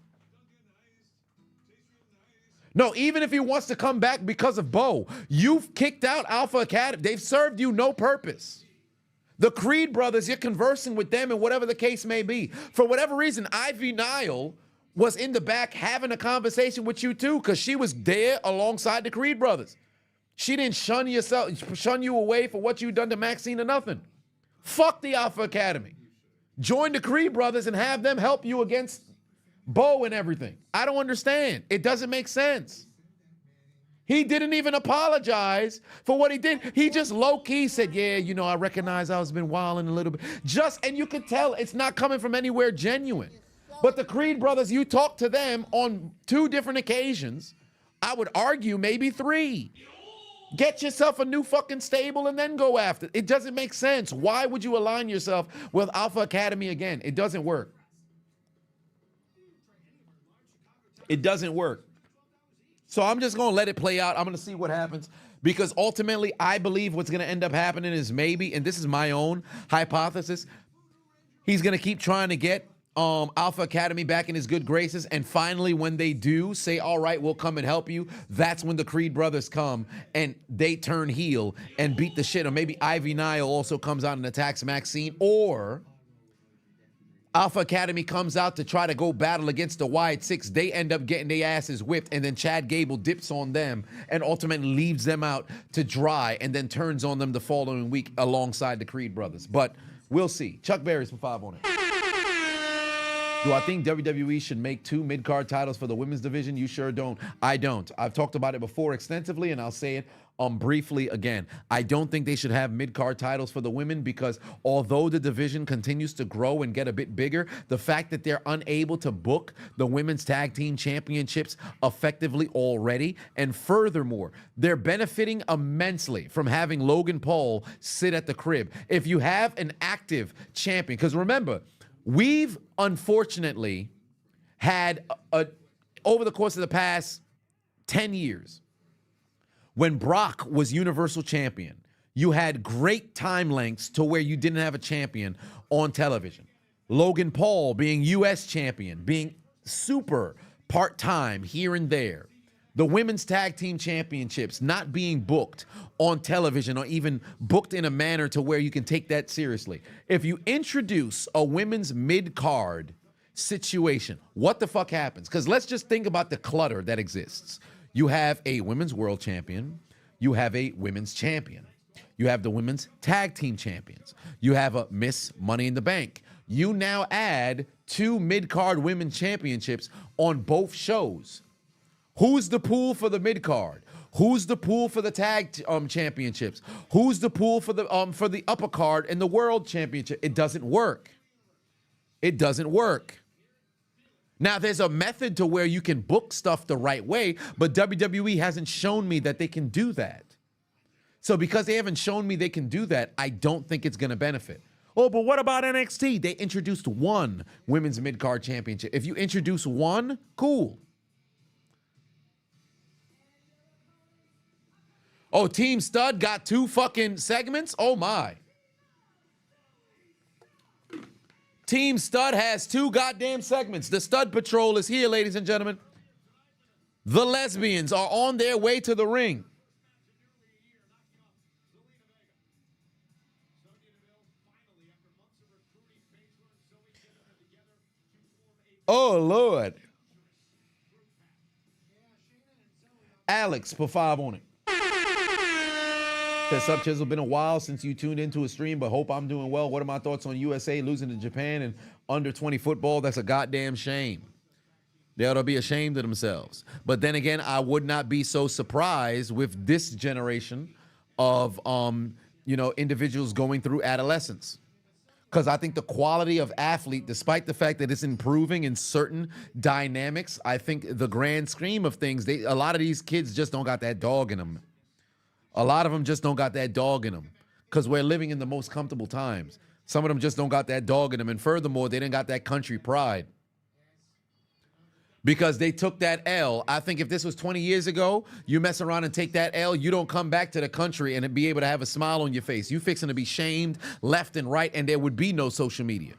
No, even if he wants to come back because of Bo, you've kicked out Alpha Academy. They've served you no purpose. The Creed brothers, you're conversing with them and whatever the case may be. For whatever reason, Ivy Nile was in the back having a conversation with you too, because she was there alongside the Creed brothers. She didn't shun you away for what you've done to Maxine or nothing. Fuck the Alpha Academy. Join the Creed brothers and have them help you against Bo and everything. I don't understand. It doesn't make sense. He didn't even apologize for what he did. He just low-key said, yeah, you know, I recognize I was been wilding a little bit. And you could tell it's not coming from anywhere genuine. But the Creed brothers, you talked to them on 2 different occasions. I would argue maybe 3. Get yourself a new fucking stable and then go after it. It doesn't make sense. Why would you align yourself with Alpha Academy again? It doesn't work. It doesn't work. So I'm just going to let it play out. I'm going to see what happens, because ultimately I believe what's going to end up happening is maybe, and this is my own hypothesis, he's going to keep trying to get Alpha Academy back in his good graces, and finally when they do say, all right, we'll come and help you, that's when the Creed brothers come and they turn heel and beat the shit. Or maybe Ivy Nile also comes out and attacks Maxine, or Alpha Academy comes out to try to go battle against the Wyatt Six. They end up getting their asses whipped, and then Chad Gable dips on them and ultimately leaves them out to dry and then turns on them the following week alongside the Creed brothers. But we'll see. Chuck Berry's for 5 on it. Do I think WWE should make 2 mid-card titles for the women's division? You sure don't. I don't. I've talked about it before extensively, and I'll say it briefly again. I don't think they should have mid-card titles for the women because although the division continues to grow and get a bit bigger, the fact that they're unable to book the women's tag team championships effectively already, and furthermore, they're benefiting immensely from having Logan Paul sit at the crib. If you have an active champion, because remember, we've unfortunately had over the course of the past 10 years, when Brock was Universal Champion, you had great time lengths to where you didn't have a champion on television. Logan Paul being US champion, being super part-time here and there. The women's tag team championships not being booked on television or even booked in a manner to where you can take that seriously. If you introduce a women's mid-card situation, what the fuck happens? Because let's just think about the clutter that exists. You have a women's world champion. You have a women's champion. You have the women's tag team champions. You have a Miss Money in the Bank. You now add 2 mid-card women's championships on both shows. Who's the pool for the mid-card? Who's the pool for the tag championships? Who's the pool for the upper card and the world championship? It doesn't work. It doesn't work. Now, there's a method to where you can book stuff the right way, but WWE hasn't shown me that they can do that. So because they haven't shown me they can do that, I don't think it's going to benefit. Oh, but what about NXT? They introduced 1 women's mid-card championship. If you introduce 1, cool. Oh, Team Stud got 2 fucking segments? Oh, my. Team Stud has 2 goddamn segments. The Stud Patrol is here, ladies and gentlemen. The lesbians are on their way to the ring. Oh, Lord. Alex for 5 on it. Says, Sub Chisel, been a while since you tuned into a stream, but hope I'm doing well. What are my thoughts on USA losing to Japan and under 20 football? That's a goddamn shame. They ought to be ashamed of themselves. But then again, I would not be so surprised with this generation of, individuals going through adolescence. Because I think the quality of athlete, despite the fact that it's improving in certain dynamics, I think the grand scheme of things, a lot of these kids just don't got that dog in them. A lot of them just don't got that dog in them because we're living in the most comfortable times. Some of them just don't got that dog in them. And furthermore, they didn't got that country pride because they took that L. I think if this was 20 years ago, you mess around and take that L, you don't come back to the country and be able to have a smile on your face. You fixing to be shamed left and right, and there would be no social media.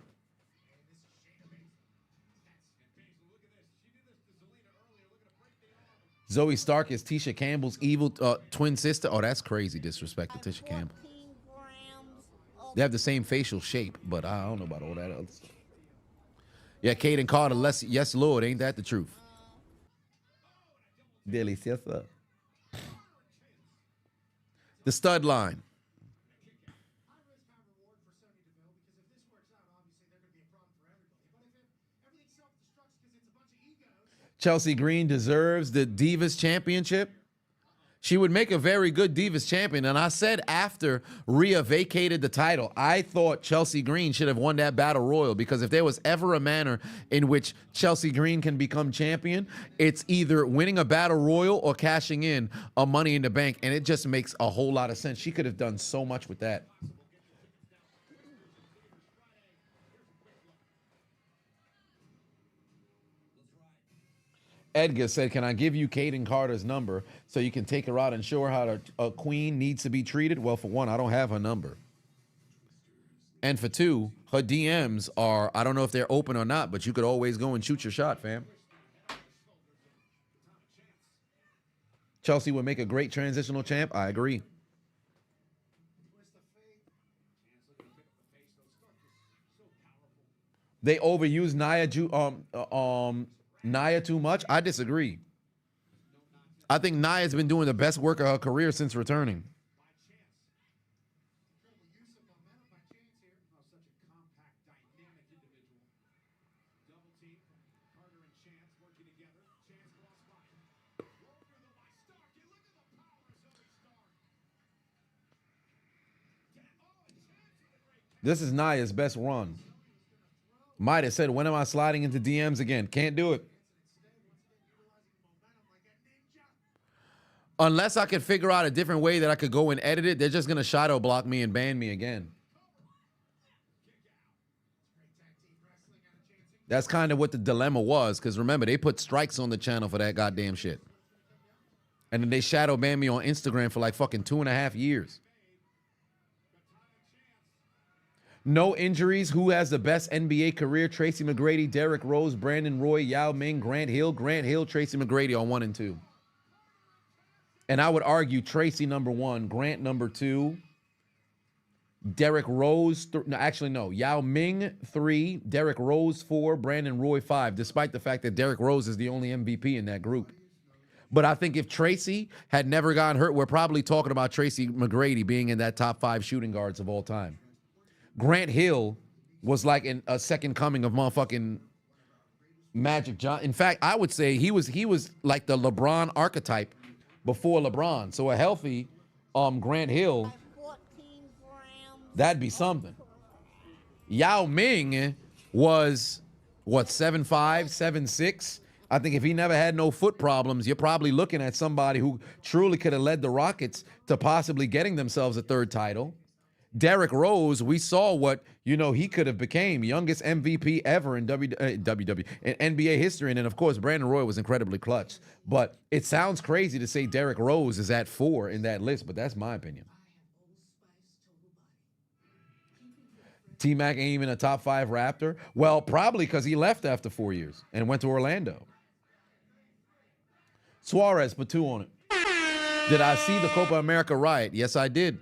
Zoe Stark is Tisha Campbell's evil twin sister. Oh, that's crazy disrespect to Tisha Campbell. They have the same facial shape, but I don't know about all that other stuff. Yeah, Caden Carter, yes, Lord, ain't that the truth? Delicioso. The stud line. Chelsea Green deserves the Divas Championship. She would make a very good Divas champion. And I said after Rhea vacated the title, I thought Chelsea Green should have won that Battle Royal because if there was ever a manner in which Chelsea Green can become champion, it's either winning a Battle Royal or cashing in a Money in the Bank. And it just makes a whole lot of sense. She could have done so much with that. Edgar said, can I give you Caden Carter's number so you can take her out and show her how a queen needs to be treated? Well, for one, I don't have her number. And for two, her DMs are, I don't know if they're open or not, but you could always go and shoot your shot, fam. Chelsea would make a great transitional champ. I agree. They overuse Nia too much. I disagree. I think Nia's been doing the best work of her career since returning. This is Nia's best run. Might have said, when am I sliding into DMs again? Can't do it. Unless I could figure out a different way that I could go and edit it, they're just going to shadow block me and ban me again. That's kind of what the dilemma was, because remember, they put strikes on the channel for that goddamn shit. And then they shadow banned me on Instagram for like fucking 2.5 years. No injuries. Who has the best NBA career? Tracy McGrady, Derrick Rose, Brandon Roy, Yao Ming, Grant Hill, Tracy McGrady on 1 and 2. And I would argue Tracy number 1, Grant number 2, Derrick Rose, Yao Ming 3, Derrick Rose 4, Brandon Roy 5, despite the fact that Derrick Rose is the only MVP in that group. But I think if Tracy had never gotten hurt, we're probably talking about Tracy McGrady being in that top 5 shooting guards of all time. Grant Hill was like a second coming of motherfucking Magic Johnson. In fact, I would say he was like the LeBron archetype before LeBron. So a healthy Grant Hill, that'd be something. Yao Ming was, what, 7'5", 7'6"? I think if he never had no foot problems, you're probably looking at somebody who truly could have led the Rockets to possibly getting themselves a 3rd title. Derrick Rose, we saw what, he could have became. Youngest MVP ever in WWE, in NBA history. And then, of course, Brandon Roy was incredibly clutch. But it sounds crazy to say Derrick Rose is at 4 in that list, but that's my opinion. T-Mac ain't even a top 5 Raptor? Well, probably because he left after 4 years and went to Orlando. Suarez put 2 on it. Did I see the Copa America riot? Yes, I did.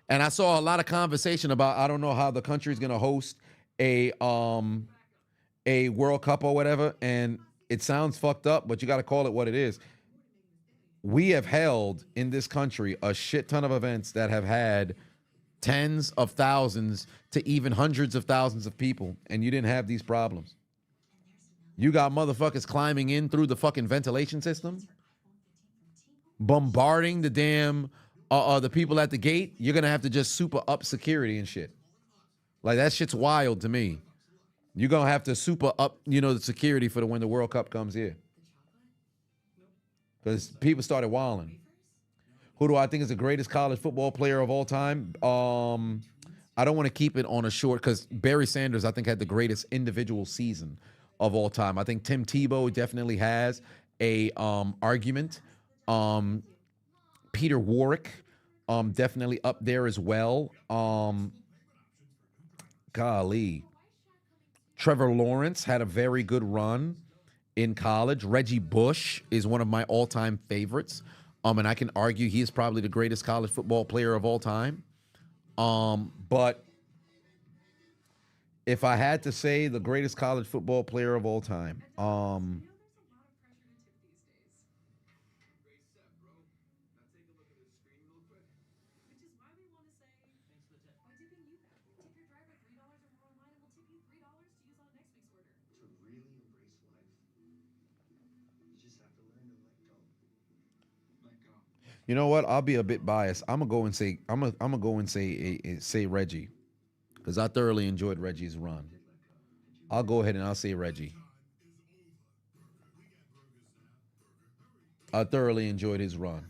And I saw a lot of conversation about, I don't know how the country's going to host a World Cup or whatever. And it sounds fucked up, but you got to call it what it is. We have held in this country a shit ton of events that have had tens of thousands to even hundreds of thousands of people. And you didn't have these problems. You got motherfuckers climbing in through the fucking ventilation system, bombarding the damn... the people at the gate. You're going to have to just super up security and shit. Like, that shit's wild to me. You're going to have to super up, the security for when the World Cup comes here. Because people started wilding. Who do I think is the greatest college football player of all time? I don't want to keep it on a short, because Barry Sanders, I think, had the greatest individual season of all time. I think Tim Tebow definitely has a argument. Peter Warwick, definitely up there as well. Golly. Trevor Lawrence had a very good run in college. Reggie Bush is one of my all-time favorites. And I can argue he is probably the greatest college football player of all time. But if I had to say the greatest college football player of all time, you know what? I'll be a bit biased. I'm gonna go and say Reggie, because I thoroughly enjoyed Reggie's run. I'll go ahead and I'll say Reggie. I thoroughly enjoyed his run.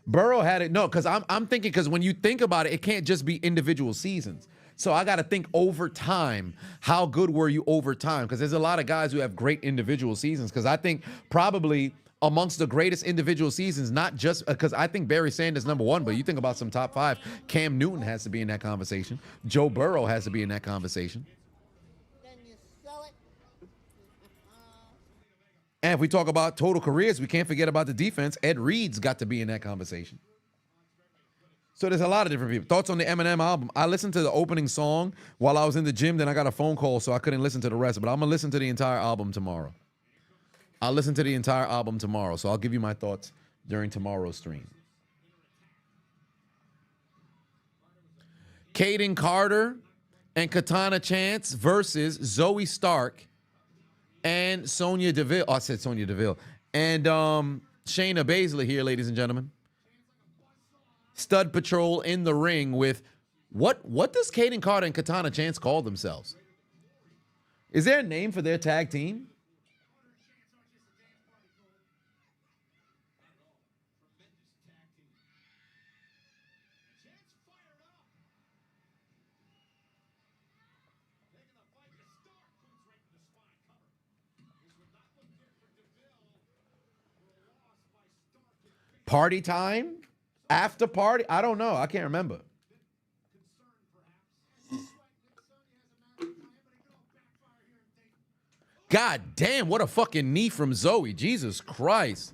Burrow had it. No, because I'm thinking, because when you think about it, it can't just be individual seasons. So I got to think over time. How good were you over time? Because there's a lot of guys who have great individual seasons. Because I think probably amongst the greatest individual seasons, not just because I think Barry Sanders #1, but you think about some top 5. Cam Newton has to be in that conversation. Joe Burrow has to be in that conversation. And if we talk about total careers, we can't forget about the defense. Ed Reed's got to be in that conversation. So there's a lot of different people. Thoughts on the Eminem album? I listened to the opening song while I was in the gym. Then I got a phone call, so I couldn't listen to the rest. But I'm going to listen to the entire album tomorrow. I'll listen to the entire album tomorrow. So I'll give you my thoughts during tomorrow's stream. Kaden Carter and Katana Chance versus Zoe Stark and Sonya Deville. Oh, I said Sonya Deville. And Shayna Baszler here, ladies and gentlemen. Stud Patrol in the ring with what does Kaden Carter and Katana Chance call themselves? Is there a name for their tag team? Party time? After party? I don't know. I can't remember. God damn, what a fucking knee from Zoe. Jesus Christ.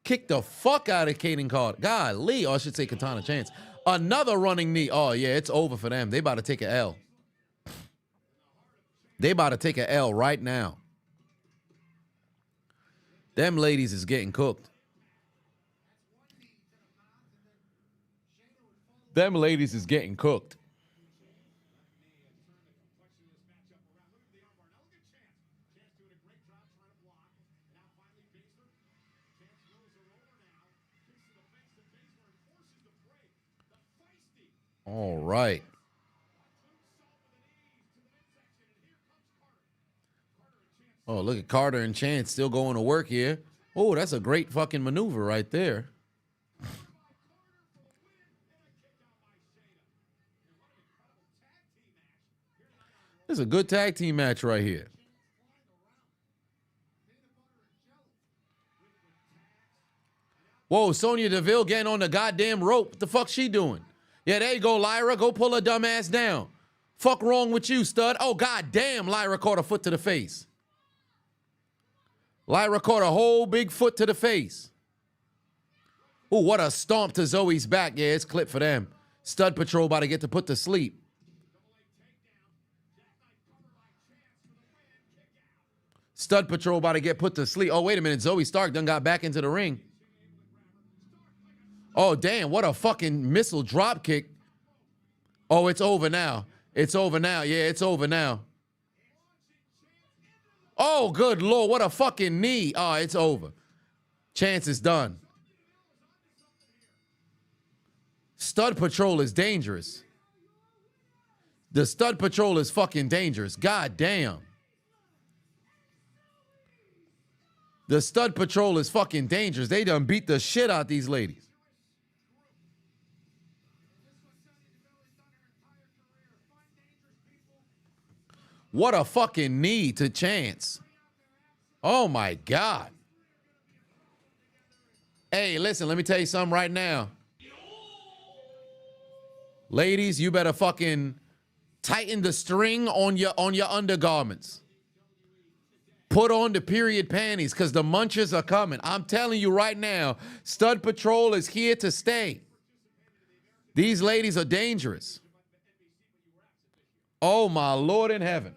Kick the fuck out of Kaden Carter. Golly, or I should say Katana Chance. Another running knee. Oh, yeah, it's over for them. They about to take an L. They about to take an L right now. Them ladies is getting cooked. Them ladies is getting cooked. All right. Oh, look at Carter and Chance still going to work here. Oh, that's a great fucking maneuver right there. This is a good tag team match right here. Whoa, Sonya Deville getting on the goddamn rope. What the fuck's she doing? Yeah, there you go, Lyra. Go pull her dumb ass down. Fuck wrong with you, stud? Oh, goddamn, Lyra caught a foot to the face. Lyra caught a whole big foot to the face. Oh, what a stomp to Zoe's back. Yeah, it's clip for them. Stud Patrol about to get to put to sleep. Stud Patrol about to get put to sleep. Oh, wait a minute. Zoe Stark done got back into the ring. Oh, damn. What a fucking missile drop kick. Oh, it's over now. It's over now. Yeah, it's over now. Oh, good Lord. What a fucking knee. Oh, it's over. Chance is done. Stud Patrol is dangerous. The Stud Patrol is fucking dangerous. God damn. The Stud Patrol is fucking dangerous. They done beat the shit out these ladies. What a fucking knee to Chance. Oh my God. Hey, listen, let me tell you something right now. Ladies, you better fucking tighten the string on your undergarments. Put on the period panties because the munchers are coming. I'm telling you right now, Stud Patrol is here to stay. These ladies are dangerous. Oh, my Lord in heaven.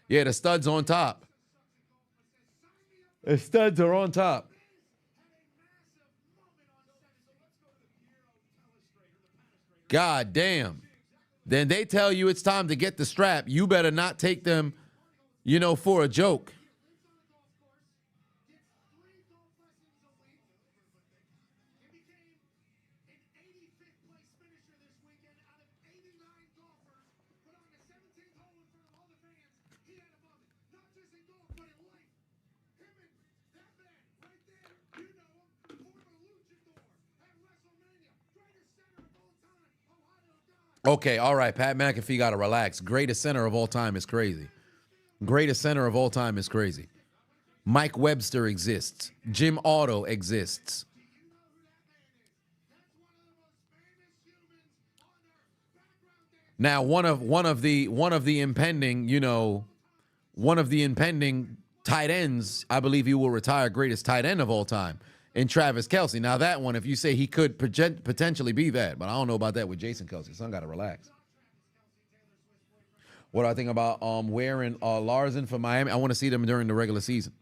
Yeah, the studs on top. The studs are on top. God damn. Then they tell you it's time to get the strap. You better not take them, you know, for a joke. Okay, all right, Pat McAfee got to relax. Greatest center of all time is crazy. Greatest center of all time is crazy. Mike Webster exists. Jim Otto exists. Now, one of the impending, one of the impending tight ends, I believe he will retire greatest tight end of all time in Travis Kelce. Now, that one, if you say he could potentially be that, but I don't know about that with Jason Kelce. Son got to relax. What do I think about wearing Larson for Miami? I want to see them during the regular season.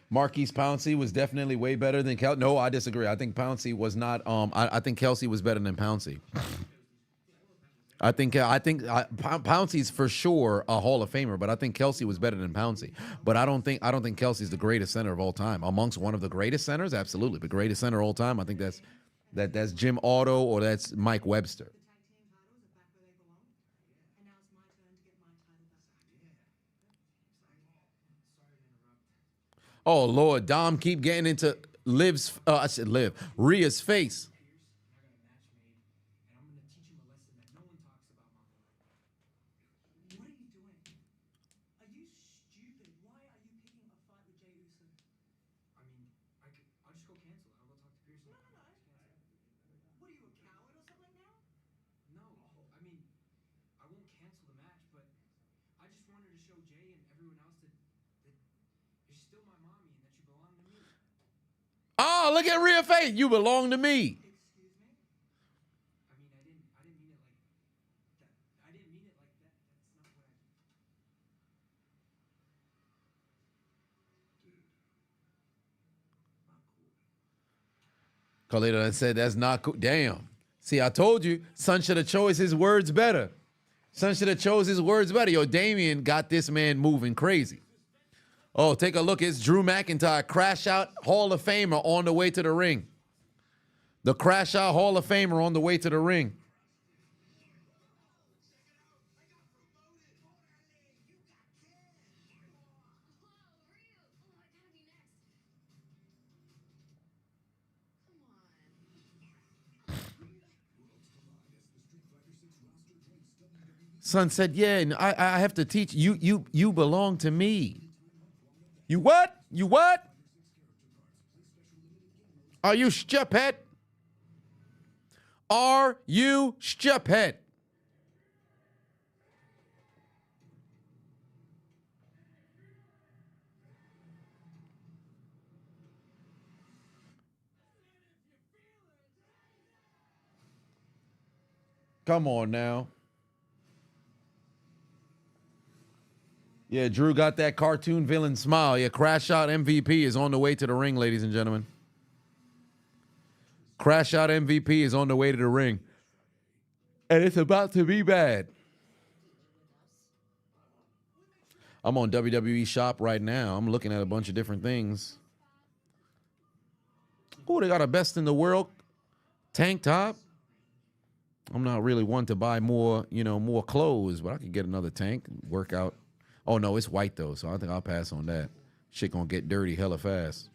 Marquise Pouncey was definitely way better than Kelsey. No, I disagree. I think Pouncey was not. I think Kelsey was better than Pouncey. I think Pouncey's for sure a Hall of Famer, but I think Kelsey was better than Pouncey. But I don't think Kelsey's the greatest center of all time. Amongst one of the greatest centers, absolutely, the greatest center of all time. I think that's Jim Otto or that's Mike Webster. Oh Lord, Dom keep getting into Liv's. I said Liv. Rhea's face. What are you doing? Are you stupid? Why are you picking a fight with Jey Uso? I mean, I'll just go cancel it. I'll go talk to Pearson. No. What are you, a coward or something now? No, I mean, I won't cancel the match, but I just wanted to show Jey and everyone else that you're still my mommy and that you belong to me. Oh, look at Rhea face. You belong to me. Excuse me? I mean, I didn't mean it like that. I didn't mean it like that. That's not what I Carlito said that's not cool. Damn. See, I told you, son should have chose his words better. Son should have chose his words better. Yo, Damian got this man moving crazy. Oh, take a look. It's Drew McIntyre, Crash Out Hall of Famer on the way to the ring. The Crash Out Hall of Famer on the way to the ring. Son said, yeah, and I have to teach you. You belong to me. You what? You what? Are you stupid? Are you stupid? Come on now. Yeah, Drew got that cartoon villain smile. Yeah, Crash Out MVP is on the way to the ring, ladies and gentlemen. Crash Out MVP is on the way to the ring. And it's about to be bad. I'm on WWE Shop right now. I'm looking at a bunch of different things. Oh, they got a best in the world tank top. I'm not really one to buy more, more clothes, but I could get another tank, work out. Oh, no, it's white, though, so I think I'll pass on that. Shit gonna get dirty hella fast.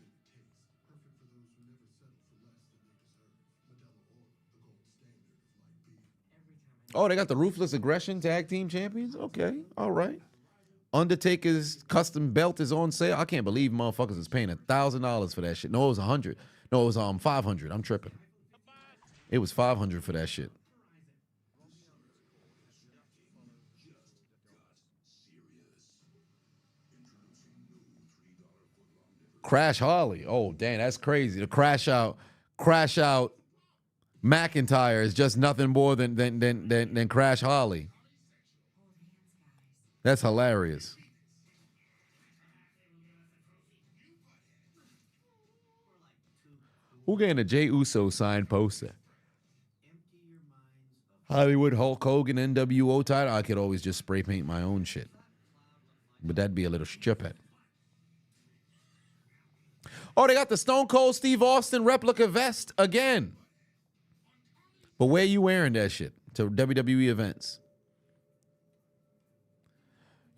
Oh, they got the Ruthless Aggression Tag Team Champions? Okay, all right. Undertaker's custom belt is on sale. I can't believe motherfuckers is paying $1,000 for that shit. No, it was 100. No, it was 500. I'm tripping. It was 500 for that shit. Crash Holly. Oh, dang, that's crazy. The Crash Out McIntyre is just nothing more than Crash Holly. That's hilarious. Who getting a Jey Uso signed poster? Hollywood Hulk Hogan NWO title. I could always just spray paint my own shit, but that'd be a little stupid. Oh, they got the Stone Cold Steve Austin replica vest again. But where you wearing that shit to WWE events?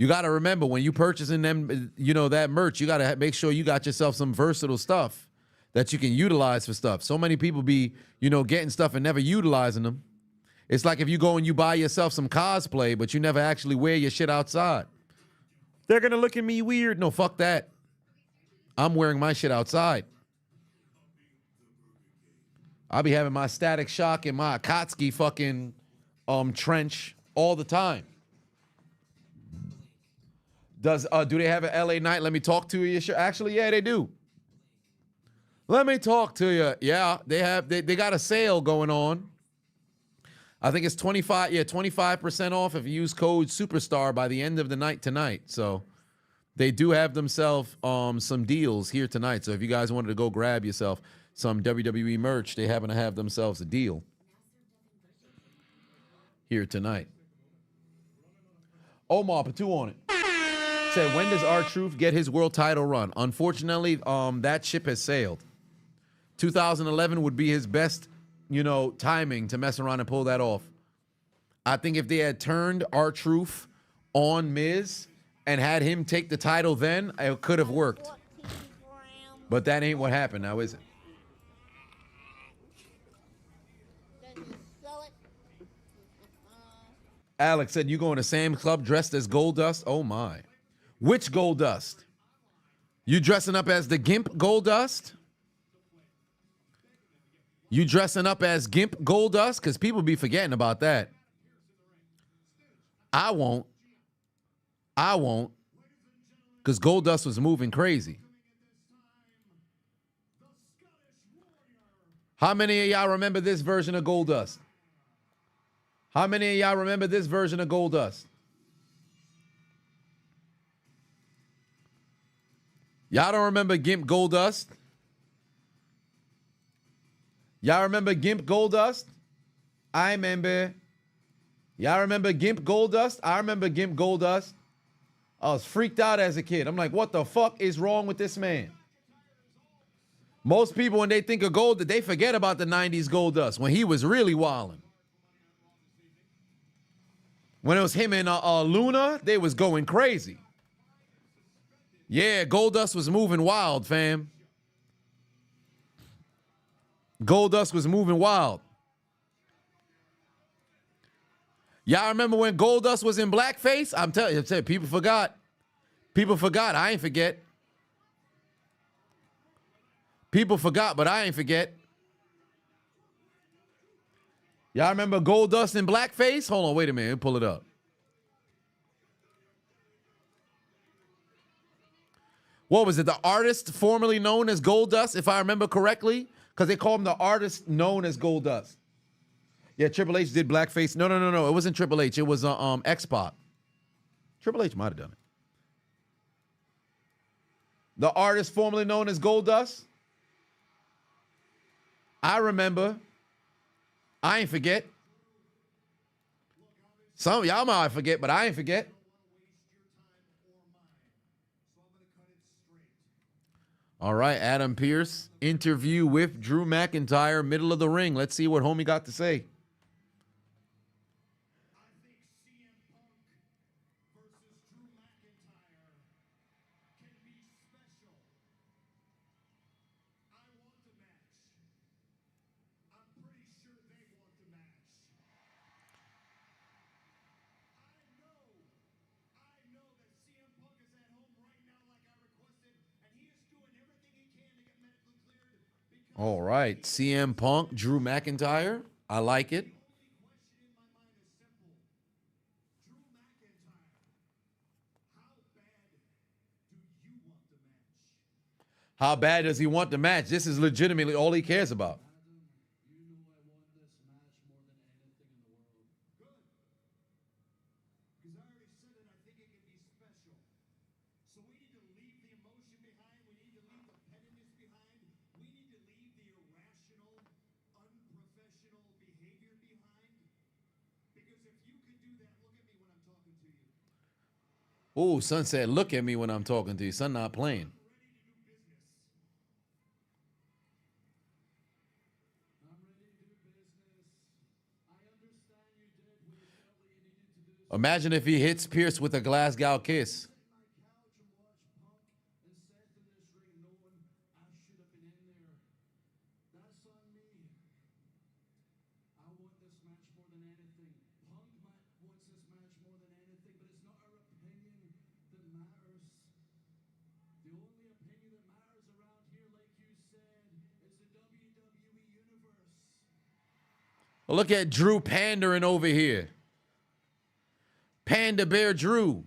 You got to remember when you purchasing them, you know, that merch, you got to make sure you got yourself some versatile stuff that you can utilize for stuff. So many people be, you know, getting stuff and never utilizing them. It's like if you go and you buy yourself some cosplay, but you never actually wear your shit outside. They're going to look at me weird. No, fuck that. I'm wearing my shit outside. I'll be having my Static Shock and my Akatsuki fucking trench all the time. Do they have an LA night? Let me talk to you. Actually, yeah, they do. Let me talk to you. Yeah, they got a sale going on. I think it's 25% off if you use code Superstar by the end of the night tonight. So they do have themselves some deals here tonight. So if you guys wanted to go grab yourself some WWE merch, they happen to have themselves a deal here tonight. Omar, put 2 on it. Said, when does R-Truth get his world title run? Unfortunately, that ship has sailed. 2011 would be his best, you know, timing to mess around and pull that off. I think if they had turned R-Truth on Miz and had him take the title then, it could have worked. But that ain't what happened now, is it? Alex said, you going to Sam's Club dressed as Goldust? Oh, my. Which Goldust? You dressing up as the Gimp Goldust? You dressing up as Gimp Goldust? Because people be forgetting about that. I won't. Because Goldust was moving crazy. How many of y'all remember this version of Goldust? How many of y'all remember this version of Goldust? Y'all don't remember Gimp Goldust? Y'all remember Gimp Goldust? I remember. Y'all remember Gimp Goldust? I remember Gimp Goldust. I was freaked out as a kid. I'm like, what the fuck is wrong with this man? Most people, when they think of Goldust, they forget about the 90s Goldust when he was really wilding. When it was him and Luna, they was going crazy. Yeah, Goldust was moving wild, fam. Goldust was moving wild. Y'all remember when Goldust was in blackface? I'm telling you, people forgot. People forgot. I ain't forget. People forgot, but I ain't forget. Y'all remember Goldust in blackface? Hold on, wait a minute. Let me pull it up. What was it? The artist formerly known as Goldust, if I remember correctly? Because they call him the artist known as Goldust. Yeah, Triple H did blackface. No. It wasn't Triple H. It was X-Pac. Triple H might have done it. The artist formerly known as Goldust. I remember. I ain't forget. Some of y'all might forget, but I ain't forget. All right, Adam Pearce, interview with Drew McIntyre, middle of the ring. Let's see what homie got to say. All right, CM Punk, Drew McIntyre. I like it. How bad does he want the match? This is legitimately all he cares about. Oh, son said, look at me when I'm talking to you. Son not playing. Imagine if he hits Pierce with a Glasgow kiss. Look at Drew pandering over here. Panda Bear Drew.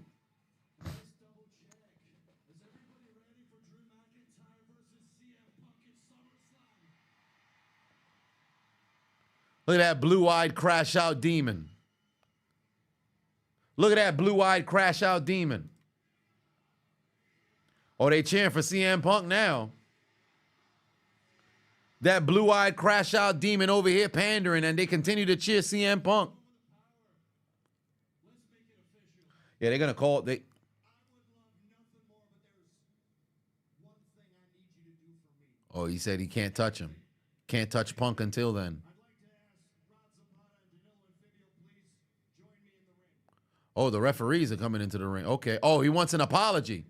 Look at that blue-eyed crash-out demon. Look at that blue-eyed crash-out demon. Oh, they cheering for CM Punk now. That blue-eyed crash-out demon over here pandering, and they continue to cheer CM Punk. Yeah, they're gonna call it. Oh, he said he can't touch him. Can't touch Punk until then. Oh, the referees are coming into the ring. Okay. Oh, he wants an apology.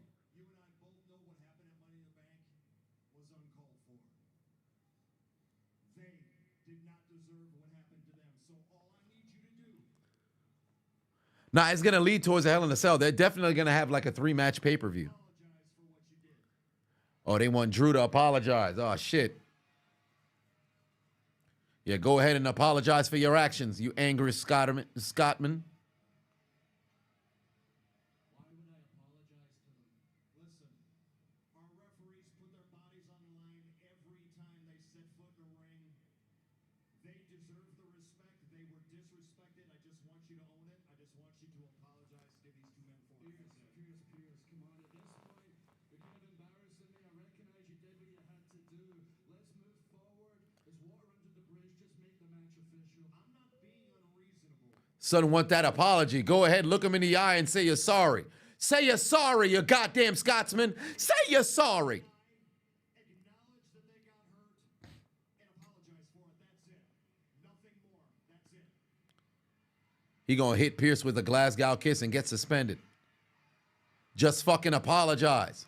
Nah, it's going to lead towards a Hell in a Cell. They're definitely going to have like a 3-match pay-per-view. Oh, they want Drew to apologize. Oh, shit. Yeah, go ahead and apologize for your actions, you angry Scotsman. Son, want that apology. Go ahead, look him in the eye and say you're sorry. Say you're sorry, you goddamn Scotsman. Say you're sorry. He gonna hit Pierce with a Glasgow kiss and get suspended. Just fucking apologize.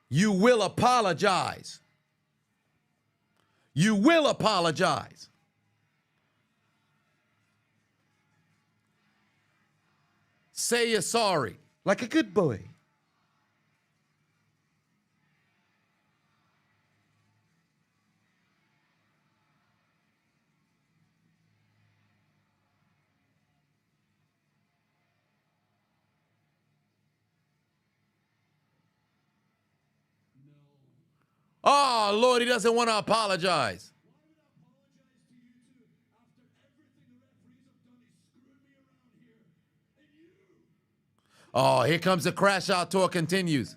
You will apologize. You will apologize. Say you're sorry, like a good boy. Oh, Lord, he doesn't want to apologize. Oh, here comes the crash out tour continues.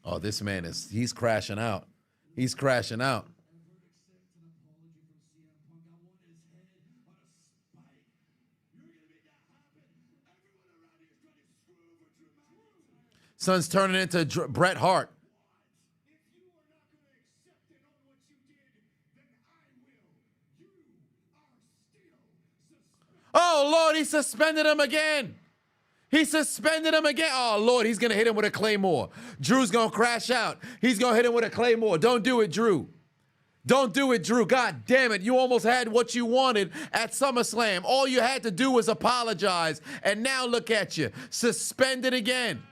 Oh, this man he's crashing out. He's crashing out. Son's turning into Bret Hart. Oh, Lord, he suspended him again. He suspended him again. Oh, Lord, he's going to hit him with a Claymore. Drew's going to crash out. He's going to hit him with a Claymore. Don't do it, Drew. Don't do it, Drew. God damn it. You almost had what you wanted at SummerSlam. All you had to do was apologize. And now look at you. Suspended again.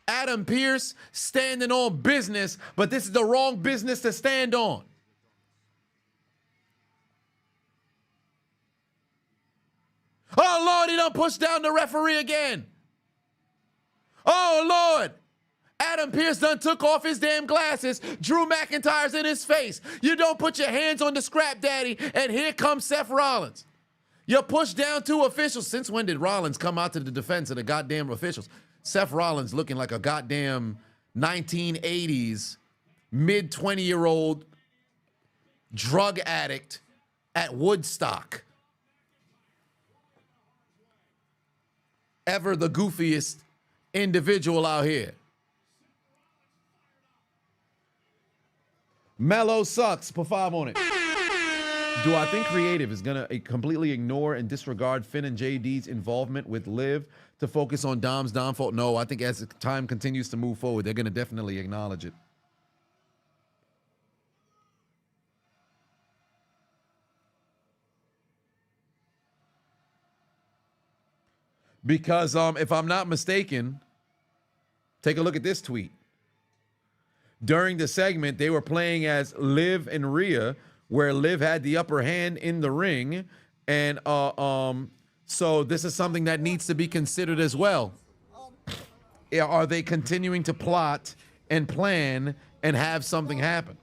Adam Pearce standing on business, but this is the wrong business to stand on. Oh, Lord, he done pushed down the referee again. Oh, Lord. Adam Pearce done took off his damn glasses. Drew McIntyre's in his face. You don't put your hands on the scrap daddy, and here comes Seth Rollins. You push down two officials. Since when did Rollins come out to the defense of the goddamn officials? Seth Rollins looking like a goddamn 1980s mid-20-year-old drug addict at Woodstock. Ever the goofiest individual out here. Mello sucks. Put 5 on it. Do I think creative is going to completely ignore and disregard Finn and JD's involvement with Liv to focus on Dom's downfall? No, I think as time continues to move forward, they're going to definitely acknowledge it. Because if I'm not mistaken, take a look at this tweet. During the segment, they were playing as Liv and Rhea, where Liv had the upper hand in the ring. And so this is something that needs to be considered as well. Are they continuing to plot and plan and have something happen?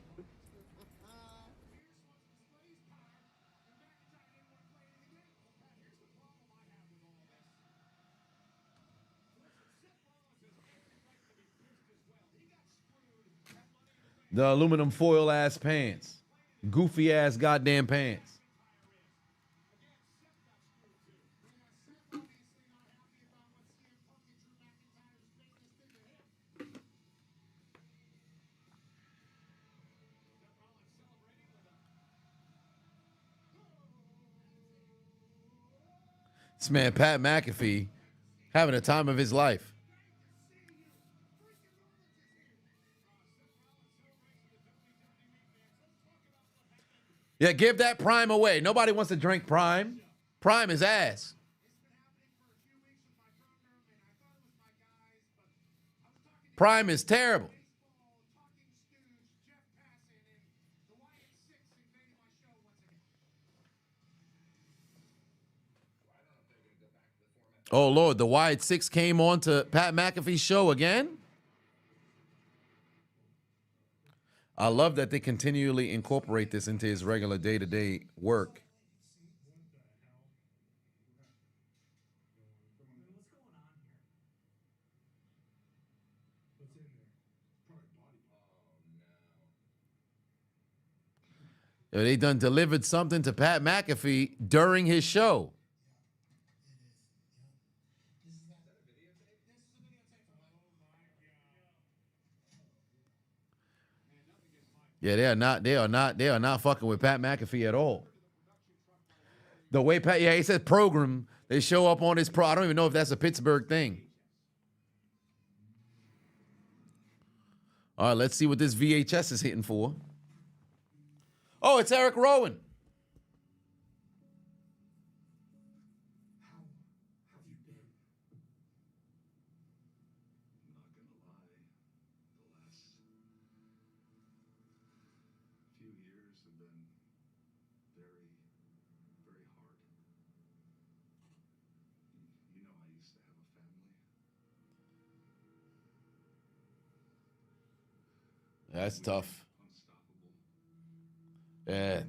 The aluminum foil ass pants. Goofy ass goddamn pants. This man, Pat McAfee, having a time of his life. Yeah, give that Prime away. Nobody wants to drink Prime. Prime is ass. Prime is terrible. Oh, Lord, the Wyatt Six came on to Pat McAfee's show again? I love that they continually incorporate this into his regular day-to-day work. They done delivered something to Pat McAfee during his show. Yeah, they are not fucking with Pat McAfee at all. The way Pat, he says program, they show up on his I don't even know if that's a Pittsburgh thing. All right, let's see what this VHS is hitting for. Oh, it's Eric Rowan. That's tough. Yeah.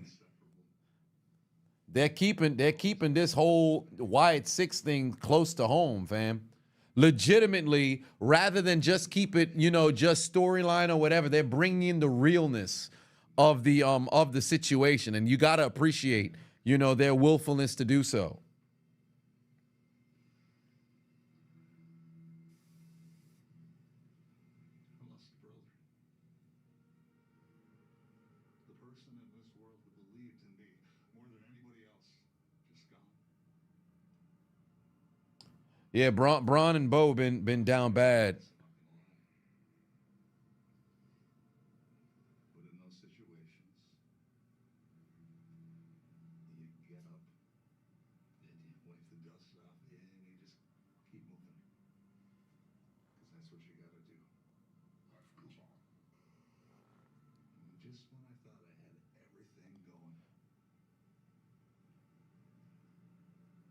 They're keeping this whole Wyatt Six thing close to home, fam. Legitimately, rather than just keep it, just storyline or whatever, they're bringing in the realness of the situation, and you gotta appreciate, their willfulness to do so. Yeah, Braun and Bo been down bad.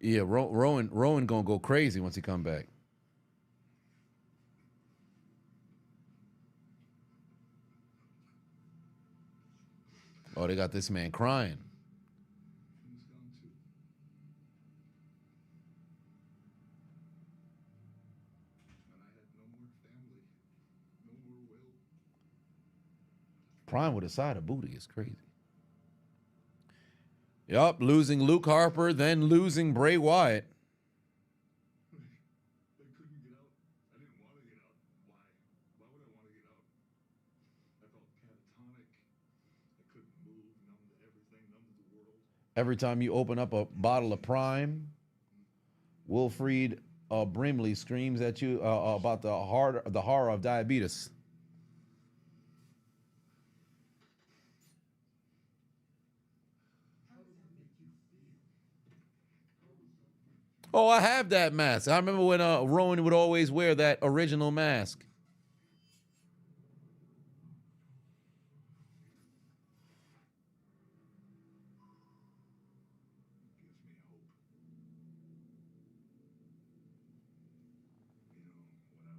Yeah, Rowan gonna go crazy once he come back. Oh, they got this man crying. Kim's gone too. And I had no more family, no more will. Prime with a side of booty is crazy. Yup, losing Luke Harper, then losing Bray Wyatt. I couldn't get out. I didn't want to get out. Why? Why would I want to get out? I felt catatonic. I couldn't move, numb to everything, numb to the world. Every time you open up a bottle of Prime, Wilfried Brimley screams at you about the horror of diabetes. Oh, I have that mask. I remember when Rowan would always wear that original mask. Gives me hope. You know, when I was at my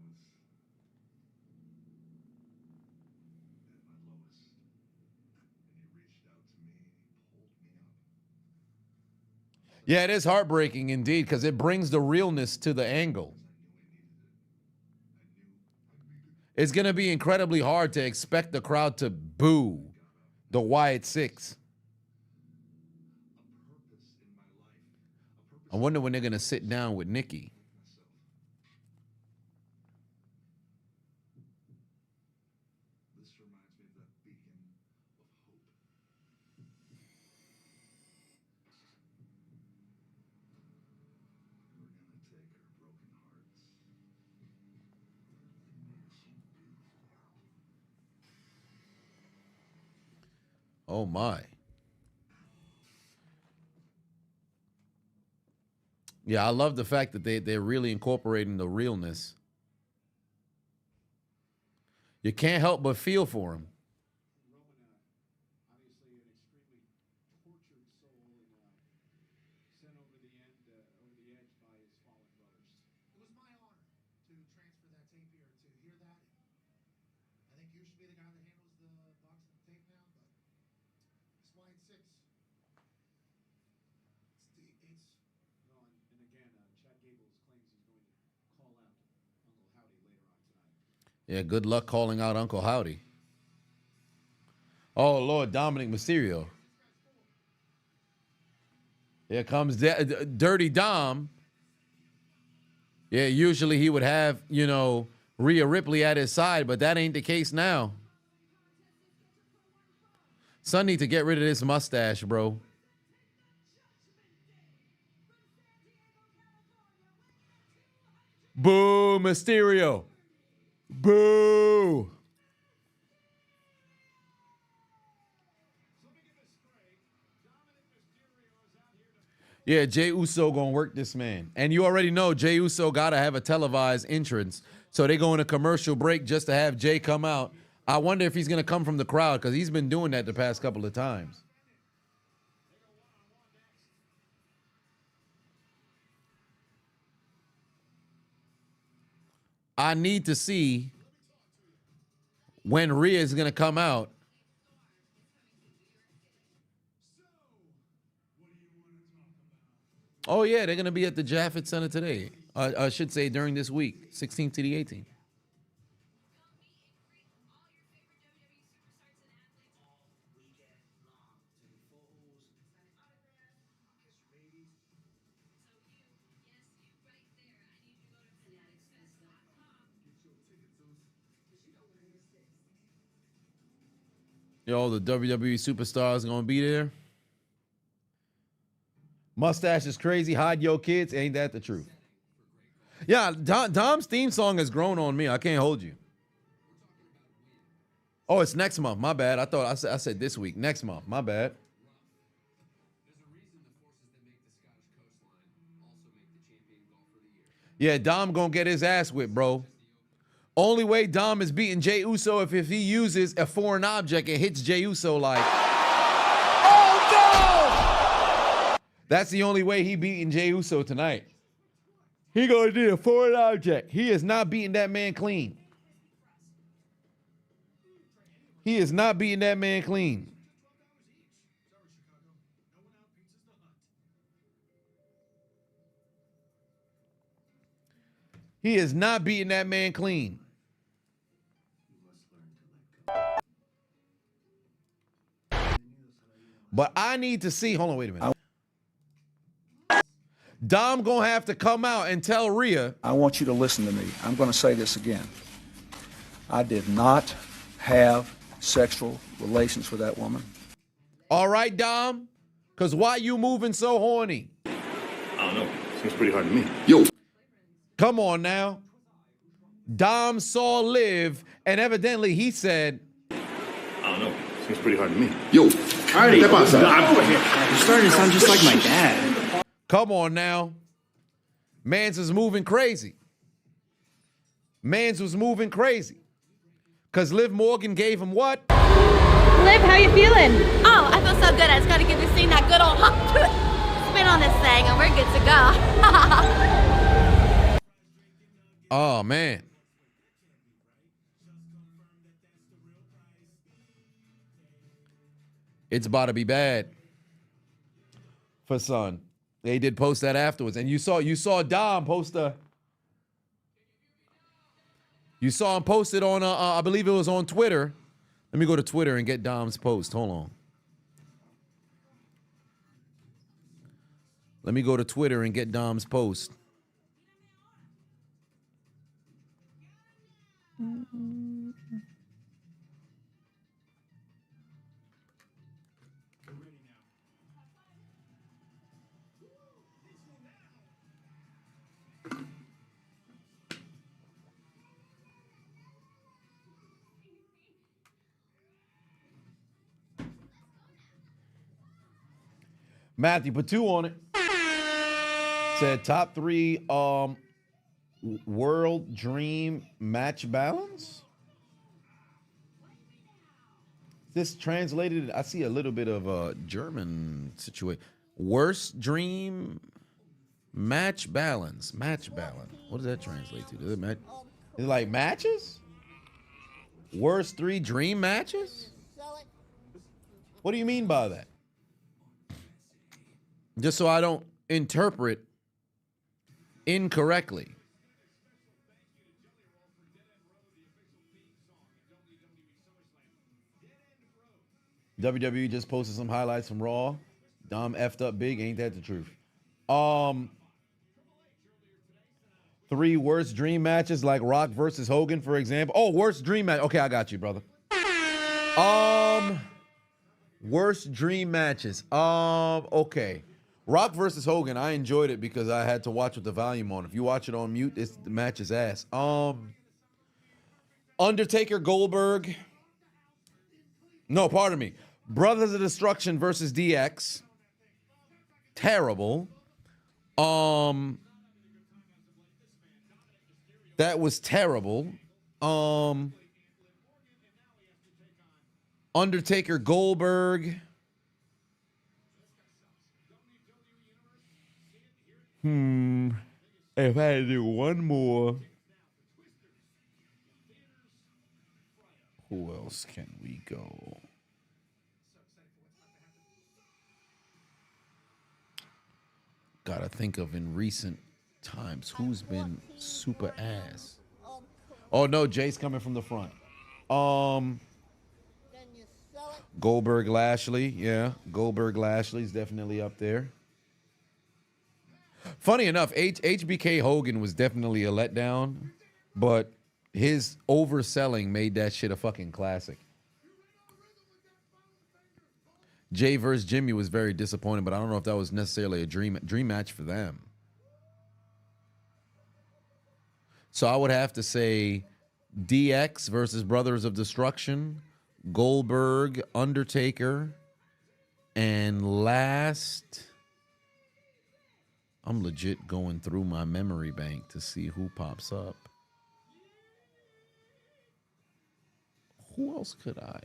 lowest, and he reached out to me and he pulled me up. Yeah, it is heartbreaking indeed because it brings the realness to the angle. It's going to be incredibly hard to expect the crowd to boo the Wyatt Six. I wonder when they're going to sit down with Nikki. This reminds me of that beacon of hope. We're gonna take our broken hearts. Oh, my. Yeah, I love the fact that they're really incorporating the realness. You can't help but feel for him. Roman, obviously an extremely tortured soul and sent over the edge by his fallen brothers. It was my honor to transfer that tape here to hear that. I think you should be the guy that handles the box of tape now, but it's Wyatt Six. It's No, and again, Chad Gable claims he's going to call out Uncle Howdy later on tonight. Yeah, good luck calling out Uncle Howdy. Oh, Lord, Dominik Mysterio. Here comes Dirty Dom. Yeah, usually he would have, you know, Rhea Ripley at his side, but that ain't the case now. Son need to get rid of this mustache, bro. Boo, Mysterio. Boo. Yeah, Jey Uso gonna work this man. And you already know Jey Uso gotta have a televised entrance. So they go in a commercial break just to have Jey come out. I wonder if he's gonna come from the crowd because he's been doing that the past couple of times. I need to see when Rhea is gonna come out. Oh, yeah, they're going to be at the Javits Center today. I should say during this week, 16th to the 18th. Yo, the WWE superstars going to be there. Mustache is crazy. Hide your kids. Ain't that the truth? Yeah, Dom's theme song has grown on me. I can't hold you. Oh, it's next month. My bad. I said this week. Next month. My bad. Yeah, Dom gonna get his ass whipped, bro. Only way Dom is beating Jey Uso if he uses a foreign object and hits Jey Uso like, oh no! That's the only way he beating Jey Uso tonight. He gonna do a foreign object. He is not beating that man clean. He is not beating that man clean. He is not beating that man clean. But I need to see. Hold on, wait a minute. Dom gonna have to come out and tell Rhea. I want you to listen to me. I'm going to say this again. I did not have sexual relations with that woman. All right, Dom? Because why you moving so horny? I don't know. Seems pretty hard to me. Yo. Come on now. Dom saw Liv, and evidently he said, I don't know. Seems pretty hard to me. Yo. Alrighty. Step outside. You're starting to sound just like my dad. come on now. Mans was moving crazy. Mans was moving crazy. Because Liv Morgan gave him what? Liv, how you feeling? Oh, I feel so good. I just gotta give this thing that good old spin on this thing, and we're good to go. Oh, man. It's about to be bad for Son. They did post that afterwards, and you saw Dom post a. You saw him post it on I believe it was on Twitter. Let me go to Twitter and get Dom's post. Hold on. Let me go to Twitter and get Dom's post. Matthew put 2 on it. Said top 3 world dream match balance. This translated, I see a little bit of a German situation. Worst dream match balance. Match balance. What does that translate to? Does it match? Is it like matches? Worst 3 dream matches? What do you mean by that? Just so I don't interpret incorrectly. WWE just posted some highlights from Raw. Dom effed up big. Ain't that the truth? 3 worst dream matches like Rock versus Hogan, for example. Oh, worst dream match. Okay, I got you, brother. Worst dream matches. Okay. Rock versus Hogan, I enjoyed it because I had to watch with the volume on. If you watch it on mute, the match is ass. Undertaker Goldberg. No, pardon me. Brothers of Destruction versus DX. Terrible. That was terrible. Undertaker Goldberg. If I had to do one more. Who else can we go? Gotta think of in recent times who's been super ass. Oh no, Jay's coming from the front. Goldberg Lashley, yeah. Goldberg Lashley's definitely up there. Funny enough, HBK Hogan was definitely a letdown, but his overselling made that shit a fucking classic. Jay versus Jimmy was very disappointing, but I don't know if that was necessarily a dream match for them. So I would have to say DX versus Brothers of Destruction, Goldberg, Undertaker, and last... I'm legit going through my memory bank to see who pops up. Who else could I?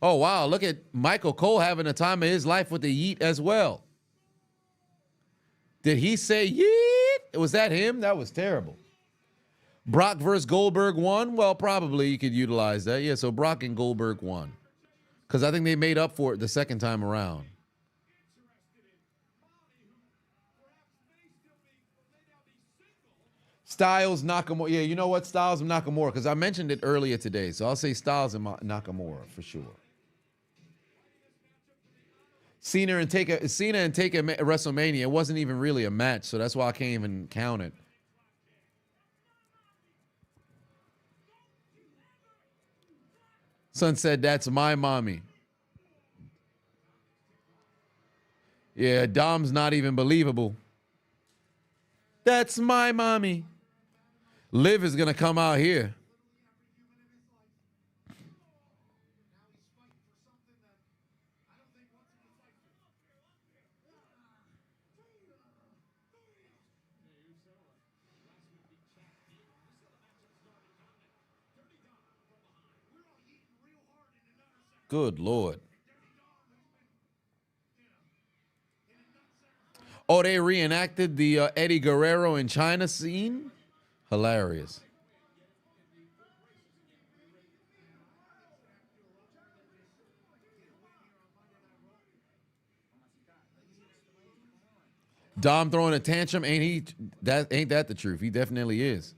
Oh, wow. Look at Michael Cole having the time of his life with the yeet as well. Did he say yeet? Was that him? That was terrible. Brock versus Goldberg won? Well, probably you could utilize that. Yeah, so Brock and Goldberg won. Because I think they made up for it the second time around. Styles, Nakamura. Yeah, you know what? Styles and Nakamura, because I mentioned it earlier today. So I'll say Styles and Nakamura for sure. Cena and Taker at WrestleMania. It wasn't even really a match, so that's why I can't even count it. Son said, that's my mommy. Yeah, Dom's not even believable. That's my mommy. Liv is going to come out here. Good Lord. Oh, they reenacted the Eddie Guerrero in China scene? Hilarious. Dom throwing a tantrum, ain't that the truth? He definitely is.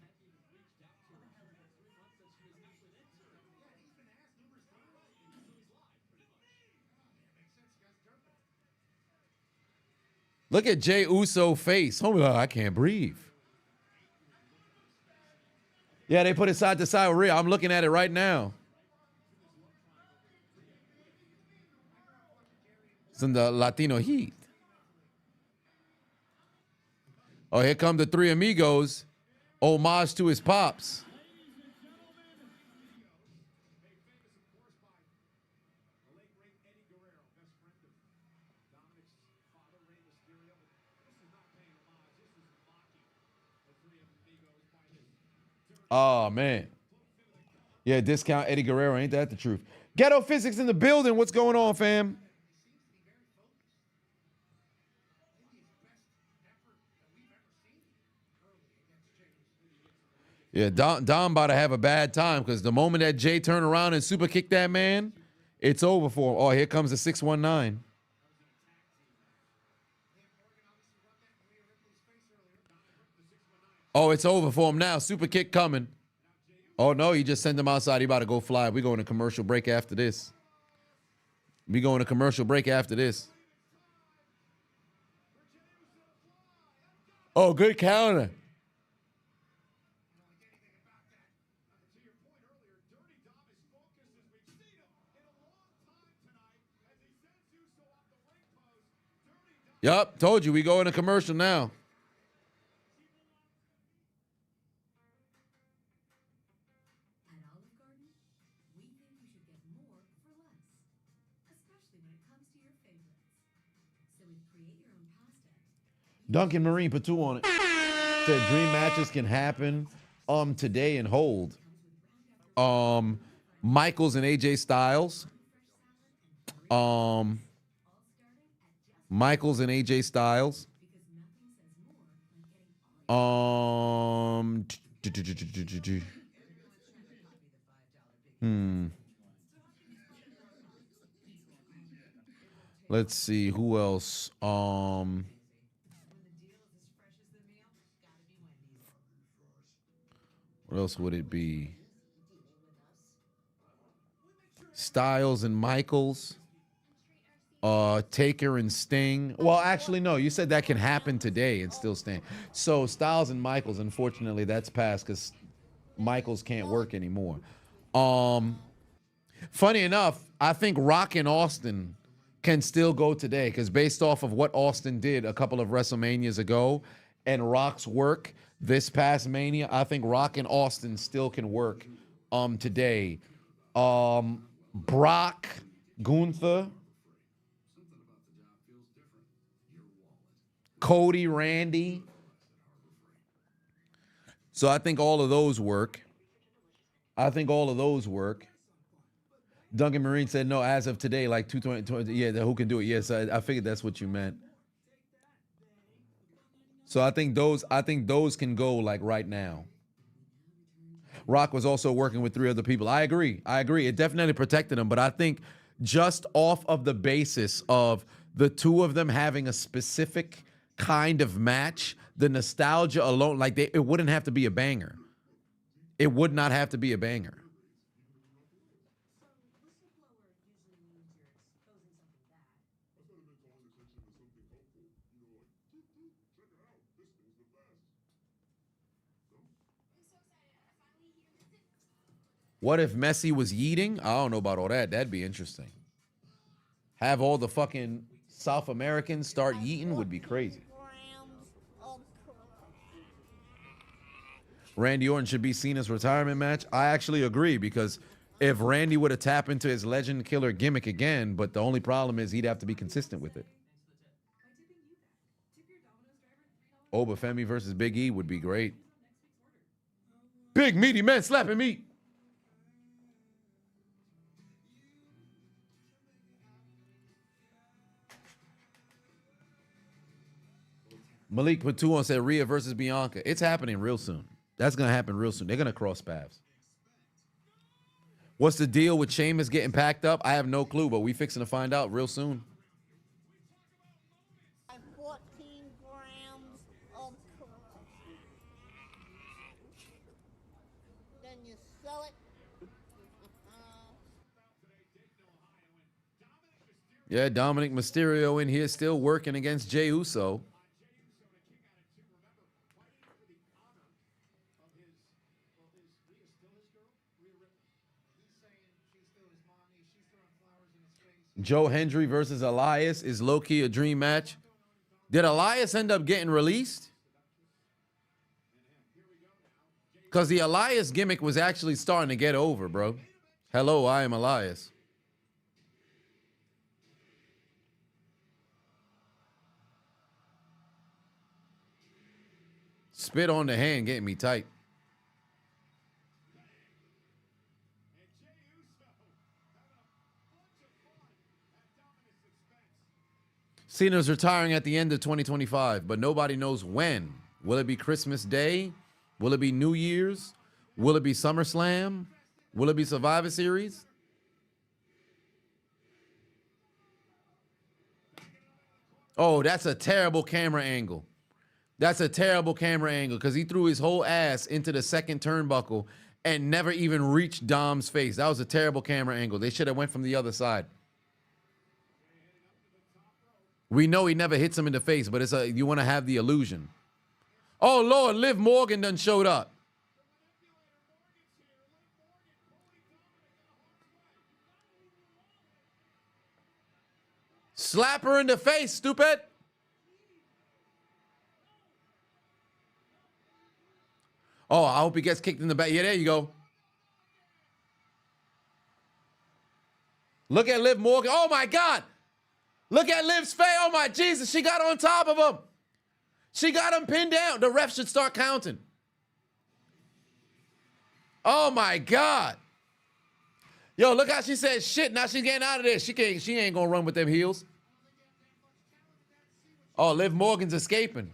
Look at Jey Uso face. Oh, I can't breathe. Yeah, they put it side to side with Rhea. I'm looking at it right now. It's in the Latino heat. Oh, here come the three amigos. Homage to his pops. Oh, man. Yeah, discount Eddie Guerrero. Ain't that the truth? Ghetto Physics in the building. What's going on, fam? Yeah, Dom about to have a bad time because the moment that Jay turned around and super kicked that man, it's over for him. Oh, here comes the 619. Oh, it's over for him now. Super kick coming. Oh, no, he just sent him outside. He about to go fly. We going to commercial break after this. We going to commercial break after this. Oh, good counter. Yup, told you. We go into commercial now. Duncan Marine put 2 on it. Said dream matches can happen today and hold. Michaels and AJ Styles. Michaels and AJ Styles. Let's see who else. What else would it be? Styles and Michaels. Taker and Sting. Well, actually, no. You said that can happen today and still Sting. So Styles and Michaels, unfortunately, that's passed because Michaels can't work anymore. Funny enough, I think Rock and Austin can still go today because based off of what Austin did a couple of WrestleManias ago and Rock's work this past Mania, I think Rock and Austin still can work today. Brock, Gunther, Cody, Randy. So I think all of those work. Duncan Marine said no, as of today, like 220. Yeah, who can do it? Yes, I figured that's what you meant. So I think those can go like right now. Rock was also working with 3 other people. I agree. It definitely protected him, but I think just off of the basis of the 2 of them having a specific kind of match, the nostalgia alone, like it wouldn't have to be a banger. It would not have to be a banger. What if Messi was yeeting? I don't know about all that. That'd be interesting. Have all the fucking South Americans start yeeting would be crazy. Randy Orton should be seen as retirement match. I actually agree, because if Randy would have tapped into his legend killer gimmick again, but the only problem is he'd have to be consistent with it. Obafemi versus Big E would be great. Big meaty men slapping meat. Malik Patuan said Rhea versus Bianca. It's happening real soon. That's going to happen real soon. They're going to cross paths. What's the deal with Sheamus getting packed up? I have no clue, but we fixing to find out real soon. 14 grams of crack. Then you sell it. Yeah, Dominik Mysterio in here still working against Jey Uso. Joe Hendry versus Elias is low-key a dream match. Did Elias end up getting released? Because the Elias gimmick was actually starting to get over, bro. Hello, I am Elias. Spit on the hand getting me tight. Cena's retiring at the end of 2025, but nobody knows when. Will it be Christmas Day? Will it be New Year's? Will it be SummerSlam? Will it be Survivor Series? Oh, that's a terrible camera angle. That's a terrible camera angle, because he threw his whole ass into the second turnbuckle and never even reached Dom's face. That was a terrible camera angle. They should have went from the other side. We know he never hits him in the face, but it's you want to have the illusion. Oh, Lord, Liv Morgan done showed up. Slap her in the face, stupid. Oh, I hope he gets kicked in the back. Yeah, there you go. Look at Liv Morgan. Oh, my God. Look at Liv's face. Oh, my Jesus. She got on top of him. She got him pinned down. The ref should start counting. Oh, my God. Yo, look how she said shit. Now she's getting out of there. She ain't going to run with them heels. Oh, Liv Morgan's escaping.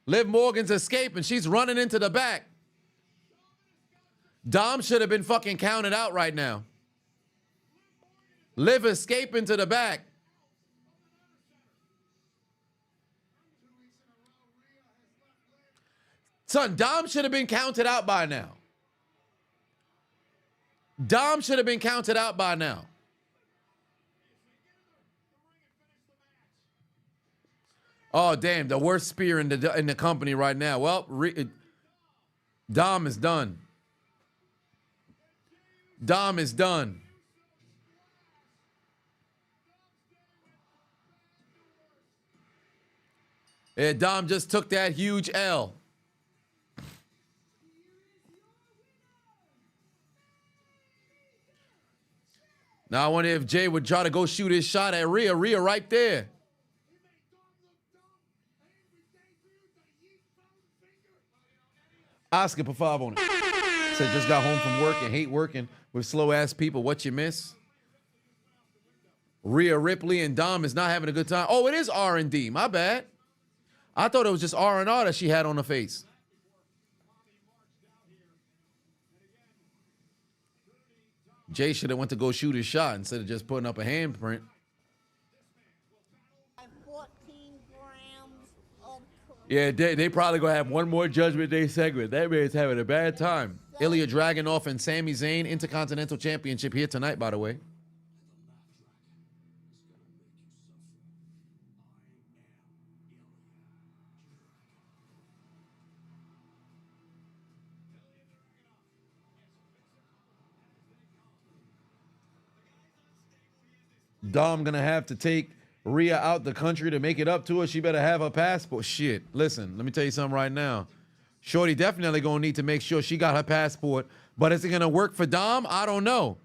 Liv Morgan's escaping. She's running into the back. Dom should have been fucking counted out right now. Liv escaping to the back. Son, Dom should have been counted out by now. Dom should have been counted out by now. Oh, damn, the worst spear in the company right now. Well, Dom is done. Dom is done. Yeah, Dom just took that huge L. Now I wonder if Jey would try to go shoot his shot at Rhea. Rhea right there. Oscar put 5 on it. Said just got home from work and hate working with slow ass people. What you miss? Rhea Ripley and Dom is not having a good time. Oh, it is R&D. My bad. I thought it was just R&R that she had on her face. Jey should have went to go shoot his shot instead of just putting up a handprint. 14 grams of Yeah, they probably gonna have one more Judgment Day segment. That man's having a bad time. Ilia Dragunov and Sami Zayn Intercontinental Championship here tonight, by the way. Dom gonna have to take Rhea out the country to make it up to her. She better have her passport. Shit, listen, let me tell you something right now. Shorty definitely gonna need to make sure she got her passport. But is it gonna work for Dom? I don't know.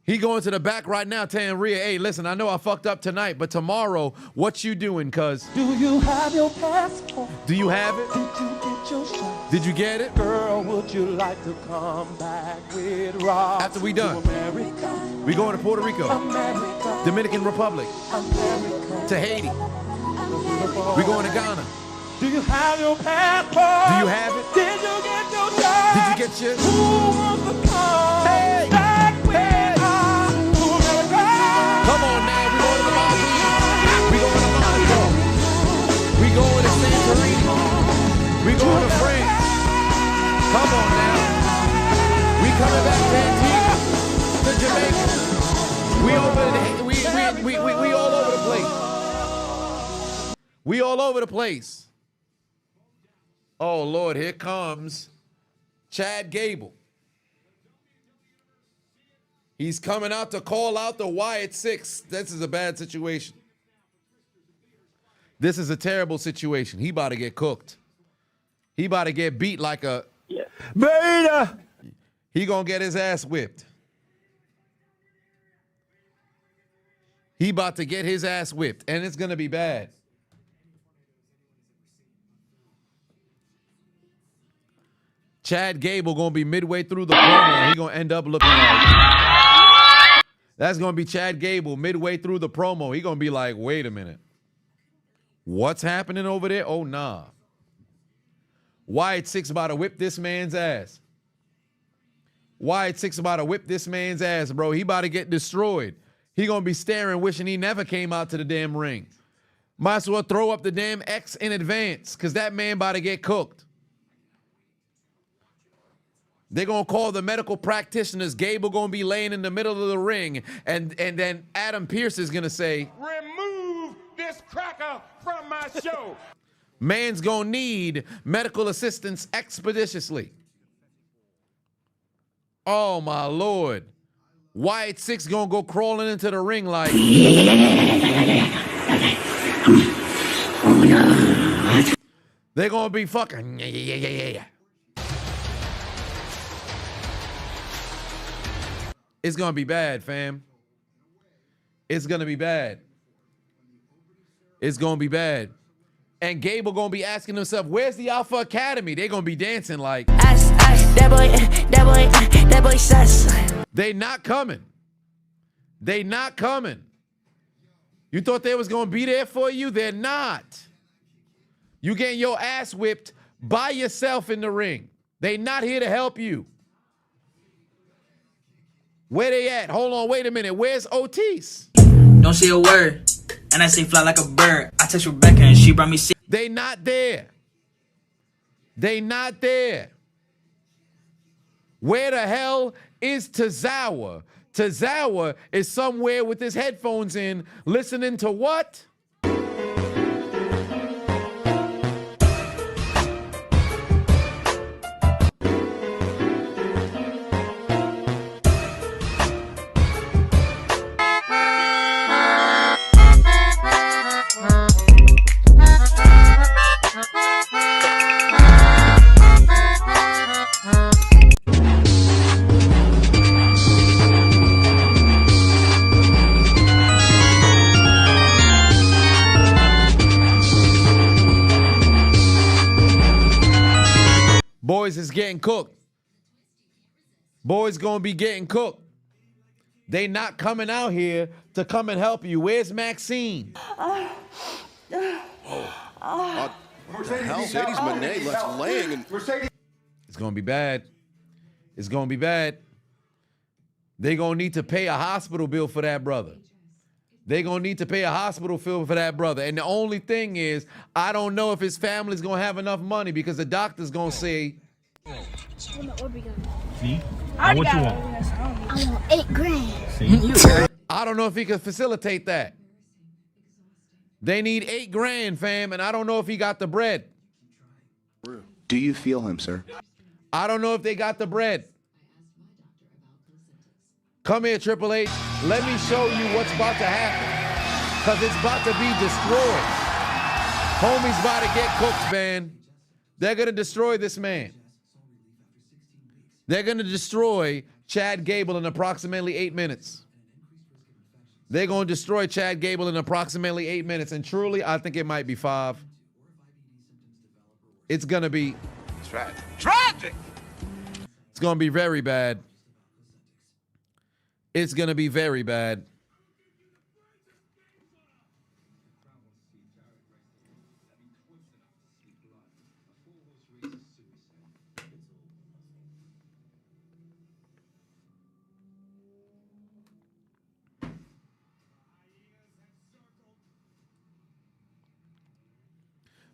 He going to the back right now telling Rhea, hey, listen, I know I fucked up tonight, but tomorrow, what you doing, cuz? Do you have your passport? Do you have it? Did you get your shot? Did you get it? Girl, would you like to come back with Rob? After we done, America, we going to Puerto Rico, America, Dominican Republic, America, to Haiti. We going to Ghana. Do you have your passport? Do you have it? Did you get your shot? Did you get your? Who wants to come back with us to America? Come on now, we going to the Maldives. We going to Monaco. We going to Santorini. We going to France. Come on now. We coming back to Antigua, to Jamaica. We all over the place. We all over the place. Oh Lord, here comes Chad Gable. He's coming out to call out the Wyatt Six. This is a bad situation. This is a terrible situation. He about to get cooked. He about to get beat like a beta. He gonna get his ass whipped. He about to get his ass whipped, and it's gonna be bad. Chad Gable gonna be midway through the promo, and he gonna end up looking like, that's gonna be Chad Gable midway through the promo. He gonna be like, wait a minute, what's happening over there? Oh nah, Wyatt Six about to whip this man's ass. Wyatt Six about to whip this man's ass, bro. He about to get destroyed. He gonna be staring, wishing he never came out to the damn ring. Might as well throw up the damn X in advance, cause that man about to get cooked. They're going to call the medical practitioners. Gable going to be laying in the middle of the ring. And then Adam Pearce is going to say, Remove this cracker from my show. man's going to need medical assistance expeditiously. Oh, my Lord. Wyatt Six going to go crawling into the ring like... They're going to be fucking... Yeah. It's going to be bad, fam. It's going to be bad. It's going to be bad. And Gable going to be asking himself, where's the Alpha Academy? They're going to be dancing like... that boy sus. They not coming. They not coming. You thought they was going to be there for you? They're not. You getting your ass whipped by yourself in the ring. They not here to help you. Where they at? Hold on, wait a minute. Where's Otis? Don't say a word. And I say fly like a bird. I touch Rebecca and she brought me sick. They not there. They not there. Where the hell is Tozawa? Tozawa is somewhere with his headphones in, listening to what? Boys is getting cooked. Boys gonna be getting cooked. They not coming out here to come and help you. Where's Maxine? Mercedes Monet left laying. And it's gonna be bad. It's gonna be bad. They gonna need to pay a hospital bill for that brother. They're going to need to pay a hospital bill for that brother. And the only thing is, I don't know if his family's going to have enough money because the doctor's going to say... See? I Now what you got want? I want 8 grand. See? I don't know if he could facilitate that. They need 8 grand, fam, and I don't know if he got the bread. Do you feel him, sir? I don't know if they got the bread. Come here, Triple H. Let me show you what's about to happen. Because it's about to be destroyed. Homie's about to get cooked, man. They're going to destroy this man. They're going to destroy Chad Gable in approximately 8 minutes. They're going to destroy Chad Gable in approximately 8 minutes. And truly, I think it might be 5. It's going to be... Tragic! It's going to be very bad. It's going to be very bad.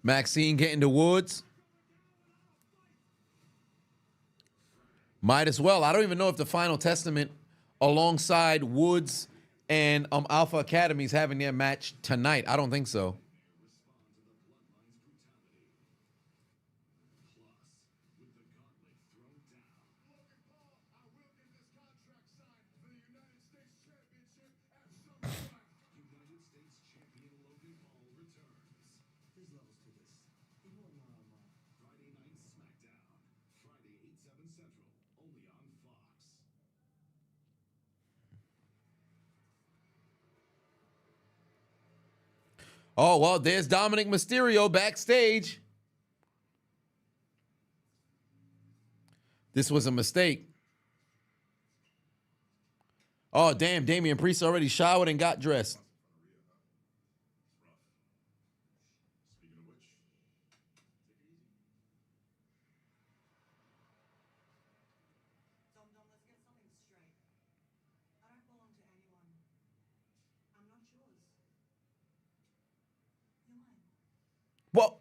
Maxine getting the Woods. Might as well. I don't even know if the Final Testament alongside Woods and Alpha Academy is having their match tonight. I don't think so. Oh, well, there's Dominik Mysterio backstage. This was a mistake. Oh, damn, Damian Priest already showered and got dressed. Well,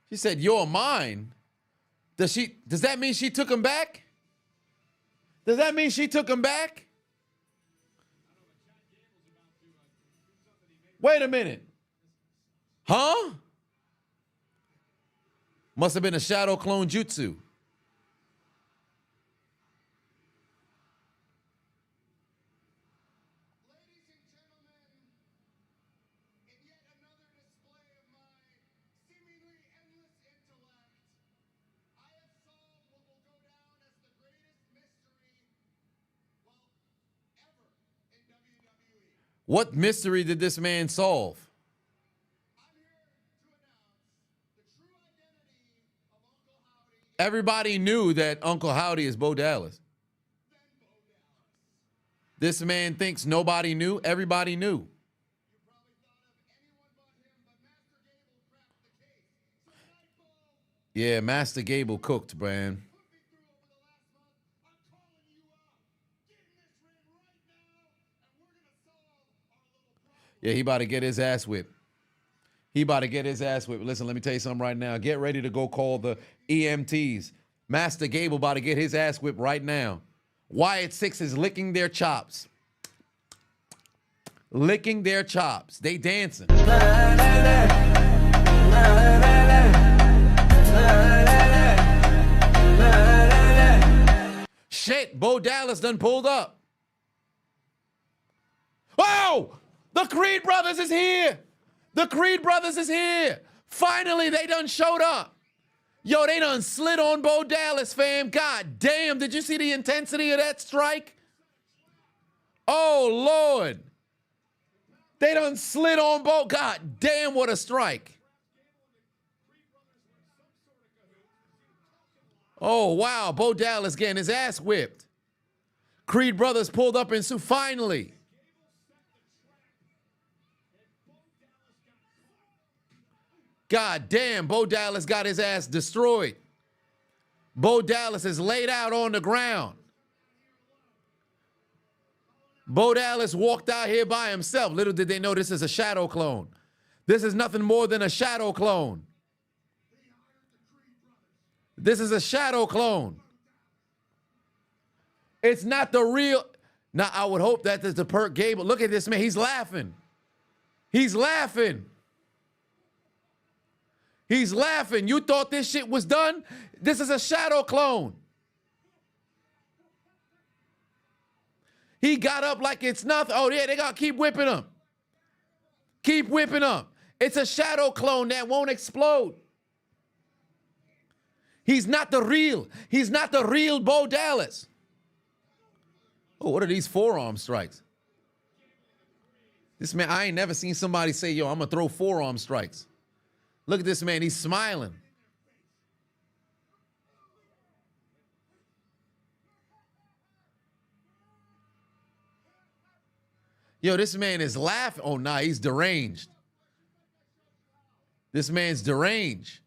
she said, "You're mine." Does that mean she took him back? Does that mean she took him back? Wait a minute. Huh? Must have been a shadow clone jutsu. What mystery did this man solve? Everybody knew that Uncle Howdy is Bo Dallas. This man thinks nobody knew. Everybody knew. Yeah, Master Gable cooked, man. Yeah, he about to get his ass whipped. He about to get his ass whipped. Listen, let me tell you something right now. Get ready to go call the EMTs. Master Gable about to get his ass whipped right now. Wyatt 6 is licking their chops. Licking their chops. They dancing. Shit, Bo Dallas done pulled up. Oh! The Creed brothers is here. The Creed brothers is here. Finally, they done showed up. Yo, they done slid on Bo Dallas, fam. God damn, did you see the intensity of that strike? Oh, Lord. They done slid on Bo. God damn, what a strike. Oh, wow, Bo Dallas getting his ass whipped. Creed brothers pulled up in suit, finally. God damn, Bo Dallas got his ass destroyed. Bo Dallas is laid out on the ground. Bo Dallas walked out here by himself. Little did they know this is a shadow clone. This is nothing more than a shadow clone. This is a shadow clone. It's not the real. Now, I would hope that there's the perk Gable. Look at this man. He's laughing. He's laughing. He's laughing. You thought this shit was done? This is a shadow clone. He got up like it's nothing. Oh, yeah, they got to keep whipping him. Keep whipping him. It's a shadow clone that won't explode. He's not the real. He's not the real Bo Dallas. Oh, what are these forearm strikes? This man, I ain't never seen somebody say, yo, I'm going to throw forearm strikes. Look at this man. He's smiling. Yo, this man is laughing. Oh, nah, he's deranged. This man's deranged.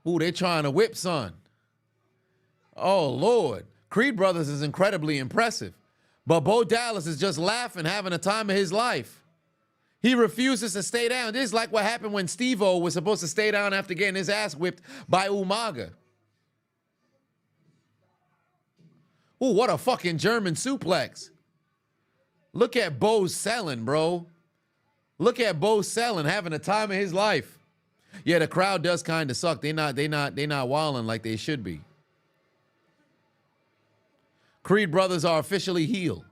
Ooh, they're trying to whip, son. Oh, Lord. Creed Brothers is incredibly impressive. But Bo Dallas is just laughing, having a time of his life. He refuses to stay down. This is like what happened when Steve-O was supposed to stay down after getting his ass whipped by Umaga. Ooh, what a fucking German suplex. Look at Bo selling, bro. Look at Bo selling, having a time of his life. Yeah, the crowd does kind of suck. They're not wilding like they should be. Creed Brothers are officially heel.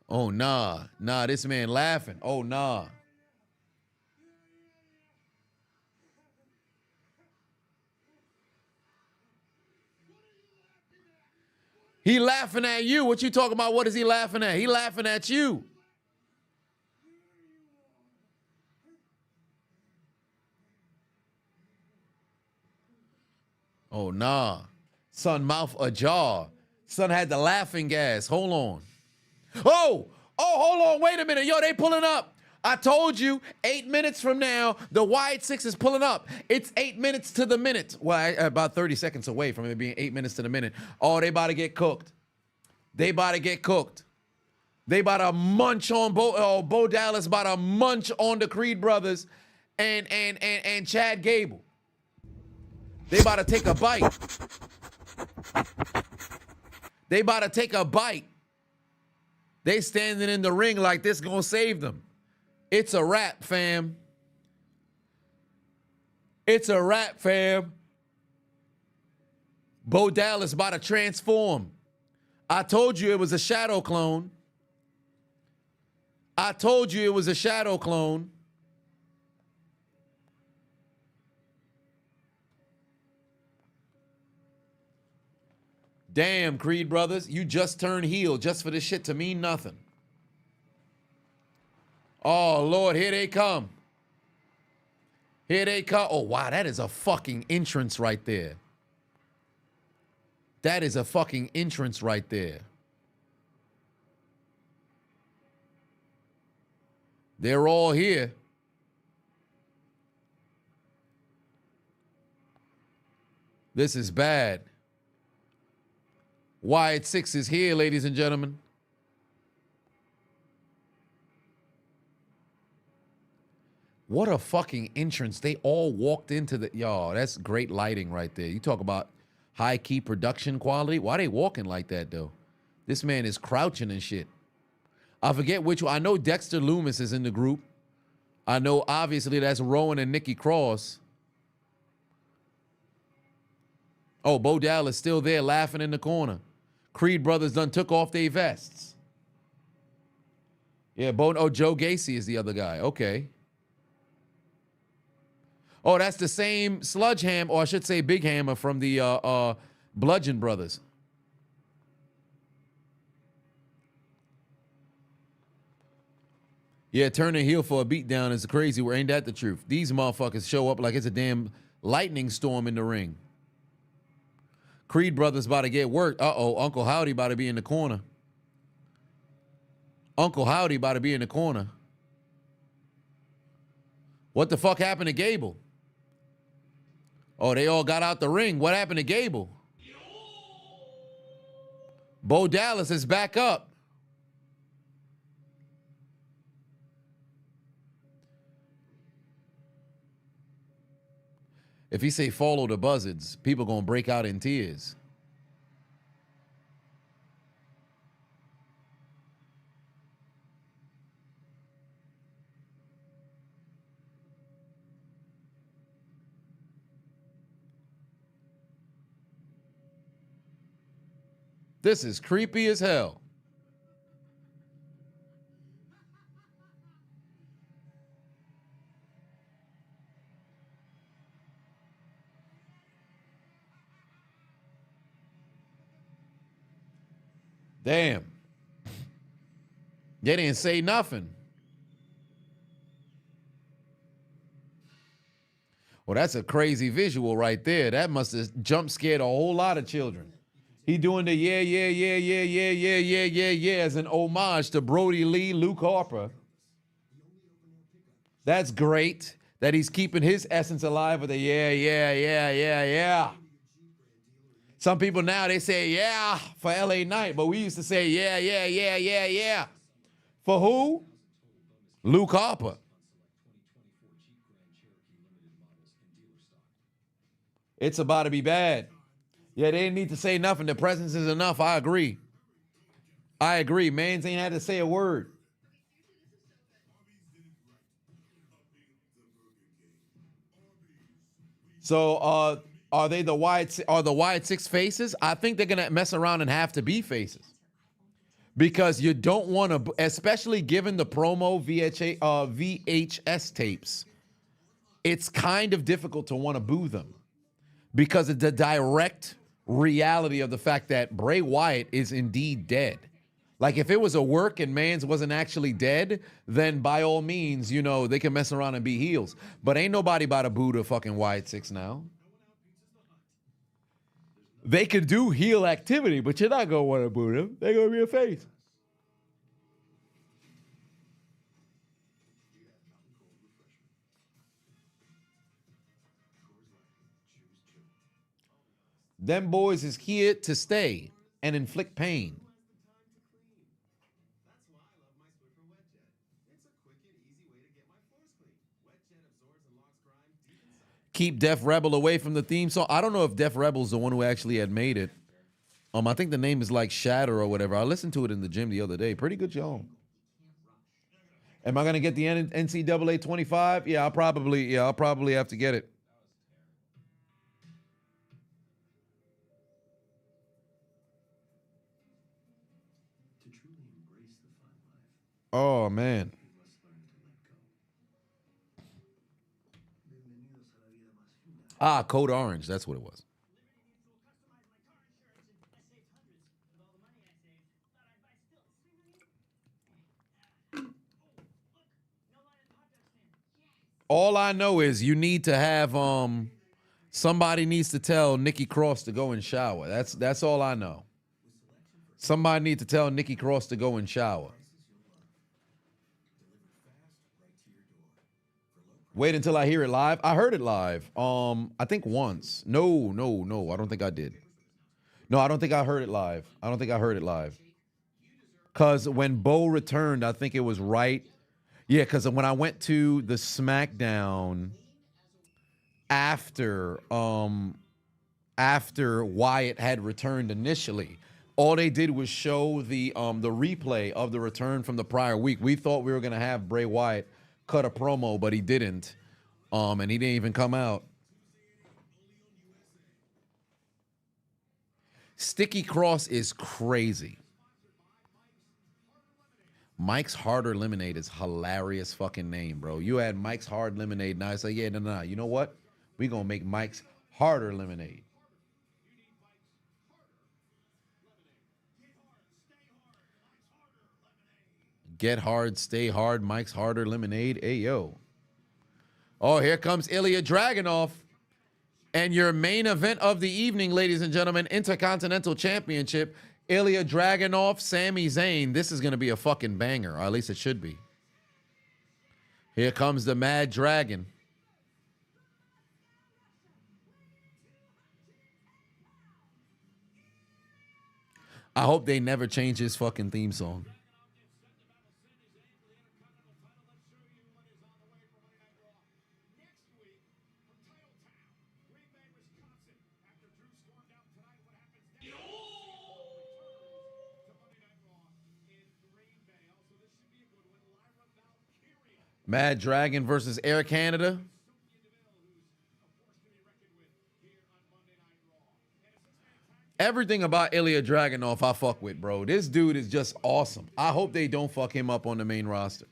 Oh, nah. Nah, this man laughing. Oh, nah. He laughing at you. What you talking about? What is he laughing at? He laughing at you. Oh, nah. Son, mouth ajar. Son had the laughing gas. Hold on. Oh, hold on. Wait a minute. Yo, they pulling up. I told you 8 minutes from now, the Wyatt Six is pulling up. It's 8 minutes to the minute. Well, about 30 seconds away from it being 8 minutes to the minute. Oh, they about to get cooked. They about to get cooked. They about to munch on Bo Dallas about to munch on the Creed Brothers and Chad Gable. They about to take a bite. They about to take a bite. They standing in the ring like this gonna save them. It's a wrap, fam. It's a wrap, fam. Bo Dallas about to transform. I told you it was a shadow clone. I told you it was a shadow clone. Damn, Creed Brothers, you just turned heel just for this shit to mean nothing. Oh, Lord, here they come. Here they come. Oh, wow, that is a fucking entrance right there. That is a fucking entrance right there. They're all here. This is bad. Wyatt Six is here, ladies and gentlemen. What a fucking entrance. They all walked into the... Yo, that's great lighting right there. You talk about high-key production quality. Why they walking like that, though? This man is crouching and shit. I forget which one. I know Dexter Loomis is in the group. I know, obviously, that's Rowan and Nikki Cross. Oh, Bo Dallas still there laughing in the corner. Creed Brothers done took off their vests. Yeah, Joe Gacy is the other guy. Okay. Oh, that's the same Sludge Hammer, or I should say Big Hammer from the Bludgeon Brothers. Yeah, turning heel for a beatdown is crazy. Ain't that the truth? These motherfuckers show up like it's a damn lightning storm in the ring. Creed Brothers about to get worked. Uh-oh, Uncle Howdy about to be in the corner. Uncle Howdy about to be in the corner. What the fuck happened to Gable? Oh, they all got out the ring. What happened to Gable? Bo Dallas is back up. If he say follow the buzzards, people gonna break out in tears. This is creepy as hell. Damn. They didn't say nothing. Well, that's a crazy visual right there. That must have jump scared a whole lot of children. He doing the yeah as an homage to Brody Lee, Luke Harper. That's great that he's keeping his essence alive with the yeah. Some people now, they say yeah for LA Knight, but we used to say yeah. For who? Luke Harper. It's about to be bad. Yeah, they didn't need to say nothing. The presence is enough. I agree. Mans ain't had to say a word. So, are they the Wyatt six faces? I think they're gonna mess around and have to be faces, because you don't want to, especially given the promo VHS tapes. It's kind of difficult to want to boo them because of the direct reality of the fact that Bray Wyatt is indeed dead. Like, if it was a work and Mans wasn't actually dead, then by all means, you know, they can mess around and be heels. But ain't nobody about to boo the fucking Wyatt Six now. They could do heel activity, but you're not going to want to boo them. They're going to be a face. Them boys is here to stay and inflict pain. Keep Def Rebel away from the theme song. I don't know if Def Rebel's the one who actually had made it. I think the name is like Shatter or whatever. I listened to it in the gym the other day. Pretty good show. Am I gonna get the NCAA 25? Yeah, I'll probably have to get it. Oh man. Code Orange. That's what it was. All I know is you need to have somebody needs to tell Nikki Cross to go and shower. That's all I know. Somebody needs to tell Nikki Cross to go and shower. Wait until I hear it live. I heard it live. I think once. No. I don't think I did. No, I don't think I heard it live. Cause when Bo returned, I think it was right. Yeah, because when I went to the SmackDown after Wyatt had returned initially, all they did was show the replay of the return from the prior week. We thought we were gonna have Bray Wyatt cut a promo, but he didn't. And he didn't even come out. Sticky Cross is crazy. Mike's Harder Lemonade is hilarious fucking name, bro. You had Mike's Hard Lemonade, and I say, yeah, no. You know what? We gonna make Mike's Harder Lemonade. Get hard, stay hard, Mike's Harder Lemonade. Hey, yo. Oh, here comes Ilia Dragunov. And your main event of the evening, ladies and gentlemen, Intercontinental Championship, Ilia Dragunov, Sami Zayn. This is going to be a fucking banger, or at least it should be. Here comes the Mad Dragon. I hope they never change his fucking theme song. Mad Dragon versus Air Canada. Everything about Ilia Dragunov I fuck with, bro. This dude is just awesome. I hope they don't fuck him up on the main roster.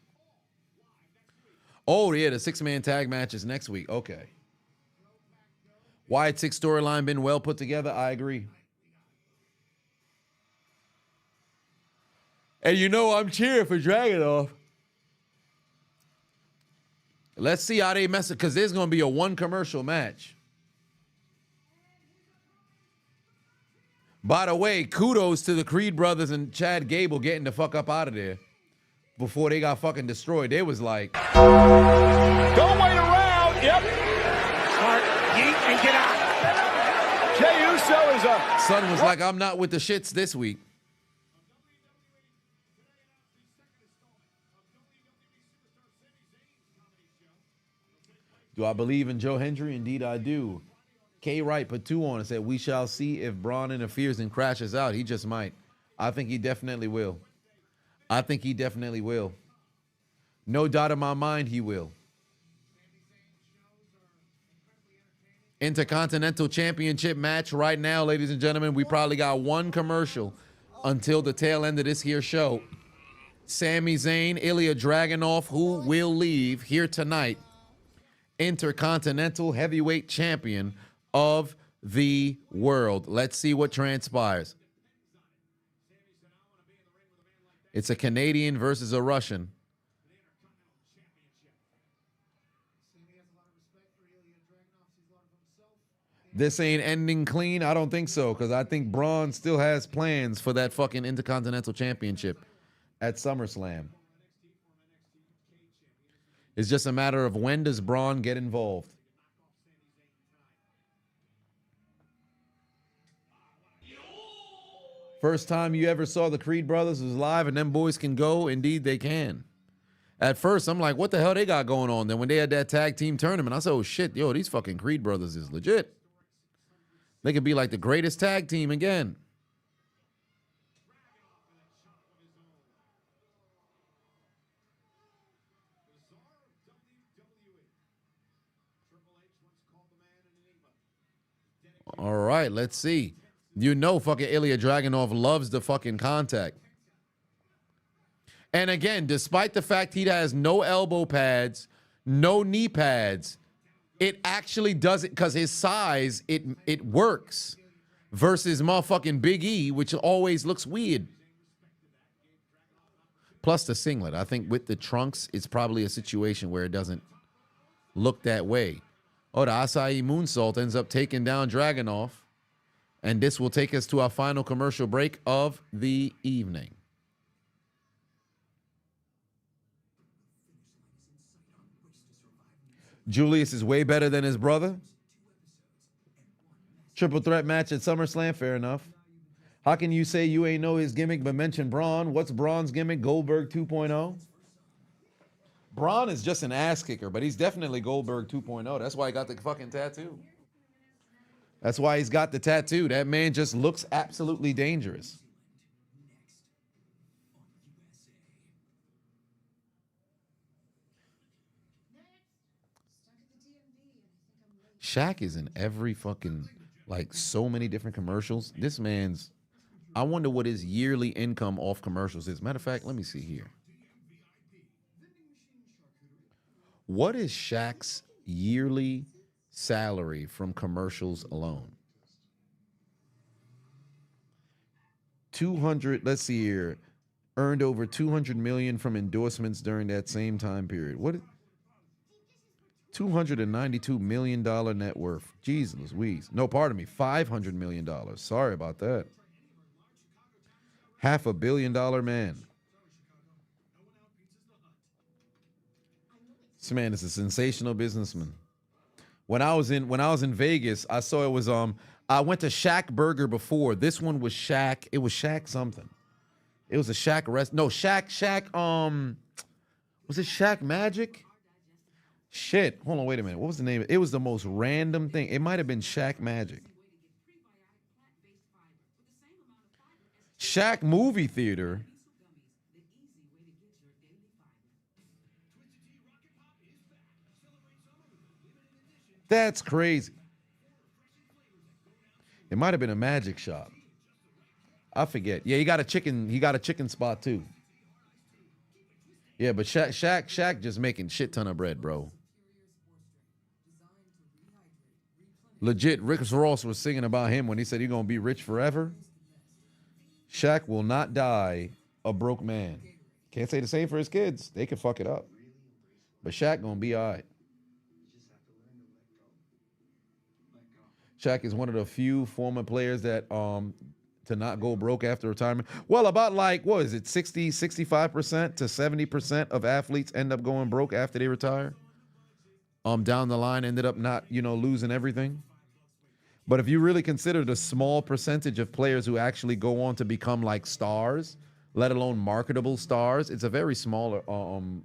Oh, yeah, the 6-man tag match is next week. Okay. Wyatt 6 storyline been well put together. I agree. And you know I'm cheering for Dragunov. Let's see how they mess it, because there's going to be a 1 commercial match. By the way, kudos to the Creed brothers and Chad Gable getting the fuck up out of there before they got fucking destroyed. They was like, Don't wait around. Yep. Smart. Yeet and get out. Jey Uso is a... Son was like, I'm not with the shits this week. Do I believe in Joe Hendry? Indeed, I do. K. Wright put 2 on and said, we shall see if Braun interferes and crashes out. He just might. I think he definitely will. I think he definitely will. No doubt in my mind he will. Intercontinental Championship match right now, ladies and gentlemen. We probably got 1 commercial until the tail end of this here show. Sami Zayn, Ilia Dragunov, who will leave here tonight, Intercontinental Heavyweight Champion of the world. Let's see what transpires. It's a Canadian versus a Russian. This ain't ending clean. I don't think so, because I think Braun still has plans for that fucking Intercontinental Championship at SummerSlam. It's just a matter of when does Braun get involved. First time you ever saw the Creed brothers was live and them boys can go? Indeed, they can. At first, I'm like, what the hell they got going on? Then when they had that tag team tournament, I said, oh shit, yo, these fucking Creed brothers is legit. They could be like the greatest tag team again. All right, let's see. You know fucking Ilia Dragunov loves the fucking contact. And again, despite the fact he has no elbow pads, no knee pads, it actually does it because his size, it works. Versus motherfucking Big E, which always looks weird. Plus the singlet. I think with the trunks, it's probably a situation where it doesn't look that way. Oh, the Acai Moonsault ends up taking down Dragunov. And this will take us to our final commercial break of the evening. Julius is way better than his brother. Triple threat match at SummerSlam, fair enough. How can you say you ain't know his gimmick but mention Braun? What's Braun's gimmick? Goldberg 2.0? Braun is just an ass kicker, but he's definitely Goldberg 2.0. That's why he got the fucking tattoo. That's why he's got the tattoo. That man just looks absolutely dangerous. Shaq is in every fucking, like, so many different commercials. This man's, I wonder what his yearly income off commercials is. Matter of fact, let me see here. What is Shaq's yearly salary from commercials alone? 200, let's see here. Earned over 200 million from endorsements during that same time period. What? $292 million net worth. Jesus Louise. No, pardon me. $500 million. Sorry about that. $500 million man. This man is a sensational businessman. When I was in Vegas, I saw it was I went to Shaq Burger before. This one was Shaq. It was Shaq something. It was a Shaq rest. No, Shaq. Was it Shaq Magic? Shit. Hold on, wait a minute. What was the name? It was the most random thing. It might have been Shaq Magic. Shaq Movie Theater. That's crazy. It might have been a magic shop. I forget. Yeah, he got a chicken spot too. Yeah, but Shaq just making shit ton of bread, bro. Legit, Rick Ross was singing about him when he said he's gonna be rich forever. Shaq will not die a broke man. Can't say the same for his kids. They can fuck it up. But Shaq gonna be all right. Shaq is one of the few former players that to not go broke after retirement. Well, about like, what is it, 60, 65% to 70% of athletes end up going broke after they retire. Down the line ended up not, losing everything. But if you really consider the small percentage of players who actually go on to become like stars, let alone marketable stars, it's a very small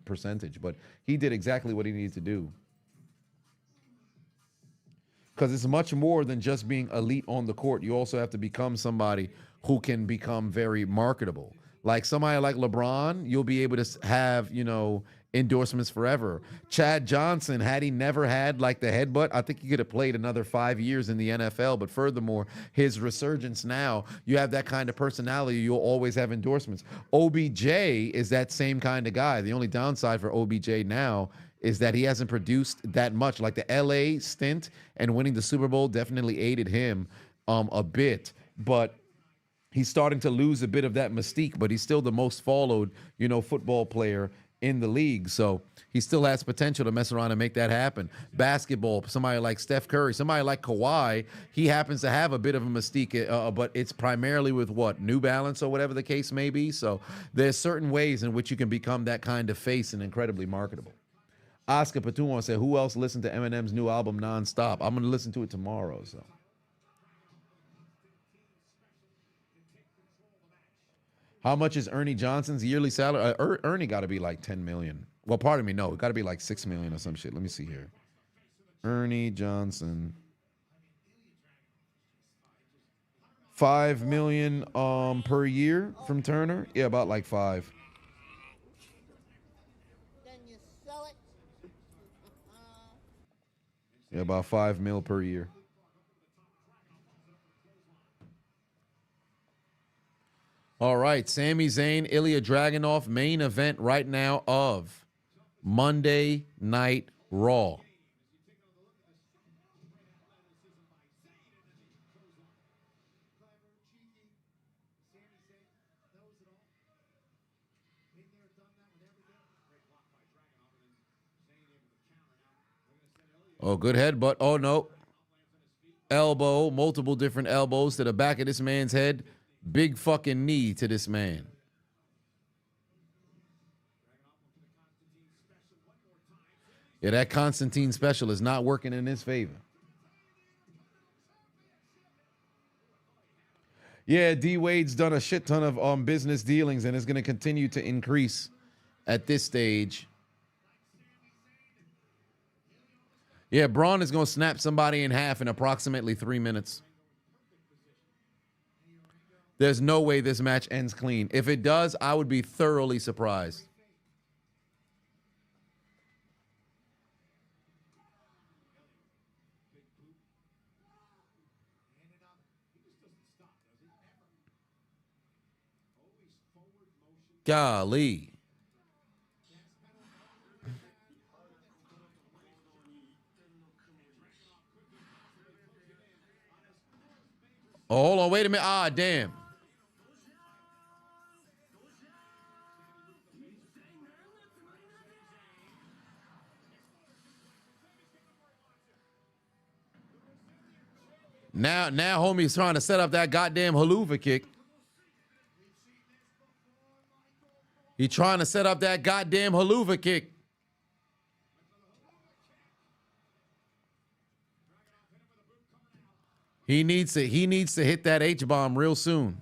percentage. But he did exactly what he needed to do. Because it's much more than just being elite on the court. You also have to become somebody who can become very marketable. Like somebody like LeBron, you'll be able to have, endorsements forever. Chad Johnson, had he never had like the headbutt, I think he could have played another 5 years in the NFL. But furthermore, his resurgence now, you have that kind of personality, you'll always have endorsements. OBJ is that same kind of guy. The only downside for OBJ now is that he hasn't produced that much. Like the LA stint and winning the Super Bowl definitely aided him a bit, but he's starting to lose a bit of that mystique, but he's still the most followed, football player in the league. So he still has potential to mess around and make that happen. Basketball, somebody like Steph Curry, somebody like Kawhi, he happens to have a bit of a mystique, but it's primarily with what? New Balance or whatever the case may be. So there's certain ways in which you can become that kind of face and incredibly marketable. Oscar Patuan said, who else listened to Eminem's new album nonstop? I'm going to listen to it tomorrow. So, how much is Ernie Johnson's yearly salary? Ernie got to be like 10 million. Well, pardon me. No, it got to be like 6 million or some shit. Let me see here. Ernie Johnson. 5 million per year from Turner. Yeah, about like 5. Yeah, about 5 mil per year. All right, Sami Zayn, Ilia Dragunov, main event right now of Monday Night Raw. Oh, good headbutt. Oh, no. Elbow, multiple different elbows to the back of this man's head. Big fucking knee to this man. Yeah, that Constantine special is not working in his favor. Yeah, D. Wade's done a shit ton of business dealings and is going to continue to increase at this stage. Yeah, Braun is going to snap somebody in half in approximately 3 minutes. There's no way this match ends clean. If it does, I would be thoroughly surprised. Golly. Oh, hold on, wait a minute. Ah, damn. Now homie's trying to set up that goddamn haluva kick. He trying to set up that goddamn haluva kick. He needs to hit that H-bomb real soon.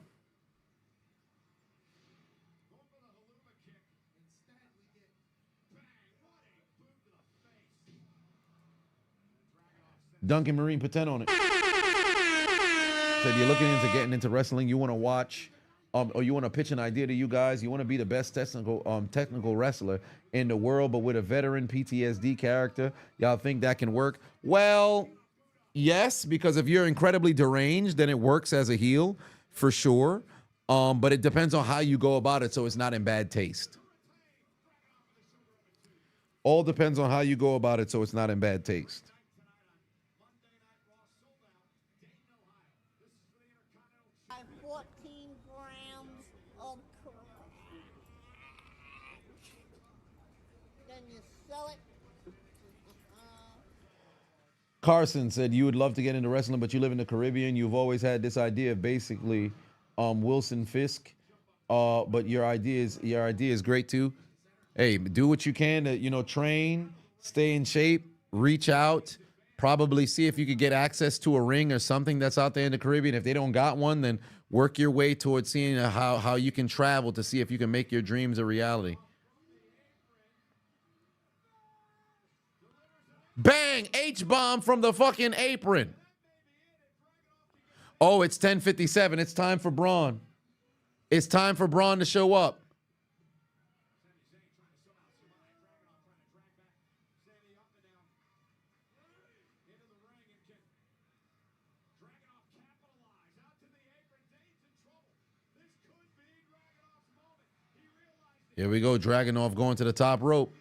Duncan Marine put 10 on it. Said you're looking into getting into wrestling. You want to watch, or you want to pitch an idea to you guys. You want to be the best technical wrestler in the world, but with a veteran PTSD character. Y'all think that can work? Well, yes, because if you're incredibly deranged, then it works as a heel for sure. But it depends on how you go about it, so it's not in bad taste. All depends on how you go about it, so it's not in bad taste. Carson said you would love to get into wrestling, but you live in the Caribbean. You've always had this idea of basically Wilson Fisk, but your idea is great too. Hey, do what you can to train, stay in shape, reach out, probably see if you could get access to a ring or something that's out there in the Caribbean. If they don't got one, then work your way towards seeing how you can travel to see if you can make your dreams a reality. Bang! H-bomb from the fucking apron. Oh, it's 10:57. It's time for Braun. It's time for Braun to show up. Here we go. Dragunov going to the top rope.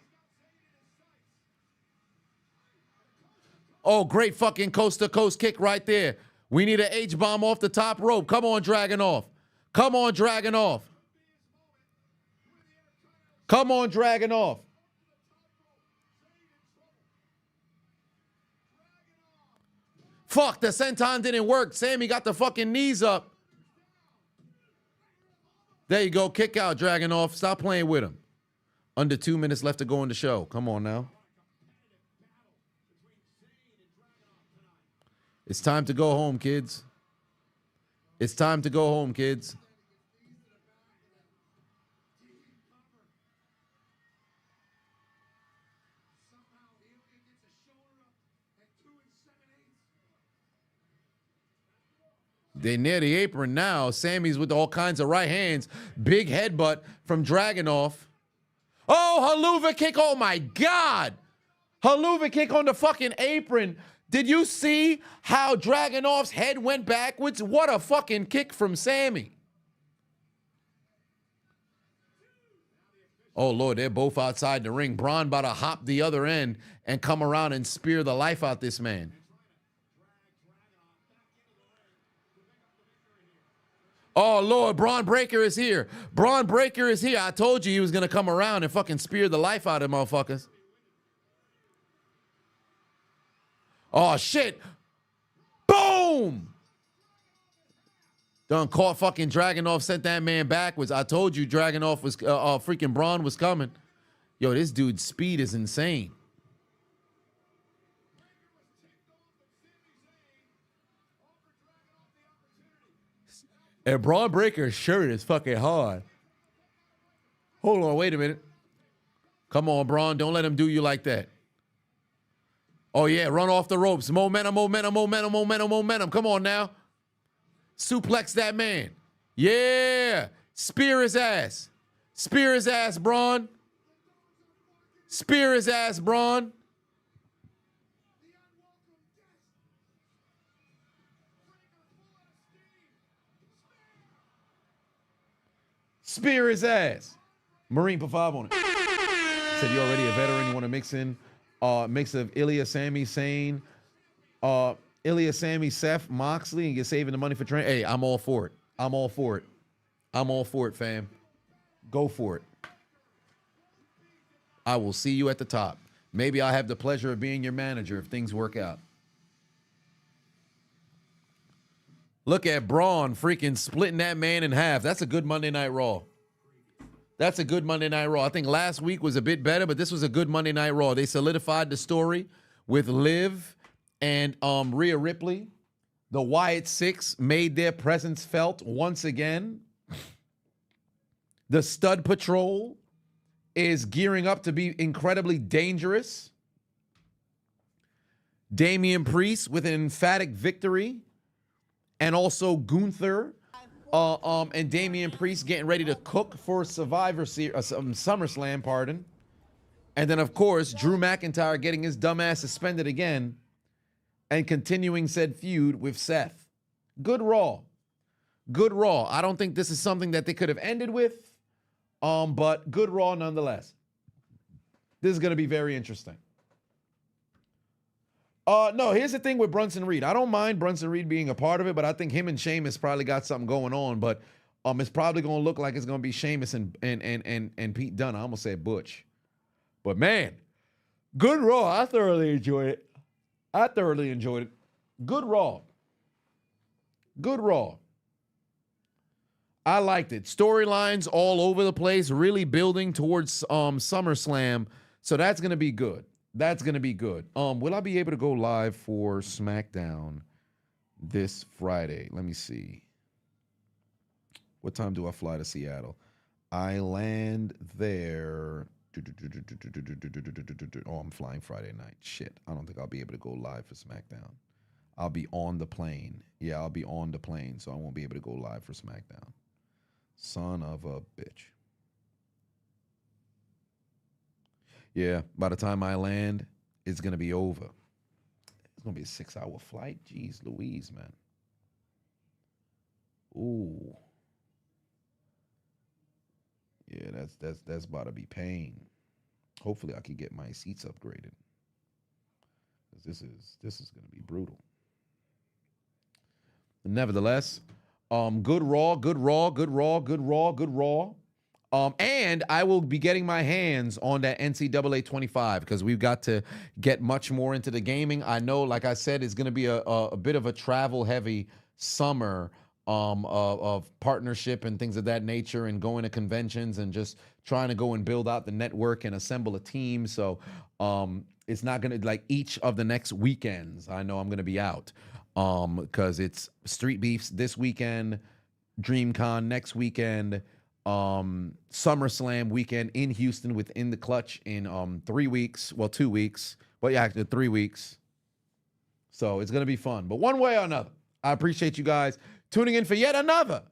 Oh, great fucking coast-to-coast kick right there. We need an H-bomb off the top rope. Come on, Dragunov. Come on, Dragunov. Come on, Dragunov. Fuck, the senton didn't work. Sami got the fucking knees up. There you go. Kick out, Dragunov. Stop playing with him. Under 2 minutes left to go in the show. Come on now. It's time to go home, kids. It's time to go home, kids. They're near the apron now. Sami's with all kinds of right hands. Big headbutt from Dragunov. Oh, haluva kick. Oh, my God. Haluva kick on the fucking apron. Did you see how Dragunov's head went backwards? What a fucking kick from Sami. Oh, Lord, they're both outside the ring. Braun about to hop the other end and come around and spear the life out this man. Oh, Lord, Braun Breaker is here. Braun Breaker is here. I told you he was going to come around and fucking spear the life out of motherfuckers. Oh, shit. Boom! Done caught fucking Dragunov, sent that man backwards. I told you Dragunov was, freaking Braun was coming. Yo, this dude's speed is insane. And Braun Breaker's shirt is fucking hard. Hold on, wait a minute. Come on, Braun, don't let him do you like that. Oh, yeah, run off the ropes. Momentum, momentum, momentum, momentum, momentum. Come on now. Suplex that man. Yeah. Spear his ass. Spear his ass, Braun. Spear his ass, Braun. Spear his ass. Marine put 5 on it. Said you're already a veteran. You want to mix in mix of Ilia, Sami, Zayn, Ilia, Sami, Seth, Moxley, and you're saving the money for training. Hey, I'm all for it. I'm all for it. I'm all for it, fam. Go for it. I will see you at the top. Maybe I'll have the pleasure of being your manager if things work out. Look at Braun freaking splitting that man in half. That's a good Monday Night Raw. That's a good Monday Night Raw. I think last week was a bit better, but this was a good Monday Night Raw. They solidified the story with Liv and Rhea Ripley The Wyatt Six made their presence felt once again. The Stud Patrol is gearing up to be incredibly dangerous. Damian Priest with an emphatic victory. And also Gunther and Damian Priest getting ready to cook for Survivor Series, SummerSlam, pardon. And then, of course, Drew McIntyre getting his dumbass suspended again and continuing said feud with Seth. Good Raw. Good Raw. I don't think this is something that they could have ended with, but good Raw nonetheless. This is going to be very interesting. No, here's the thing with Bronson Reed. I don't mind Bronson Reed being a part of it, but I think him and Sheamus probably got something going on. But it's probably going to look like it's going to be Sheamus and Pete Dunne. I almost said Butch. But man, good Raw. I thoroughly enjoyed it. Good Raw. Good Raw. I liked it. Storylines all over the place, really building towards SummerSlam. So that's going to be good. That's going to be good. Will I be able to go live for SmackDown this Friday? Let me see. What time do I fly to Seattle? I land there. Oh, I'm flying Friday night. Shit. I don't think I'll be able to go live for SmackDown. I'll be on the plane. Yeah, I'll be on the plane, so I won't be able to go live for SmackDown. Son of a bitch. Yeah, by the time I land, it's going to be over. It's going to be a 6-hour flight. Jeez Louise, man. Ooh. Yeah, that's about to be pain. Hopefully I can get my seats upgraded. This is going to be brutal. Nevertheless, good Raw. And I will be getting my hands on that NCAA 25 because we've got to get much more into the gaming. I know, like I said, it's going to be a bit of a travel-heavy summer of partnership and things of that nature and going to conventions and just trying to go and build out the network and assemble a team. So it's not going to, like, each of the next weekends, I know I'm going to be out because it's Street Beefs this weekend, DreamCon next weekend, SummerSlam weekend in Houston within the Clutch in 3 weeks. Well, 2 weeks. But yeah, actually 3 weeks. So it's going to be fun. But one way or another, I appreciate you guys tuning in for yet another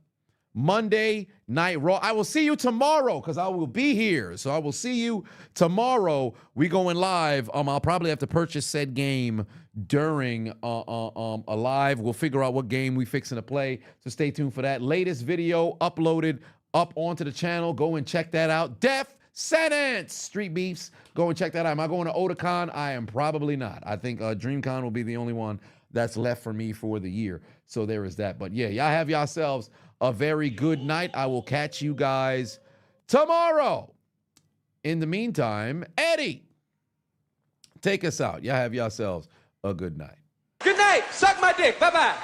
Monday Night Raw. I will see you tomorrow because I will be here. So I will see you tomorrow. We going live. I'll probably have to purchase said game during a live. We'll figure out what game we fixing to play. So stay tuned for that. Latest video uploaded up onto the channel. Go and check that out. Def Sentence Street Beefs. Go and check that out. Am I going to Otakon? I am probably not. I think DreamCon will be the only one that's left for me for the year. So there is that. But yeah, y'all have yourselves a very good night. I will catch you guys tomorrow. In the meantime, Eddie, take us out. Y'all have yourselves a good night. Good night. Suck my dick. Bye-bye.